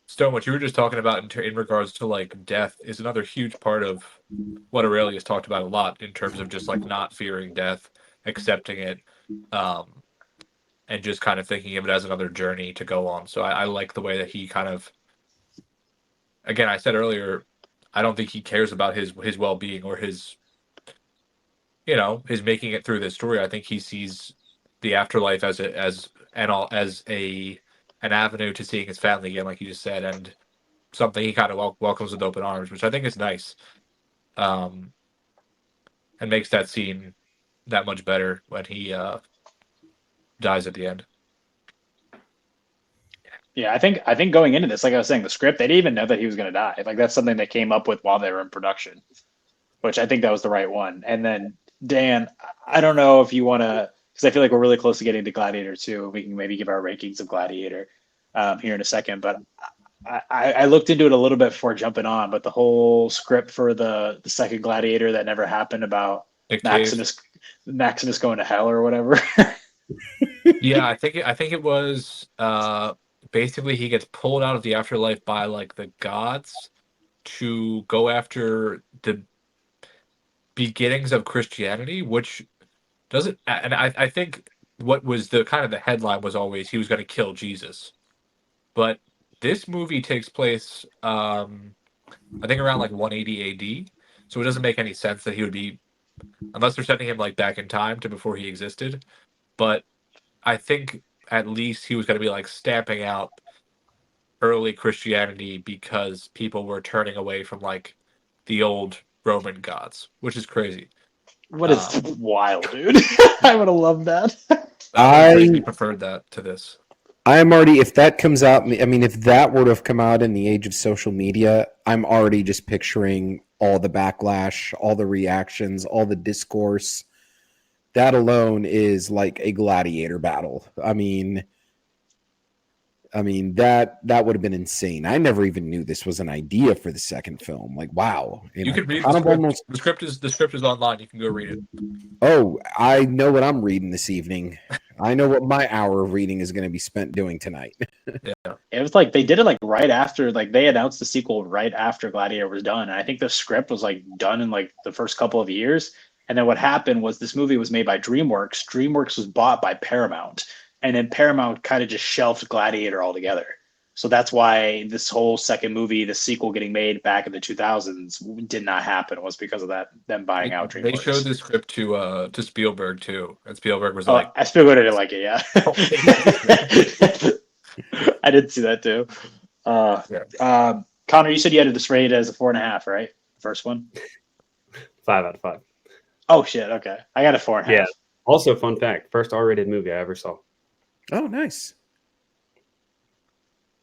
Stone, what you were just talking about in regards to like death is another huge part of what Aurelius talked about a lot in terms of just like not fearing death, accepting it, um, and just kind of thinking of it as another journey to go on. So I like the way that he kind of, again, I said earlier, I don't think he cares about his well being or his making it through this story. I think he sees the afterlife as an avenue to seeing his family again, like you just said, and something he kind of welcomes with open arms, which I think is nice, um, and makes that scene that much better when he dies at the end.
Yeah, I think going into this, like I was saying, the script, they didn't even know that he was going to die. Like that's something they came up with while they were in production, which I think that was the right one. And then Dan, I don't know if you want to, because I feel like we're really close to getting to Gladiator too. We can maybe give our rankings of Gladiator here in a second. But I looked into it a little bit before jumping on. But the whole script for the second Gladiator that never happened about
Nick Cave.
Maximus going to hell or whatever.
Yeah, I think it was basically he gets pulled out of the afterlife by like the gods to go after the beginnings of Christianity, which doesn't. And I think what was the kind of the headline was always he was going to kill Jesus, but this movie takes place, I think around like 180 AD. So it doesn't make any sense that he would be, unless they're sending him like back in time to before he existed. But I think at least he was going to be like stamping out early Christianity because people were turning away from like the old Roman gods, which is crazy.
What is wild, dude? I would have loved that.
I would have preferred that to this.
I'm already, if that comes out, I mean, if that were to have come out in the age of social media, I'm already just picturing all the backlash, all the reactions, all the discourse. That alone is like a gladiator battle. I mean that would have been insane. I never even knew this was an idea for the second film. Like, wow.
You can read the script. Almost... The script is online. You can go read it.
Oh, I know what I'm reading this evening. I know what my hour of reading is going to be spent doing tonight.
Yeah. It was like they did it like right after, like they announced the sequel right after Gladiator was done. And I think the script was like done in like the first couple of years. And then what happened was this movie was made by DreamWorks. DreamWorks was bought by Paramount. And then Paramount kind of just shelved Gladiator altogether. So that's why this whole second movie, the sequel getting made back in the 2000s, did not happen. It was because of that, them buying out DreamWorks.
They showed the script to Spielberg too, and Spielberg was
Spielberg didn't like it. Yeah, I did see that too. Connor, you said you had this rated as a 4.5, right? First one.
5 out of 5.
Oh shit! Okay, I got a 4.5.
Yeah. Also, fun fact: first R-rated movie I ever saw.
Oh, nice.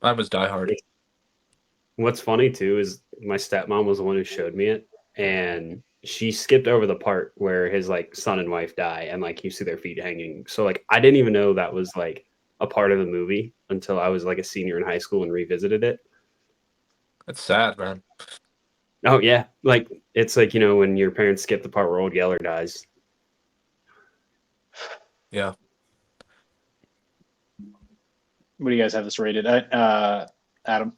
Mine was Die Hard.
What's funny too is my stepmom was the one who showed me it, and she skipped over the part where his like son and wife die, and like you see their feet hanging. So like I didn't even know that was like a part of the movie until I was like a senior in high school and revisited it.
That's sad, man.
Oh yeah, like it's like, you know, when your parents skip the part where Old Yeller dies.
Yeah.
What do you guys have this rated at, Adam?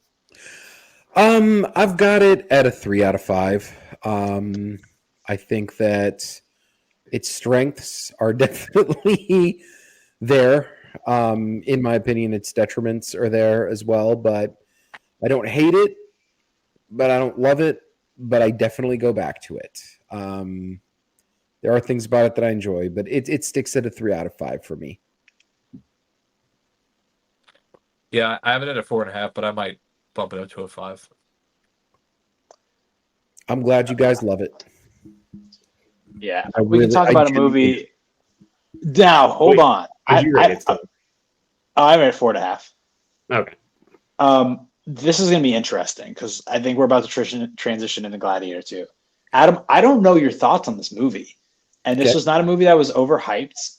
I've got it at a 3 out of 5. I think that its strengths are definitely there. In my opinion, its detriments are there as well, but I don't hate it, but I don't love it, but I definitely go back to it. There are things about it that I enjoy, but it sticks at a 3 out of 5 for me.
Yeah, I have it at a 4.5, but I might bump it up to a 5.
I'm glad you guys love it.
Yeah, we can talk about a movie. Now, hold on. I'm at 4.5.
Okay.
This is going to be interesting because I think we're about to transition into Gladiator 2. Adam, I don't know your thoughts on this movie. And this was not a movie that was overhyped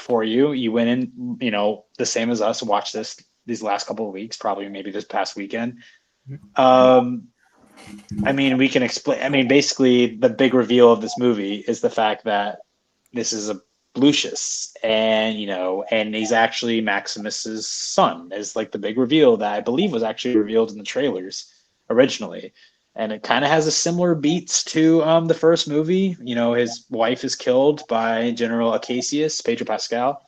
for you. You went in, you know, the same as us, watched these last couple of weeks, probably maybe this past weekend. I mean, we can explain. I mean, basically, the big reveal of this movie is the fact that this is a Lucius, and you know, and he's actually Maximus's son. Is like the big reveal that I believe was actually revealed in the trailers originally, and it kind of has a similar beats to the first movie. You know, his wife is killed by General Acacius, Pedro Pascal,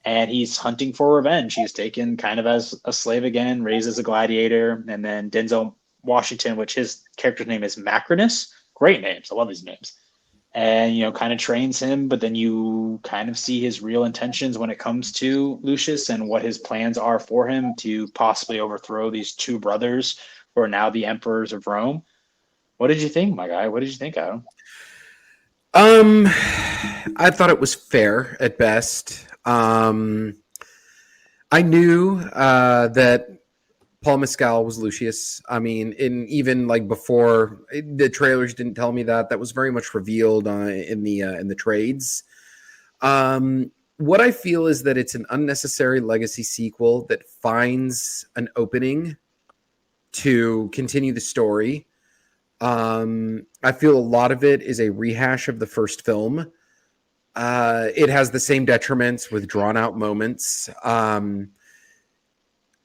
and he's hunting for revenge. He's taken kind of as a slave again, raised as a gladiator, and then Denzel Washington, which his character's name is Macrinus. Great names. I love these names. And, you know, kind of trains him, but then you kind of see his real intentions when it comes to Lucius and what his plans are for him to possibly overthrow these two brothers who are now the emperors of Rome. What did you think, my guy? What did you think, Adam?
I thought it was fair at best. I knew that Paul Mescal was Lucius. I mean, even like before, the trailers didn't tell me that. That was very much revealed in the trades. What I feel is that it's an unnecessary legacy sequel that finds an opening to continue the story. I feel a lot of it is a rehash of the first film. It has the same detriments with drawn out moments.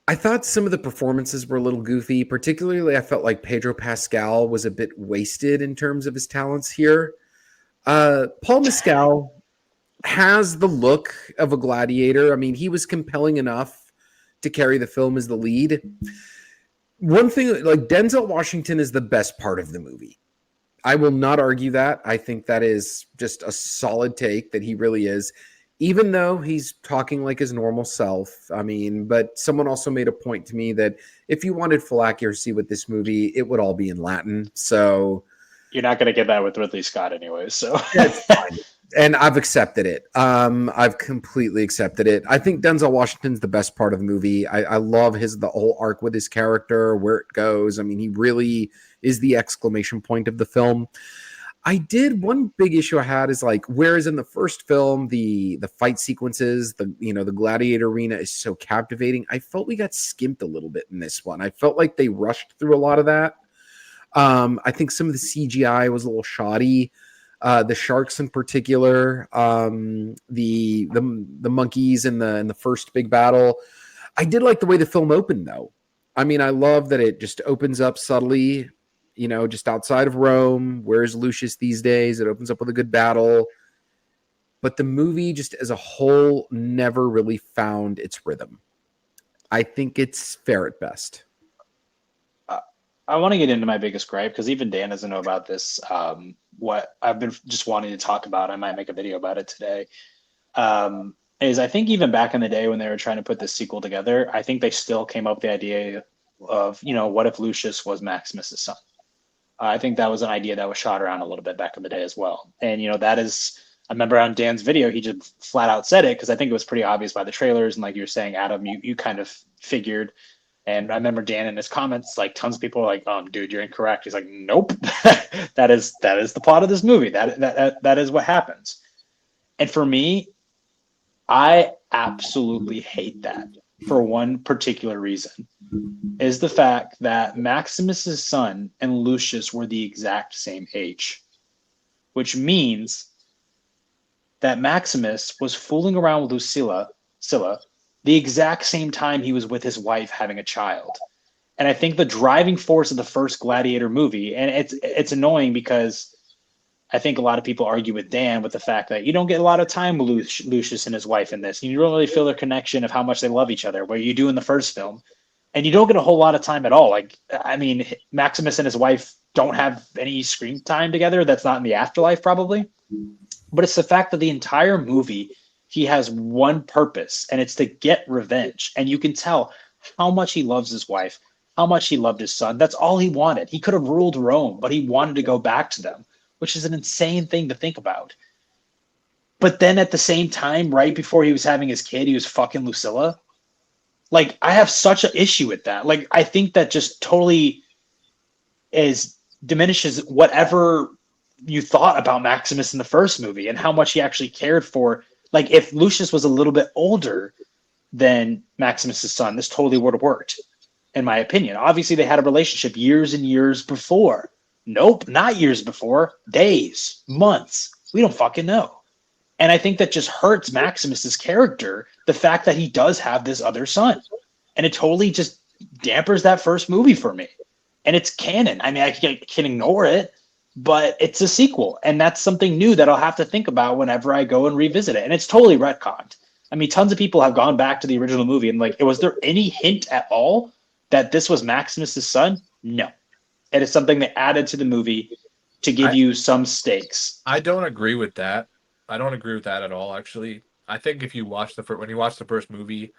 I thought some of the performances were a little goofy. Particularly, I felt like Pedro Pascal was a bit wasted in terms of his talents here. Paul Mescal has the look of a gladiator. I mean, he was compelling enough to carry the film as the lead. one thing, like Denzel Washington is the best part of the movie. I will not argue that. I think that is just a solid take that he really is, even though he's talking like his normal self. I mean, but someone also made a point to me that if you wanted full accuracy with this movie, it would all be in Latin. So
You're not going to get that with Ridley Scott anyways. So
that's fine. And I've accepted it. I've completely accepted it. I think Denzel Washington's the best part of the movie. I love the whole arc with his character, where it goes. I mean, he really is the exclamation point of the film. One big issue I had is like, whereas in the first film, the fight sequences, the Gladiator arena is so captivating. I felt we got skimped a little bit in this one. I felt like they rushed through a lot of that. I think some of the CGI was a little shoddy. The sharks in particular, the monkeys in the first big battle. I did like the way the film opened, though. I mean, I love that it just opens up subtly, just outside of Rome. Where's Lucius these days? It opens up with a good battle. But the movie just as a whole never really found its rhythm. I think it's fair at best.
I want to get into my biggest gripe because even Dan doesn't know about this. What I've been just wanting to talk about, I might make a video about it today, is I think even back in the day when they were trying to put this sequel together, I think they still came up with the idea of, what if Lucius was Maximus's son? I think that was an idea that was shot around a little bit back in the day as well. And, that is, I remember on Dan's video, he just flat out said it because I think it was pretty obvious by the trailers. And like you were saying, Adam, you kind of figured. And I remember Dan in his comments, like tons of people were like, dude, you're incorrect. He's like, nope, that is the plot of this movie. That is what happens. And for me, I absolutely hate that for one particular reason, is the fact that Maximus's son and Lucius were the exact same age, which means that Maximus was fooling around with Scylla the exact same time he was with his wife having a child. And I think the driving force of the first Gladiator movie, and it's annoying because I think a lot of people argue with Dan with the fact that you don't get a lot of time with Lucius and his wife in this. You don't really feel their connection of how much they love each other, where you do in the first film. And you don't get a whole lot of time at all. Like, I mean, Maximus and his wife don't have any screen time together. That's not in the afterlife, probably. But it's the fact that the entire movie, he has one purpose, and it's to get revenge. And you can tell how much he loves his wife, how much he loved his son. That's all he wanted. He could have ruled Rome, but he wanted to go back to them, which is an insane thing to think about. But then at the same time, right before he was having his kid, he was fucking Lucilla. Like, I have such an issue with that. Like, I think that just totally diminishes whatever you thought about Maximus in the first movie and how much he actually cared for. Like, if Lucius was a little bit older than Maximus's son, this totally would have worked, in my opinion. Obviously, they had a relationship years and years before. Nope, not years before. Days, months. We don't fucking know. And I think that just hurts Maximus's character, the fact that he does have this other son. And it totally just dampers that first movie for me. And it's canon. I mean, I can ignore it, but it's a sequel. And that's something new that I'll have to think about whenever I go and revisit it. And it's totally retconned. I mean, tons of people have gone back to the original movie and like, was there any hint at all that this was Maximus's son? No. It is something they added to the movie to give you some stakes.
I don't agree with that. I don't agree with that at all, actually. I think if you watch when you watch the first movie,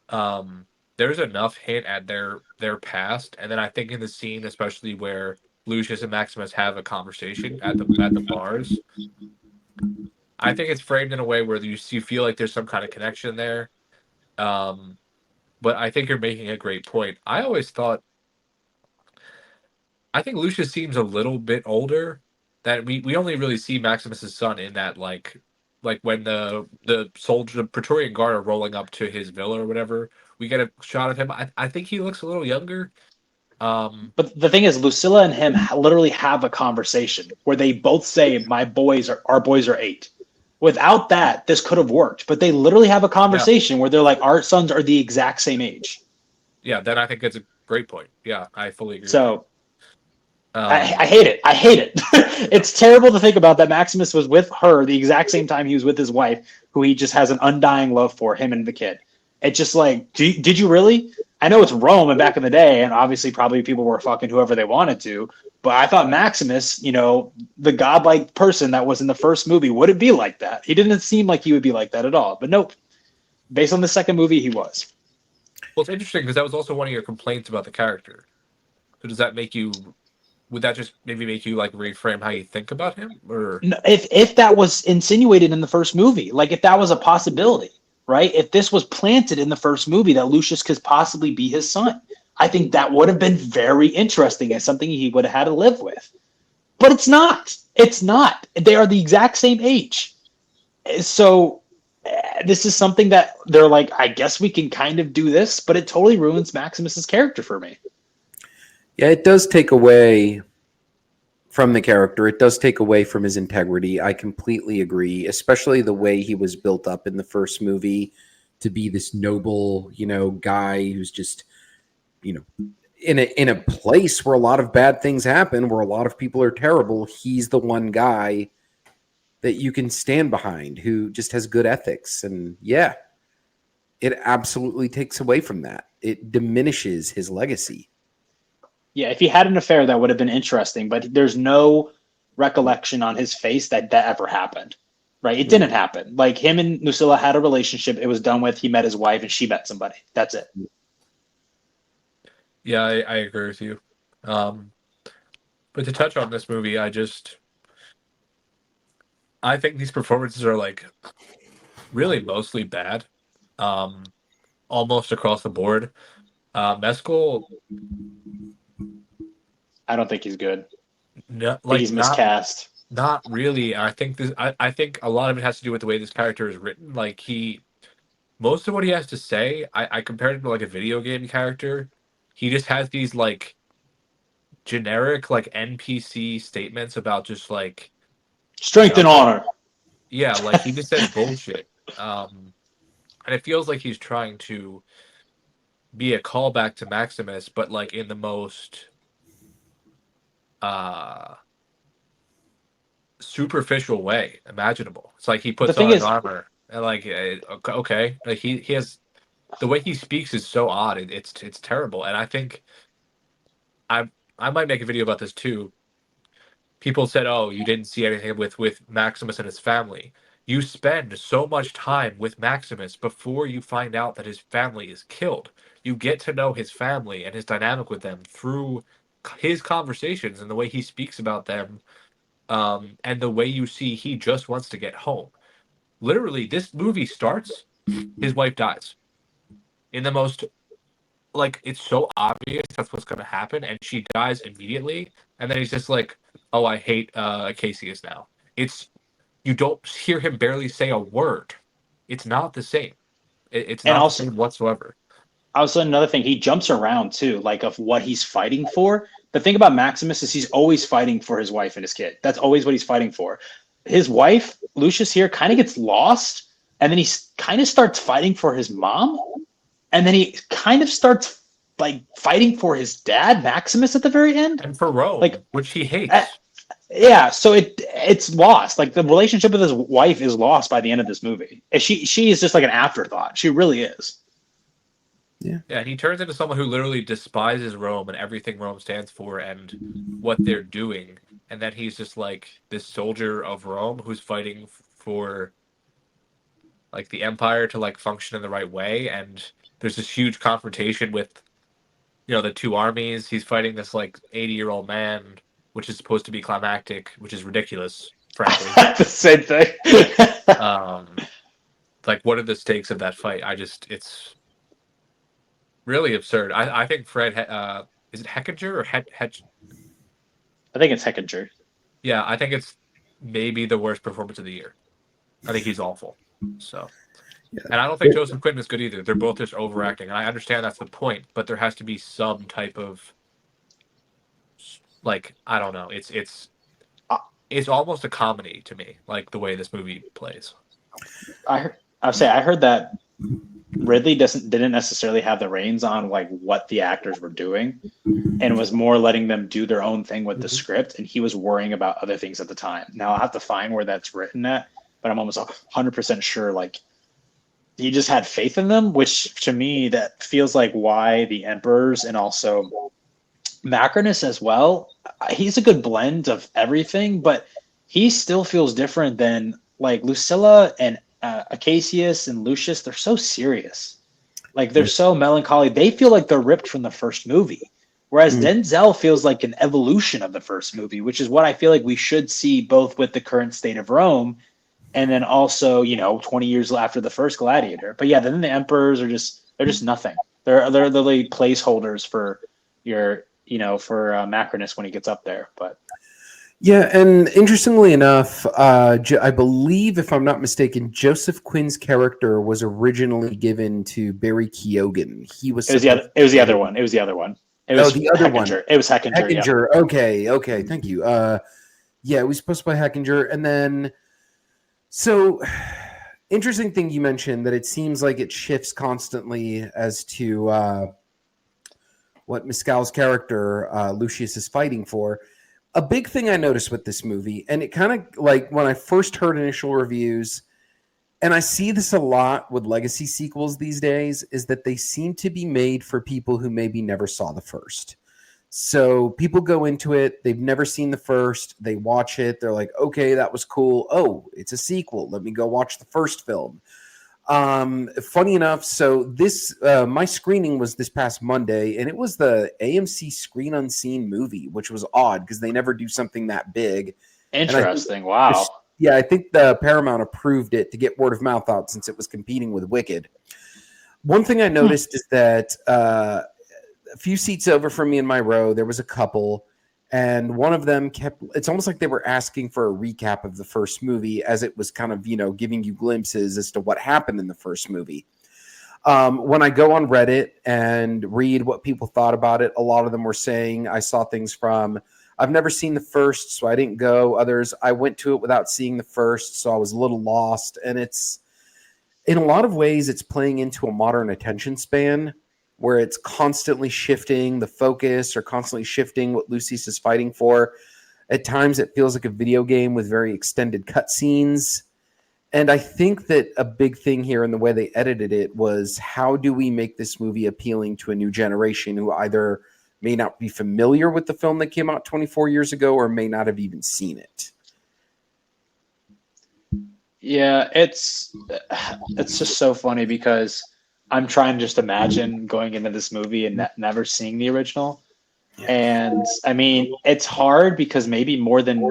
there's enough hint at their past, and then I think in the scene, especially where Lucius and Maximus have a conversation at the bars, I think it's framed in a way where you feel like there's some kind of connection there. But I think you're making a great point. I think Lucius seems a little bit older. That we only really see Maximus's son in that like when the Praetorian Guard are rolling up to his villa or whatever, we get a shot of him. I think he looks a little younger.
But the thing is, Lucilla and him literally have a conversation where they both say, our boys are 8. Without that, this could have worked. But they literally have a conversation where they're like, our sons are the exact same age.
Yeah, then I think it's a great point. Yeah, I fully agree.
So I hate it. I hate it. It's terrible to think about that Maximus was with her the exact same time he was with his wife, who he just has an undying love for, him and the kid. It's just like, did you really? I know it's Rome and back in the day, and obviously probably people were fucking whoever they wanted to. But I thought Maximus, the godlike person that was in the first movie, wouldn't be like that. He didn't seem like he would be like that at all. But nope, based on the second movie, he was.
Well, it's interesting because that was also one of your complaints about the character. So does that make you? Would that just maybe make you like reframe how you think about him, or?
If that was insinuated in the first movie, like if that was a possibility, right? If this was planted in the first movie that Lucius could possibly be his son, I think that would have been very interesting and something he would have had to live with. But it's not. It's not. They are the exact same age. So this is something that they're like, I guess we can kind of do this, but it totally ruins Maximus's character for me.
Yeah, it does take away from the character. It does take away from his integrity. I completely agree, especially the way he was built up in the first movie to be this noble, guy who's just, in a place where a lot of bad things happen, where a lot of people are terrible. He's the one guy that you can stand behind who just has good ethics. And yeah, it absolutely takes away from that. It diminishes his legacy.
Yeah, if he had an affair, that would have been interesting, but there's no recollection on his face that ever happened, right? It didn't happen. Like him and Lucilla had a relationship. It was done with. He met his wife and she met somebody. That's it.
Yeah, I agree with you. But to touch on this movie, I think these performances are like really mostly bad, almost across the board. Mescal,
I don't think he's good.
no,
I think he's miscast.
not really. I think I think a lot of it has to do with the way this character is written. Like most of what he has to say, I compared him to like a video game character. He just has these like generic like NPC statements about just like
Strength and honor.
yeah, like he just says bullshit. And it feels like he's trying to be a callback to Maximus, but like in the most superficial way imaginable. It's like he puts on his armor and like okay, like he has the way he speaks is so odd. It's terrible, and I think I might make a video about this too. People said, "Oh, you didn't see anything with Maximus and his family." You spend so much time with Maximus before you find out that his family is killed. You get to know his family and his dynamic with them through his conversations and the way he speaks about them, and the way you see he just wants to get home. Literally, this movie starts, his wife dies. In the most, like, it's so obvious that's what's going to happen, and she dies immediately, and then he's just like, oh, I hate Cassius now. You don't hear him barely say a word. It's not the same. It's not the same whatsoever.
Also, another thing, he jumps around too, like of what he's fighting for. The thing about Maximus is he's always fighting for his wife and his kid. That's always what he's fighting for. His wife, Lucius here, kind of gets lost, and then he kind of starts fighting for his mom, and then he kind of starts like fighting for his dad, Maximus, at the very end,
and for Rome, like, which he hates.
Yeah, so it's lost. Like the relationship with his wife is lost by the end of this movie. And she is just like an afterthought. She really is.
Yeah. Yeah, he turns into someone who literally despises Rome and everything Rome stands for and what they're doing. And then he's just like this soldier of Rome who's fighting for like the empire to like function in the right way. And there's this huge confrontation with, the two armies. He's fighting this like 80-year-old man, which is supposed to be climactic, which is ridiculous, frankly.
The same thing.
Like, what are the stakes of that fight? It's really absurd. I think Fred, is it Heckinger or Hetch?
I think it's Heckinger.
Yeah, I think it's maybe the worst performance of the year. I think he's awful. So, yeah. And I don't think Joseph Quinton is good either. They're both just overacting. And I understand that's the point, but there has to be some type of, like, I don't know. It's almost a comedy to me, like the way this movie plays.
I heard that Ridley didn't necessarily have the reins on like what the actors were doing, and was more letting them do their own thing with the script, and he was worrying about other things at the time. Now I'll have to find where that's written at, but I'm almost 100% sure like he just had faith in them, which to me that feels like why the emperors and also Macronus as well. He's a good blend of everything, but he still feels different than like Lucilla and Acacius and Lucius. They're so serious, like they're so melancholy. They feel like they're ripped from the first movie, whereas
Mm.
Denzel feels like an evolution of the first movie, which is what I feel like we should see both with the current state of Rome and then also 20 years after the first Gladiator. But yeah, then the emperors are just nothing. They're literally placeholders for your for Macronus when he gets up there. But
Yeah, and interestingly enough, I believe, if I'm not mistaken, Joseph Quinn's character was originally given to Barry Keoghan. He was supposed
it was the
to
other
play-
one. It was the other one. It
Oh,
was
the other one.
Heckinger. It was Heckinger. Yeah.
Heckinger. Okay, thank you. Yeah, we supposed to play Heckinger, and then so interesting thing you mentioned that it seems like it shifts constantly as to what Mescal's character Lucius is fighting for. A big thing I noticed with this movie, and it kind of like when I first heard initial reviews, and I see this a lot with legacy sequels these days, is that they seem to be made for people who maybe never saw the first. So people go into it, they've never seen the first, they watch it, they're like, okay, that was cool. Oh, it's a sequel. Let me go watch the first film. Funny enough, so this my screening was this past Monday, and it was the AMC Screen Unseen movie, which was odd because they never do something that big.
Interesting. Wow.
Yeah, I think the Paramount approved it to get word of mouth out since it was competing with Wicked. One thing I noticed is that a few seats over from me in my row, there was a couple, and one of them it's almost like they were asking for a recap of the first movie as it was kind of, giving you glimpses as to what happened in the first movie. When I go on Reddit and read what people thought about it, a lot of them were saying, I saw things from, I've never seen the first, so I didn't go. Others, I went to it without seeing the first, so I was a little lost. And it's, in a lot of ways, it's playing into a modern attention span where it's constantly shifting the focus or constantly shifting what Lucius is fighting for. At times, it feels like a video game with very extended cutscenes. And I think that a big thing here in the way they edited it was, how do we make this movie appealing to a new generation who either may not be familiar with the film that came out 24 years ago or may not have even seen it?
Yeah, it's just so funny because I'm trying to just imagine going into this movie and never seeing the original. And I mean, it's hard because maybe more than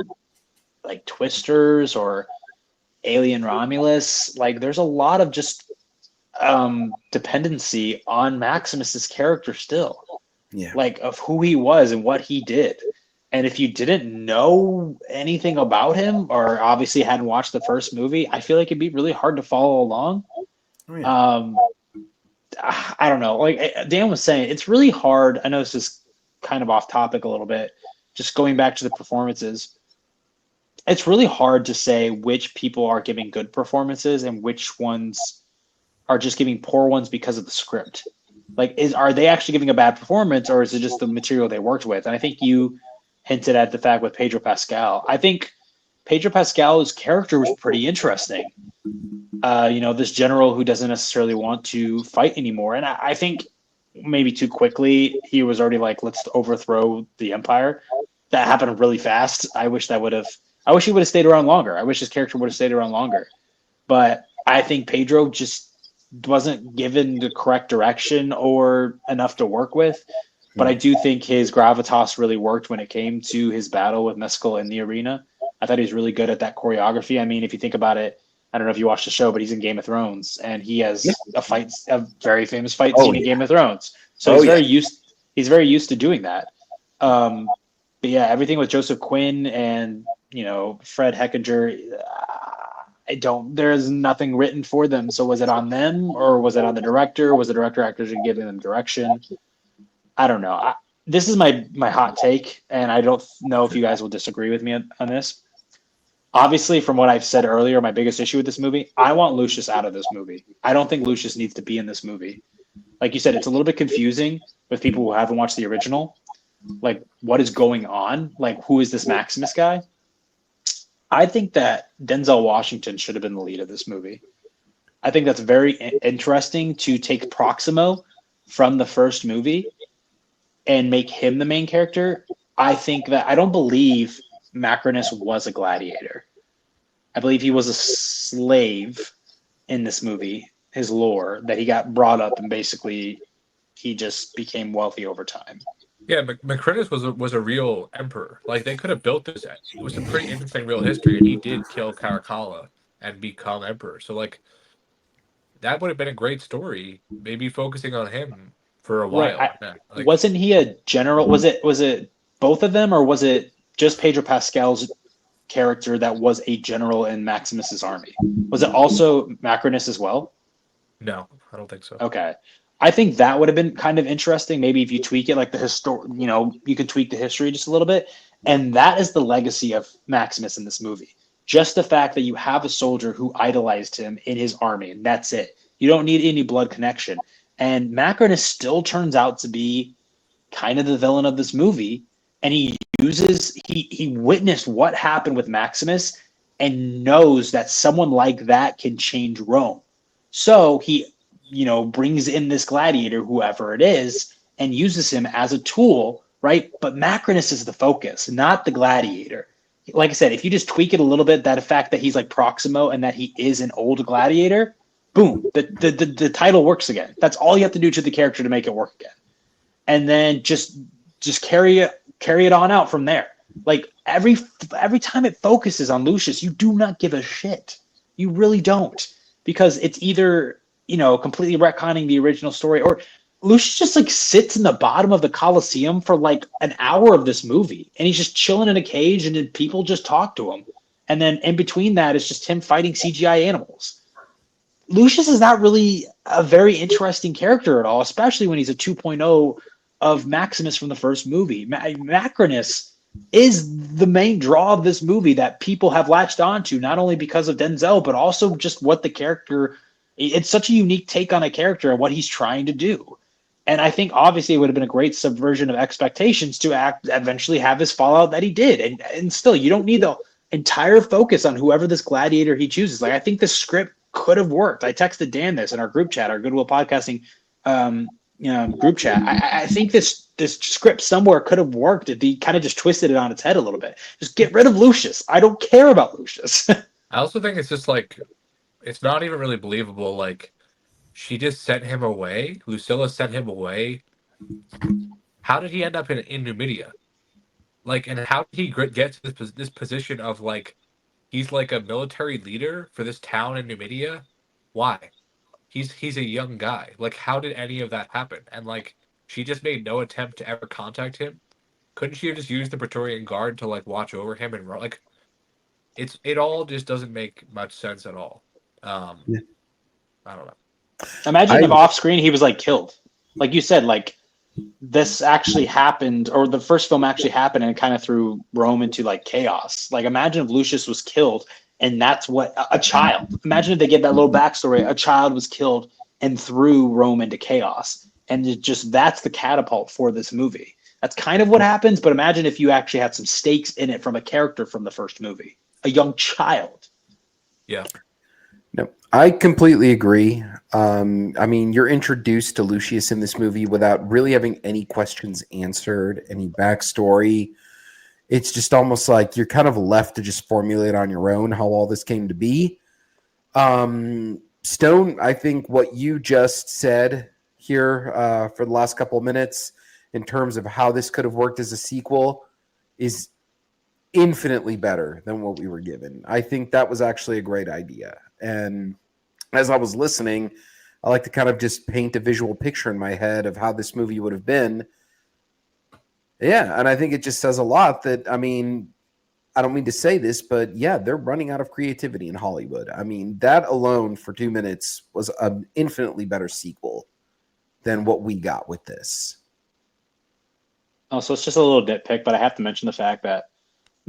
like Twisters or Alien Romulus, like there's a lot of just dependency on Maximus's character still.
Yeah.
Like of who he was and what he did. And if you didn't know anything about him or obviously hadn't watched the first movie, I feel like it'd be really hard to follow along.
Oh, yeah.
I don't know. Like Dan was saying, it's really hard. I know this is kind of off topic a little bit. Just going back to the performances, it's really hard to say which people are giving good performances and which ones are just giving poor ones because of the script. Like, are they actually giving a bad performance, or is it just the material they worked with? And I think you hinted at the fact with Pedro Pascal. I think Pedro Pascal's character was pretty interesting. This general who doesn't necessarily want to fight anymore. And I think maybe too quickly, he was already like, let's overthrow the empire. That happened really fast. I wish he would have stayed around longer. I wish his character would have stayed around longer. But I think Pedro just wasn't given the correct direction or enough to work with. But I do think his gravitas really worked when it came to his battle with Mescal in the arena. I thought he was really good at that choreography. I mean, if you think about it, I don't know if you watched the show, but he's in Game of Thrones, and he has a very famous fight scene in Game of Thrones. So he's very used to doing that. But yeah, everything with Joseph Quinn and Fred Heckinger, there's nothing written for them. So was it on them, or was it on the director? Was the director actually giving them direction? I don't know. This is my hot take, and I don't know if you guys will disagree with me on this. Obviously, from what I've said earlier, my biggest issue with this movie, I want Lucius out of this movie. I don't think Lucius needs to be in this movie. Like you said, it's a little bit confusing with people who haven't watched the original. Like, what is going on? Like, who is this Maximus guy? I think that Denzel Washington should have been the lead of this movie. I think that's very interesting to take Proximo from the first movie and make him the main character. I don't believe Macrinus was a gladiator. I believe he was a slave in this movie, his lore, that he got brought up and basically he just became wealthy over time.
Yeah, Macrinus was a real emperor. Like they could have built this. It was some pretty interesting real history, and he did kill Caracalla and become emperor. So like that would have been a great story. Maybe focusing on him for a
Right.
while. Yeah, like
Wasn't he a general? Was it both of them, or was it just Pedro Pascal's character that was a general in Maximus's army? Was it also Macrinus as well?
no, I don't think so.
Okay. I think that would have been kind of interesting. Maybe if you tweak it like you could tweak the history just a little bit. And that is the legacy of Maximus in this movie. Just the fact that you have a soldier who idolized him in his army, and that's it. You don't need any blood connection. And Macrinus still turns out to be kind of the villain of this movie. And he witnessed what happened with Maximus and knows that someone like that can change Rome. So he brings in this gladiator, whoever it is, and uses him as a tool, right? But Macrinus is the focus, not the gladiator. Like I said, if you just tweak it a little bit, that fact that he's like Proximo and that he is an old gladiator, boom, the title works again. That's all you have to do to the character to make it work again. And then just carry it on out from there. Like every time it focuses on Lucius, you do not give a shit. You really don't, because it's either completely retconning the original story, or Lucius just like sits in the bottom of the Colosseum for like an hour of this movie, and he's just chilling in a cage, and then people just talk to him. And then in between that is just him fighting CGI animals. Lucius is not really a very interesting character at all, especially when he's a 2.0 of Maximus from the first movie. Macrinus is the main draw of this movie that people have latched onto, not only because of Denzel, but also just what the character. It's such a unique take on a character and what he's trying to do. And I think obviously it would have been a great subversion of expectations to eventually have his fallout that he did. And still, you don't need the entire focus on whoever this gladiator he chooses. Like, I think the script could have worked. I texted Dan this in our group chat, our Goodwill Podcasting group chat. I think this script somewhere could have worked if he kind of just twisted it on its head a little bit. Just get rid of Lucius. I don't care about Lucius.
I also think it's just like, it's not even really believable. Like, she just sent him away. Lucilla sent him away. How did he end up in Numidia? Like, and how did he get to this position of like, he's like a military leader for this town in Numidia? Why? He's a young guy. Like, how did any of that happen? And like, she just made no attempt to ever contact him. Couldn't she have just used the Praetorian Guard to like watch over him and like? It all just doesn't make much sense at all.
Yeah.
I don't know.
Imagine if off screen he was like killed. Like you said, like this actually happened, or the first film actually happened and it kind of threw Rome into like chaos. Like imagine if Lucius was killed and that's what a child. Imagine if they get that little backstory. A child was killed and threw Rome into chaos. And that's the catapult for this movie. That's kind of what happens, but imagine if you actually had some stakes in it from a character from the first movie. A young child.
Yeah.
No, I completely agree. I mean, you're introduced to Lucius in this movie without really having any questions answered, any backstory. It's just almost like you're kind of left to just formulate on your own how all this came to be. Stone, I think what you just said here for the last couple of minutes in terms of how this could have worked as a sequel is infinitely better than what we were given. I think that was actually a great idea. And as I was listening, I like to kind of just paint a visual picture in my head of how this movie would have been. Yeah, and I think it just says a lot that, I mean, I don't mean to say this, but yeah, they're running out of creativity in Hollywood. I mean, that alone for 2 minutes was an infinitely better sequel than what we got with this.
Oh, so it's just a little nitpick, but I have to mention the fact that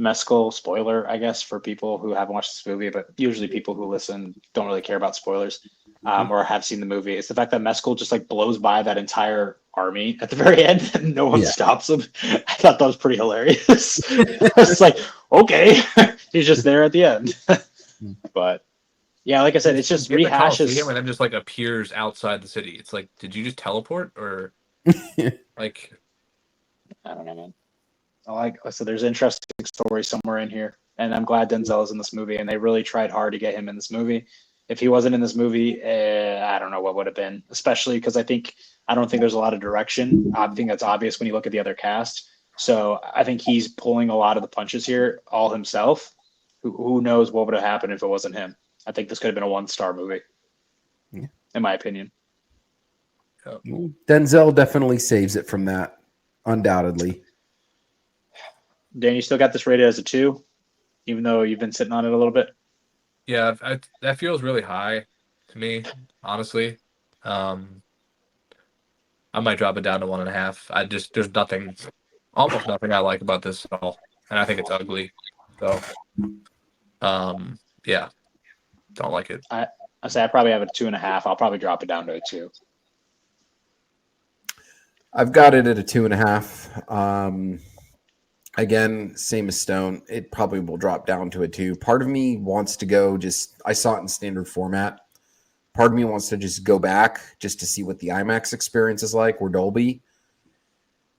Mescal, spoiler, I guess, for people who haven't watched this movie, but usually people who listen don't really care about spoilers or have seen the movie. It's the fact that Mescal just like blows by that entire army at the very end and no one stops him. I thought that was pretty hilarious. It's like, okay, he's just there at the end. But Yeah, like I said, it's just
Get the Coliseum
rehashes.
and then just like appears outside the city. It's like, did you just teleport or like?
I don't know, man. Like I said, there's interesting story somewhere in here, and I'm glad Denzel is in this movie, and they really tried hard to get him in this movie. If he wasn't in this movie, I don't know what would have been, especially because I don't think there's a lot of direction. I think that's obvious when you look at the other cast. So I think he's pulling a lot of the punches here all himself. Who knows what would have happened if it wasn't him? I think this could have been a 1-star movie,
Yeah.
in my opinion.
Denzel definitely saves it from that, undoubtedly.
Dan, you still got this rated as a 2, even though you've been sitting on it a little bit.
Yeah, that feels really high to me, honestly. I might drop it down to 1.5. There's almost nothing I like about this at all, and I think it's ugly. So, yeah, don't like it.
I say I probably have a 2.5. I'll probably drop it down to a 2.
I've got it at a 2.5. Again, same as Stone. It probably will drop down to a 2. Part of me wants to go I saw it in standard format. Part of me wants to just go back just to see what the IMAX experience is like or Dolby.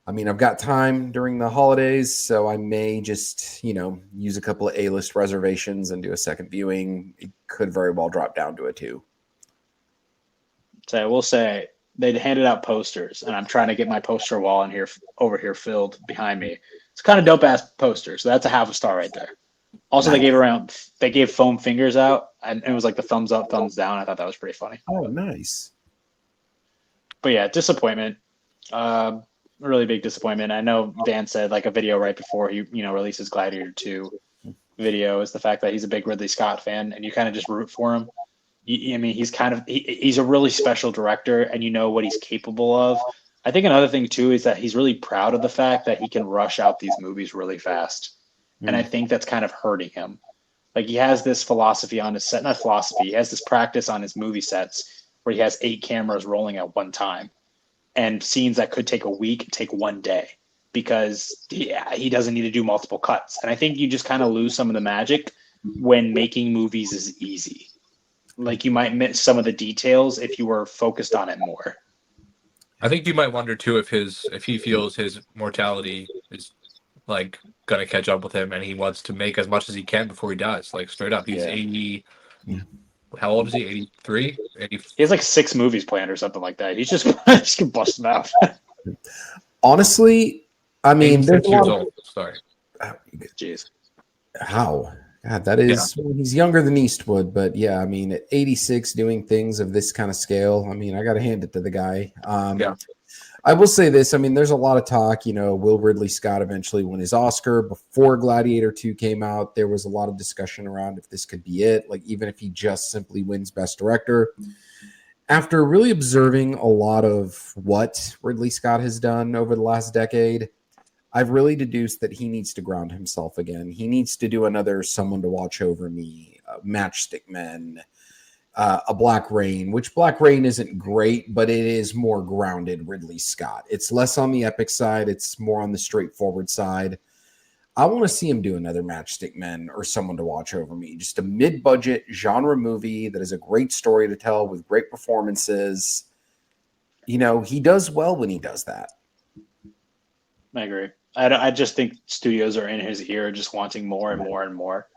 I mean, I've got time during the holidays, so I may just, use a couple of A-list reservations and do a second viewing. It could very well drop down to a 2.
So I will say they handed out posters, and I'm trying to get my poster wall over here filled behind me. It's kind of dope ass poster, so that's a 1/2 star right there. Also,
Nice.
they gave foam fingers out, and it was like the thumbs up, thumbs down. I thought that was pretty funny.
Oh, nice.
But yeah, disappointment. Really big disappointment. I know Dan said like a video right before he releases Gladiator 2 video is the fact that he's a big Ridley Scott fan, and you kind of just root for him. I mean, he's a really special director, and you know what he's capable of. I think another thing too is that he's really proud of the fact that he can rush out these movies really fast, and I think that's kind of hurting him. Like he has this philosophy on his set, not philosophy. He has this practice on his movie sets where he has 8 cameras rolling at one time, and scenes that could take a week take one day because he doesn't need to do multiple cuts. And I think you just kind of lose some of the magic when making movies is easy. Like you might miss some of the details if you were focused on it more.
I think you might wonder too if he feels his mortality is like gonna catch up with him, and he wants to make as much as he can before he dies. Like straight up, he's 80. How old is he? 83? 80.
He has like 6 movies planned or something like that. He's just gonna bust them out.
Honestly, I mean, there's
86
a
years
lot of,
old. Sorry.
Jeez.
how? God, that is he's younger than Eastwood, but yeah, I mean, at 86, doing things of this kind of scale, I mean, I got to hand it to the guy. I will say this. I mean, there's a lot of talk, will Ridley Scott eventually win his Oscar? Before Gladiator 2 came out, there was a lot of discussion around if this could be it, like even if he just simply wins Best Director. After really observing a lot of what Ridley Scott has done over the last decade, I've really deduced that he needs to ground himself again. He needs to do another Someone to Watch Over Me, Matchstick Men, a Black Rain, which Black Rain isn't great, but it is more grounded Ridley Scott. It's less on the epic side. It's more on the straightforward side. I want to see him do another Matchstick Men or Someone to Watch Over Me, just a mid-budget genre movie that has a great story to tell with great performances. He does well when he does that.
I agree. I just think studios are in his ear just wanting more and more and more.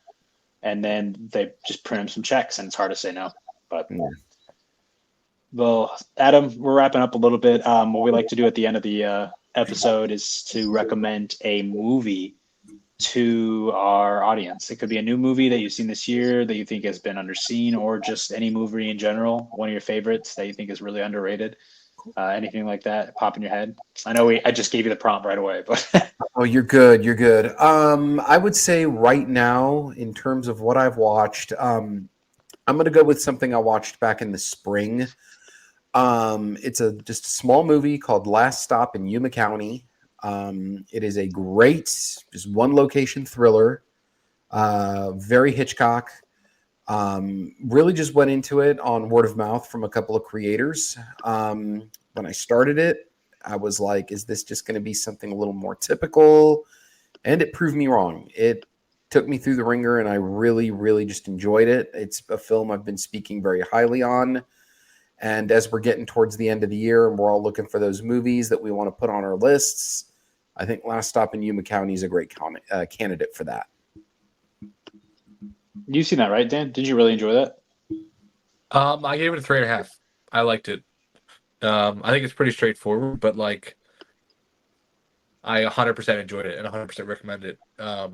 And then they just print him some checks, and it's hard to say no. But well, Adam, we're wrapping up a little bit. What we like to do at the end of the episode is to recommend a movie to our audience. It could be a new movie that you've seen this year that you think has been underseen, or just any movie in general, one of your favorites that you think is really underrated. Anything like that pop in your head? I know I just gave you the prompt right away, but
Oh, you're good. You're good. I would say right now, in terms of what I've watched, I'm going to go with something I watched back in the spring. It's just a small movie called Last Stop in Yuma County. It is a great, just one location thriller. Very Hitchcock. Really just went into it on word of mouth from a couple of creators. When I started it, I was like, is this just going to be something a little more typical? And it proved me wrong. It took me through the ringer, and I really, really just enjoyed it. It's a film I've been speaking very highly on. And as we're getting towards the end of the year and we're all looking for those movies that we want to put on our lists, I think Last Stop in Yuma County is a great candidate for that.
You've seen that, right, Dan? Did you really enjoy that?
I gave it a 3.5. I liked it. I think it's pretty straightforward, but like, I 100% enjoyed it and 100% recommend it. I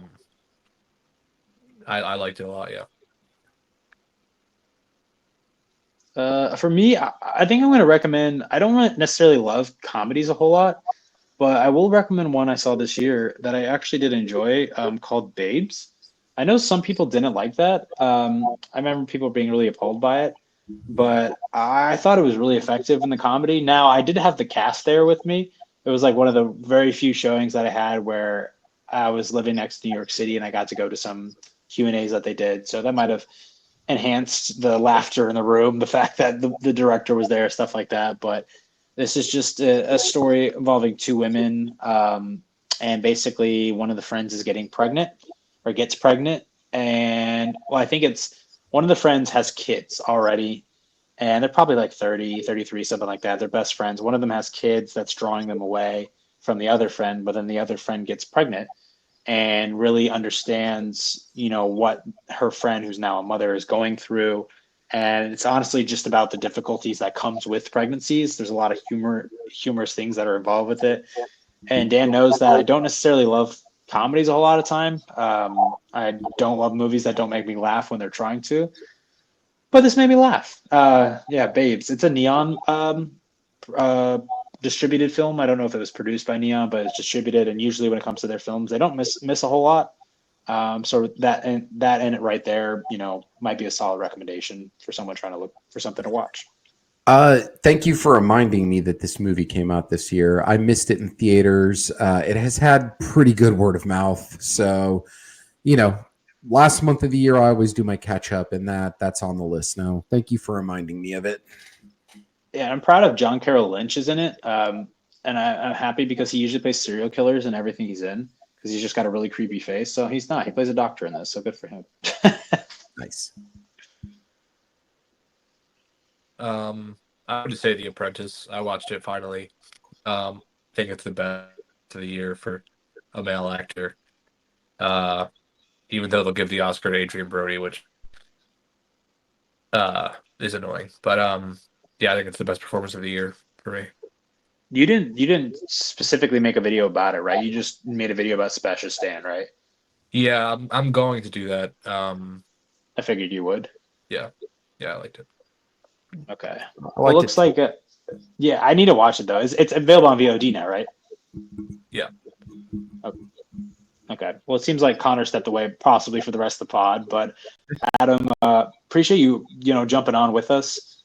liked it a lot. Yeah.
For me, I think I'm going to recommend. I don't necessarily love comedies a whole lot, but I will recommend one I saw this year that I actually did enjoy, called Babes. I know some people didn't like that. I remember people being really appalled by it, but I thought it was really effective in the comedy. Now, I did have the cast there with me. It was like one of the very few showings that I had where I was living next to New York City and I got to go to some Q&As that they did. So that might have enhanced the laughter in the room, the fact that the director was there, stuff like that. But this is just a story involving two women, and basically one of the friends is getting pregnant or gets pregnant. And well, I think it's one of the friends has kids already, and they're probably like 30, 33, something like that. They're best friends. One of them has kids that's drawing them away from the other friend, but then the other friend gets pregnant and really understands, what her friend, who's now a mother, is going through. And it's honestly just about the difficulties that comes with pregnancies. There's a lot of humorous things that are involved with it. And Dan knows that I don't necessarily love comedies a whole lot of time. I don't love movies that don't make me laugh when they're trying to, but this made me laugh. Yeah, Babes. It's a Neon distributed film. I don't know if it was produced by Neon, but it's distributed. And usually when it comes to their films, they don't miss a whole lot. So that in it right there, might be a solid recommendation for someone trying to look for something to watch.
Thank you for reminding me that this movie came out this year. I missed it in theaters. It has had pretty good word of mouth. So, last month of the year, I always do my catch up, and that's on the list now. Thank you for reminding me of it.
Yeah, I'm proud of John Carroll Lynch is in it. And I'm happy because he usually plays serial killers in everything he's in because he's just got a really creepy face. So he's not. He plays a doctor in this, so good for him.
Nice.
I would just say The Apprentice. I watched it finally. Think it's the best of the year for a male actor. Even though they'll give the Oscar to Adrian Brody, which is annoying. But yeah, I think it's the best performance of the year for me.
You didn't specifically make a video about it, right? You just made a video about Sebastian Stan, right?
Yeah, I'm going to do that.
I figured you would.
Yeah, I liked it.
Okay.
I
It looks like yeah, I need to watch it though. It's available on VOD now, right?
Yeah.
Okay. Well, it seems like Connor stepped away possibly for the rest of the pod, but Adam, appreciate you, jumping on with us.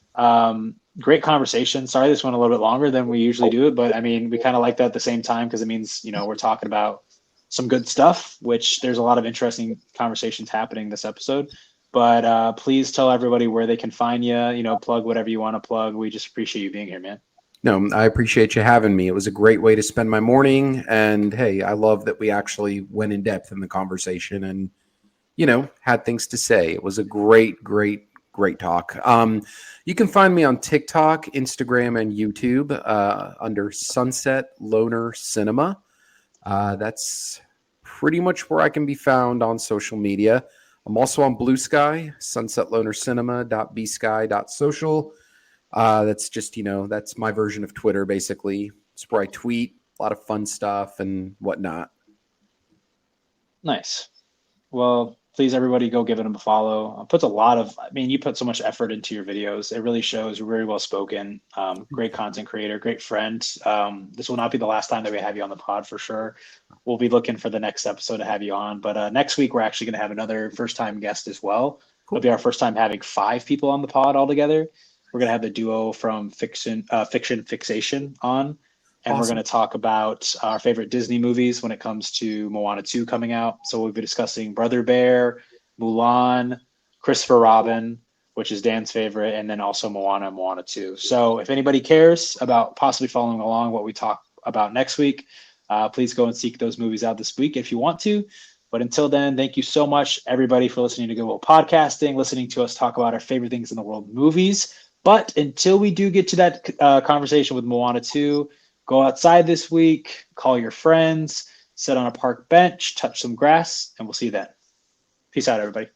Great conversation. Sorry this went a little bit longer than we usually do it, but I mean, we kind of like that at the same time because it means, we're talking about some good stuff, which there's a lot of interesting conversations happening this episode. But please tell everybody where they can find you, plug whatever you want to plug. We just appreciate you being here, man.
No, I appreciate you having me. It was a great way to spend my morning. And hey, I love that we actually went in depth in the conversation and, had things to say. It was a great talk. You can find me on TikTok, Instagram, and YouTube under Sunset Loner Cinema. That's pretty much where I can be found on social media. I'm also on Blue Sky, sunsetlonercinema.bsky.social. That's just, that's my version of Twitter, basically. It's where I tweet a lot of fun stuff and whatnot.
Nice. Well, please, everybody, go give him a follow. You put so much effort into your videos. It really shows. You're very well spoken. Great content creator, great friend. This will not be the last time that we have you on the pod for sure. We'll be looking for the next episode to have you on. But next week, we're actually going to have another first-time guest as well. Cool. It'll be our first time having 5 people on the pod altogether. We're going to have the duo from Fiction Fixation on. And awesome. We're going to talk about our favorite Disney movies when it comes to Moana 2 coming out. So we'll be discussing Brother Bear, Mulan, Christopher Robin, which is Dan's favorite, and then also Moana 2. So if anybody cares about possibly following along what we talk about next week, please go and seek those movies out this week if you want to. But until then, thank you so much, everybody, for listening to Good Will Podcasting, listening to us talk about our favorite things in the world, movies. But until we do get to that conversation with Moana 2, go outside this week, call your friends, sit on a park bench, touch some grass, and we'll see you then. Peace out, everybody.